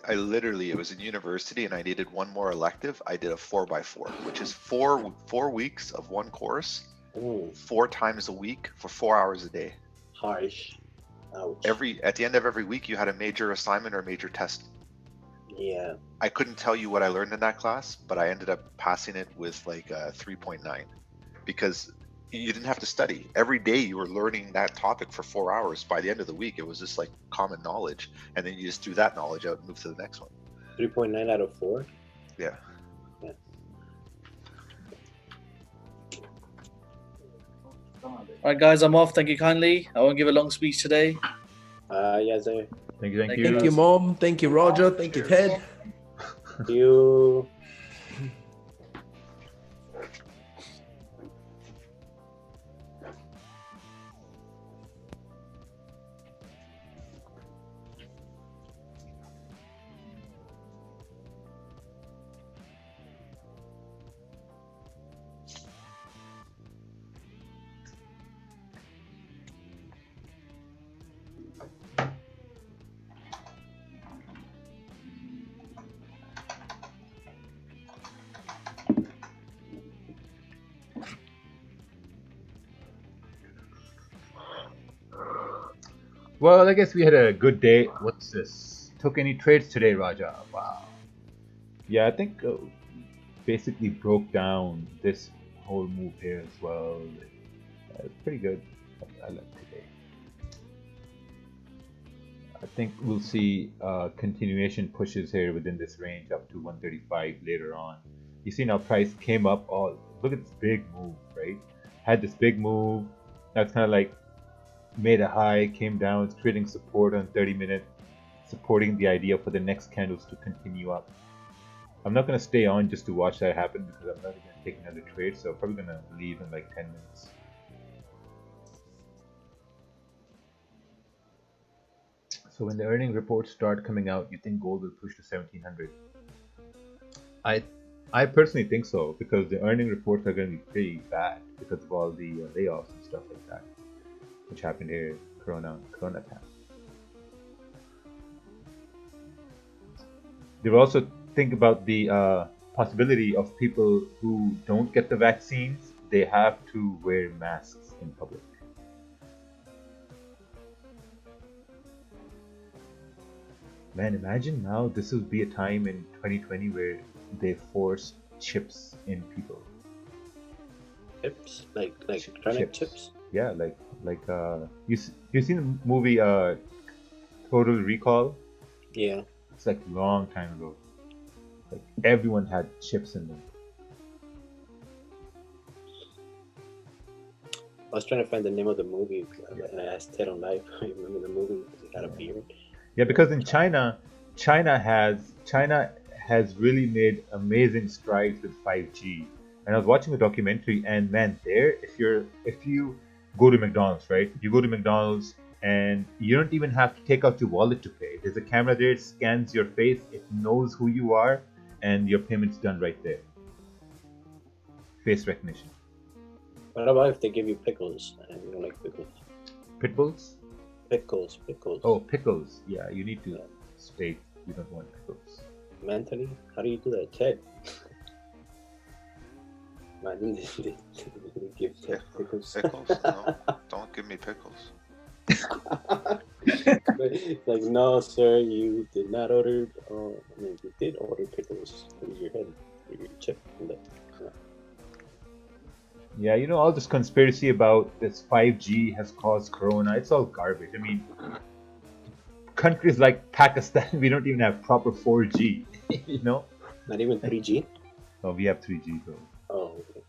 I literally, it was in university and I needed one more elective. I did a 4x4, which is four weeks of one course, 4 times a week for 4 hours a day. Harsh. Ouch. At the end of every week, you had a major assignment or a major test. Yeah. I couldn't tell you what I learned in that class, but I ended up passing it with like a 3.9 because you didn't have to study. Every day you were learning that topic for 4 hours. By the end of the week, it was just like common knowledge. And then you just threw that knowledge out and moved to the next one. 3.9 out of 4? Yeah. Yeah. All right, guys, I'm off. Thank you kindly. I won't give a long speech today. Yeah, sir. Thank you. Thank you, Mom. Thank you, Roger. Thank you, Ted. Thank you. Well, I guess we had a good day. What's this? Took any trades today, Raja? Wow. Yeah, I think basically broke down this whole move here as well. It's pretty good. I like today. I think we'll see continuation pushes here within this range up to 135 later on. You see now price came up. Oh, look at this big move, right? Had this big move. That's kind of like made a high, came down, it's creating support on 30-minute, supporting the idea for the next candles to continue up. I'm not going to stay on just to watch that happen because I'm not going to take another trade, so I'm probably going to leave in like 10 minutes. So when the earning reports start coming out, you think gold will push to 1700? I personally think so, because the earning reports are going to be pretty bad because of all the layoffs and stuff like that, which happened here, Corona time. They will also think about the possibility of people who don't get the vaccines, they have to wear masks in public. Man, imagine now this will be a time in 2020 where they force chips in people. Chips? Like electronic chips? Yeah, like you seen the movie Total Recall? Yeah. It's like a long time ago. Like everyone had chips in them. I was trying to find the name of the movie, and I asked Ted on live. I remember the movie because he had a beard. Yeah, because in China has really made amazing strides with 5G. And I was watching a documentary, and man, if you go to McDonald's, right? You go to McDonald's and you don't even have to take out your wallet to pay. There's a camera there, it scans your face, it knows who you are, and your payment's done right there. Face recognition. What about if they give you pickles and you don't like pickles? Pit bulls? Pickles. Oh, pickles. Yeah, you need to state you don't want pickles. Mentally? How do you do that, Ted? Imagine they give Ted pickles. Pickles? No, don't give me pickles. Like, no, sir, you did not order. I mean, you did order pickles. It was your head, your chip. Yeah, you know, all this conspiracy about this 5G has caused corona, it's all garbage. I mean, countries like Pakistan, we don't even have proper 4G, you know? Not even 3G? Oh, we have 3G though. Oh, okay.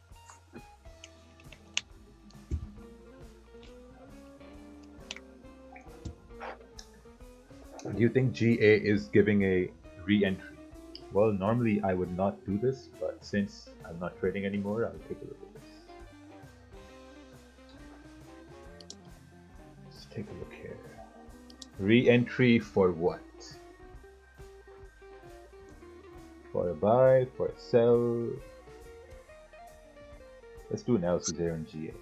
Do you think GA is giving a re-entry? Well, normally I would not do this, but since I'm not trading anymore, I'll take a look at this. Let's take a look here. Re-entry for what? For a buy, for a sell. Let's do analysis here on GA.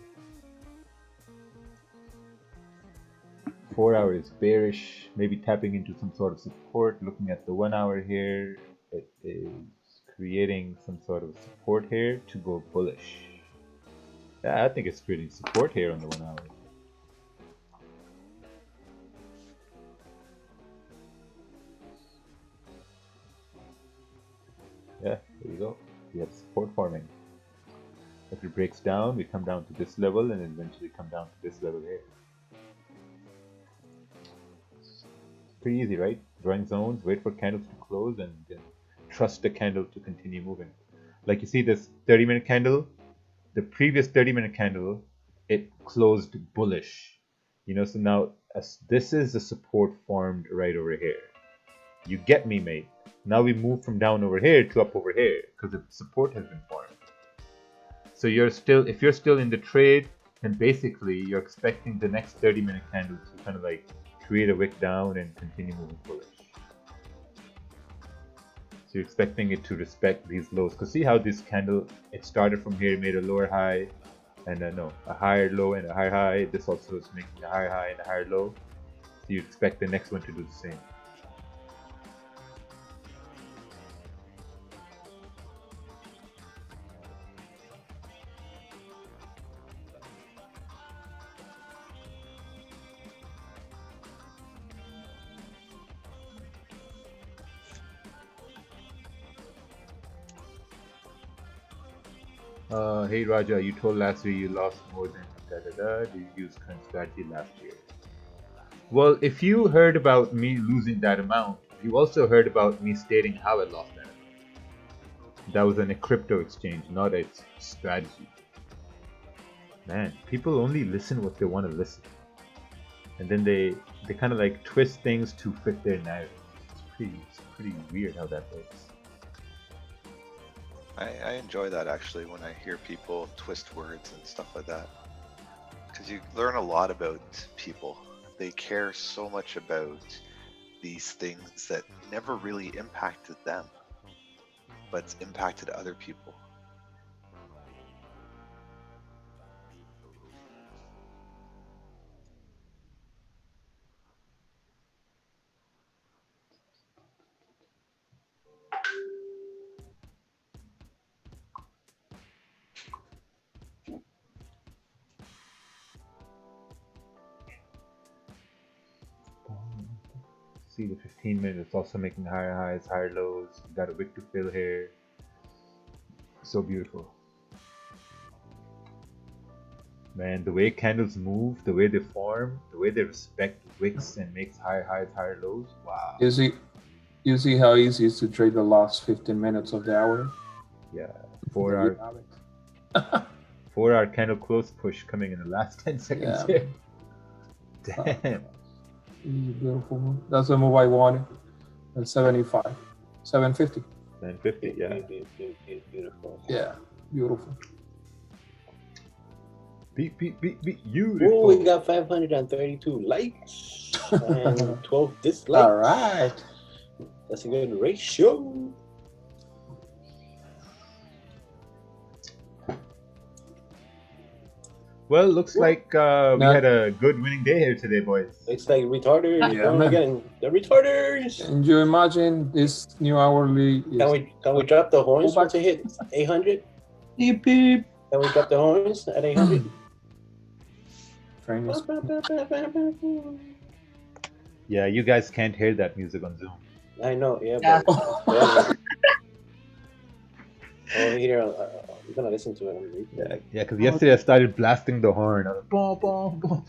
4 hour is bearish, maybe tapping into some sort of support. Looking at the 1 hour here, it is creating some sort of support here to go bullish. Yeah, I think it's creating support here on the 1 hour. Yeah, there you go. We have support forming. If it breaks down, we come down to this level and eventually come down to this level here. Pretty easy, right? Drawing zones, wait for candles to close, and then trust the candle to continue moving. Like you see this 30-minute candle, the previous 30-minute candle, it closed bullish. You know, so now as this is the support formed right over here. You get me, mate. Now we move from down over here to up over here because the support has been formed. So you're still, if you're still in the trade, then basically you're expecting the next 30-minute candle to kind of like create a wick down and continue moving bullish. So you're expecting it to respect these lows. Because see how this candle, it started from here, made a lower high, and a higher low and a higher high. This also is making a higher high and a higher low. So you expect the next one to do the same. Hey Raja, you told last year you lost more than Did you use current strategy last year? Well, if you heard about me losing that amount, you also heard about me stating how I lost that amount. That was in a crypto exchange, not a strategy. Man, people only listen what they want to listen. And then they kind of like twist things to fit their narrative. It's pretty weird how that works. I enjoy that actually when I hear people twist words and stuff like that. Because you learn a lot about people. They care so much about these things that never really impacted them, but it's impacted other people. See the 15 minutes, it's also making higher highs, higher lows. You got a wick to fill here. So beautiful. Man, the way candles move, the way they form, the way they respect wicks and makes higher highs, higher lows. Wow. You see how easy it is to trade the last 15 minutes of the hour? Yeah, 4 hour 4 hour candle close push coming in the last 10 seconds here. Damn. Beautiful move. That's the move I wanted. At 75. 750. 750, yeah. Beautiful. Yeah, beautiful. Beat, beautiful. Oh, we got 532 likes and 12 dislikes. All right. That's a good ratio. Well, looks like we had a good winning day here today, boys. Looks like retarders. Yeah, man. Again, the retarders. And you imagine this new hourly is... Can we drop the horns once it hit 800? Beep, beep. Can we drop the horns at 800? Yeah, you guys can't hear that music on Zoom. I know, yeah. But, over here, I'm gonna listen to it. Yeah, because yesterday I started blasting the horn. I was like, boom, boom, boom.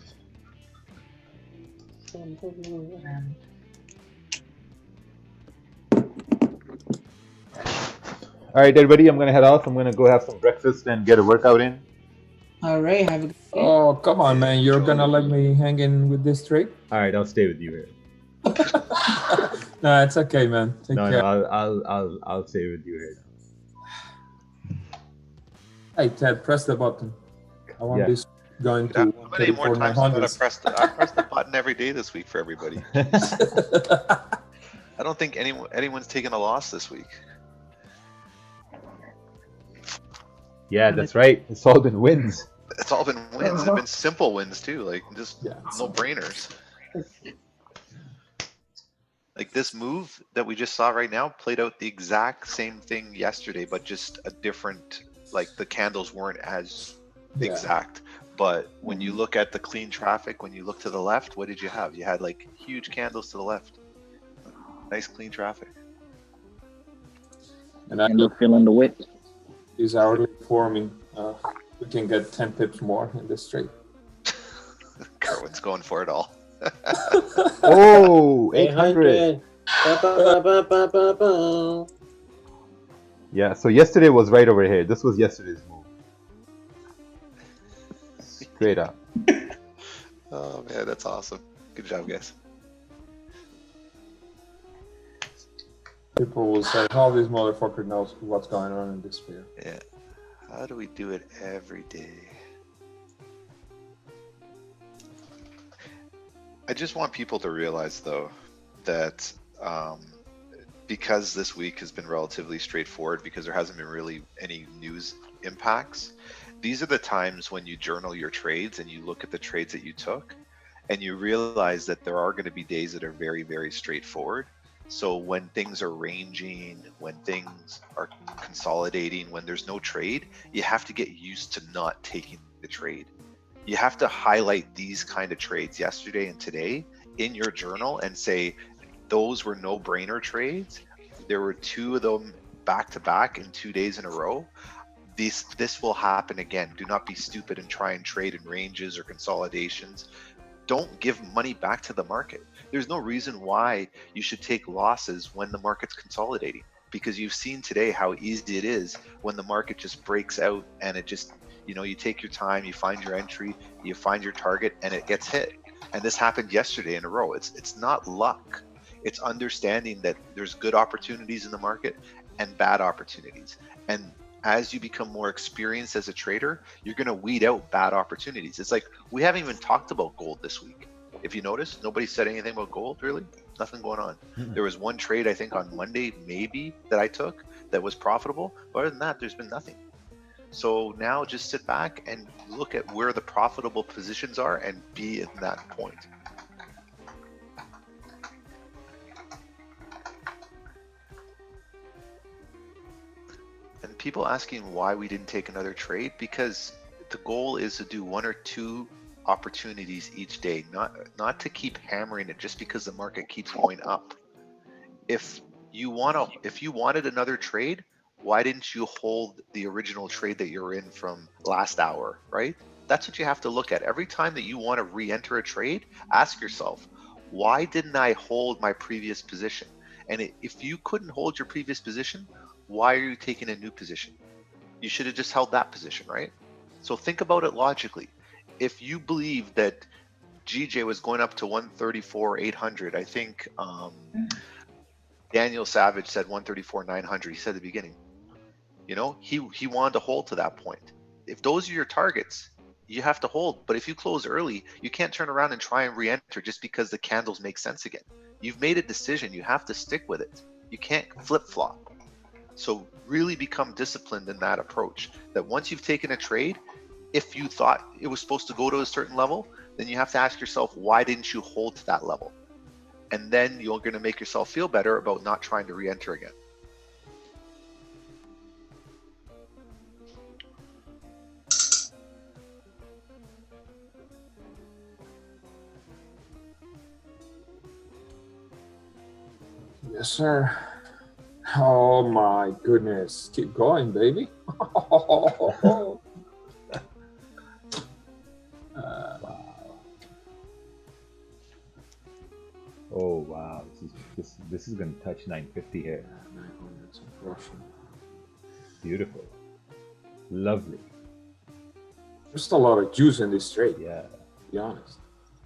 All right, everybody, I'm gonna head off. I'm gonna go have some breakfast and get a workout in. All right, have a good day. Oh, come on, man. You're gonna let me hang in with this trick? All right, I'll stay with you here. No, it's okay, man. Take No, care. no, I'll stay with you here. Hey, Ted, press the button. I want Yeah. this going Dude, to how many more times I gotta 34,900s. I press the button every day this week for everybody. I don't think anyone's taken a loss this week. Yeah, that's right. It's all been wins. It's all been wins. It's been simple wins too, like just no brainers. Like this move that we just saw right now played out the exact same thing yesterday, but just a different, like the candles weren't as exact. But when you look at the clean traffic, when you look to the left, what did you have? You had like huge candles to the left. Nice clean traffic. And I you're feeling the whip. is hourly forming. We can get 10 pips more in this trade. Carwin's going for it all. Oh, 800. Yeah, so yesterday was right over here. This was yesterday's move. Straight up. Oh man, that's awesome. Good job, guys. People will say, how this motherfucker knows what's going on in this sphere. Yeah. How do we do it every day? I just want people to realize, though, that because this week has been relatively straightforward, because there hasn't been really any news impacts, these are the times when you journal your trades and you look at the trades that you took, and you realize that there are going to be days that are very, very straightforward. So when things are ranging, when things are consolidating, when there's no trade, you have to get used to not taking the trade. You have to highlight these kind of trades yesterday and today in your journal and say, those were no-brainer trades. There were two of them back-to-back in 2 days in a row. This will happen again. Do not be stupid and try and trade in ranges or consolidations. Don't give money back to the market. There's no reason why you should take losses when the market's consolidating, because you've seen today how easy it is when the market just breaks out and it just, you take your time, you find your entry, you find your target, and it gets hit. And this happened yesterday in a row. It's not luck. It's understanding that there's good opportunities in the market and bad opportunities. And as you become more experienced as a trader, you're going to weed out bad opportunities. It's like we haven't even talked about gold this week. If you notice, nobody said anything about gold, really. Nothing going on. There was one trade, I think, on Monday, maybe, that I took that was profitable. But other than that, there's been nothing. So now just sit back and look at where the profitable positions are and be in that point. And people asking why we didn't take another trade, because the goal is to do one or two opportunities each day, not to keep hammering it just because the market keeps going up. If you wanted another trade, why didn't you hold the original trade that you're in from last hour, right? That's what you have to look at. Every time that you want to re-enter a trade, ask yourself, why didn't I hold my previous position? And if you couldn't hold your previous position, why are you taking a new position? You should have just held that position, right? So think about it logically. If you believe that GJ was going up to 134,800, I think Daniel Savage said 134,900. He said at the beginning. He wanted to hold to that point. If those are your targets, you have to hold. But if you close early, you can't turn around and try and re-enter just because the candles make sense again. You've made a decision. You have to stick with it. You can't flip-flop. So really become disciplined in that approach, that once you've taken a trade, if you thought it was supposed to go to a certain level, then you have to ask yourself, why didn't you hold to that level? And then you're going to make yourself feel better about not trying to re-enter again. Yes, sir. Oh my goodness. Keep going, baby. Oh wow, this is gonna touch 950 here. Beautiful, lovely. There's a lot of juice in this trade. Yeah. To be honest.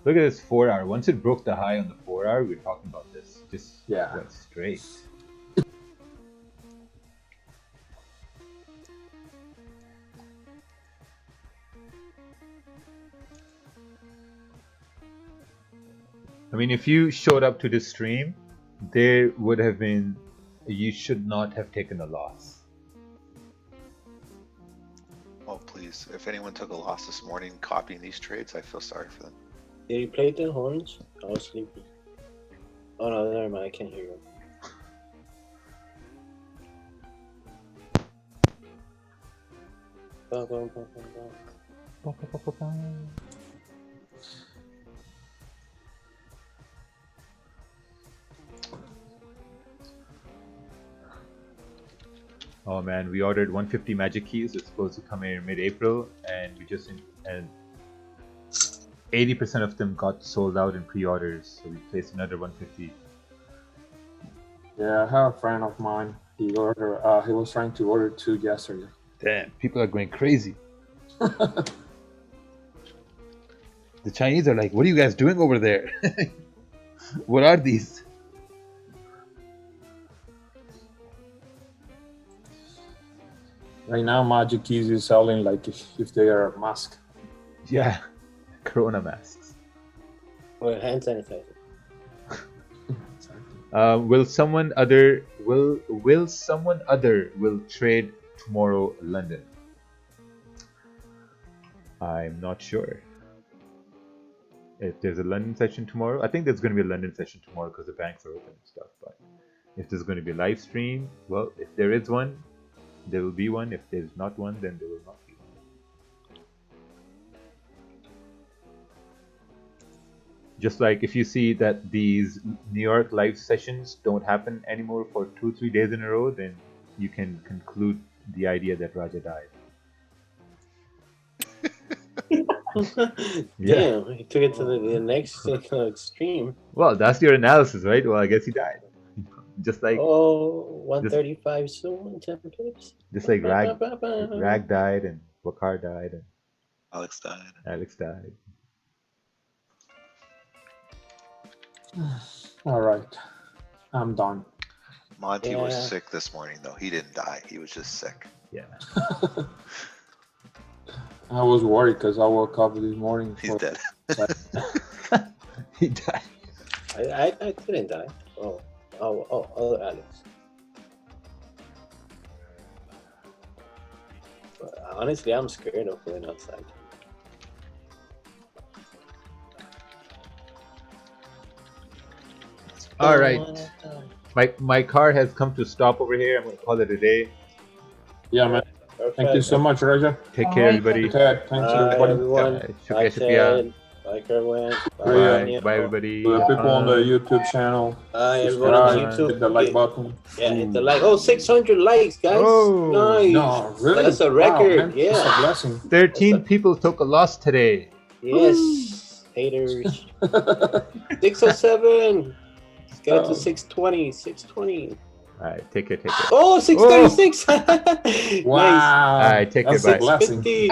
Look at this 4 hour. Once it broke the high on the 4 hour, we were talking about this. Just went straight. I mean, if you showed up to this stream, there would have been, you should not have taken a loss. Oh, please. If anyone took a loss this morning copying these trades, I feel sorry for them. Did you play the horns? I was sleepy. Oh no, never mind. I can't hear you. Bum, bum, bum, bum, bum. Oh man, we ordered 150 magic keys. It's supposed to come in mid-April, and we just and 80% of them got sold out in pre-orders. So we placed another 150. Yeah, I have a friend of mine. He was trying to order 2 yesterday. Damn, people are going crazy. The Chinese are like, "What are you guys doing over there? What are these?" Right now, Magic Keys is selling like if they are a mask. Yeah, Corona masks. Or hand sanitizer. Will someone other trade tomorrow London? I'm not sure. If there's a London session tomorrow, I think there's going to be a London session tomorrow because the banks are open and stuff. But if there's going to be a live stream, well, if there is one, there will be one. If there's not one, then there will not be one. Just like if you see that these New York live sessions don't happen anymore for 2-3 days in a row, then you can conclude the idea that Raja died. Damn, he took it to the next extreme. Well, that's your analysis, right? Well, I guess he died. Just like 135 soon, 10 pips. Just like Rag died and Wakar died and Alex died. All right, I'm done. Monty was sick this morning, though. He didn't die. He was just sick. Yeah. I was worried because I woke up this morning. He's dead. He died. I didn't die. Oh, other Alex. But honestly, I'm scared of going outside. All right. My car has come to a stop over here. I'm going to call it a day. Yeah, man. Thank you so much, Raja. Take care, everybody. Thanks, everybody. Shukriya. Bye, Kerwin. Bye, everybody. To the people on the YouTube channel. Everyone on YouTube. Hit the like button. Yeah, hit the like. Oh, 600 likes, guys. Oh. Nice. No, really? That's a record. Wow, man. Yeah. That's a blessing. 13 people took a loss today. Yes. Haters. 607. Let's get it to 620. 620. All right, take care. Oh, 636. Wow. Nice. All right, take care. That's a Bye. blessing. 50.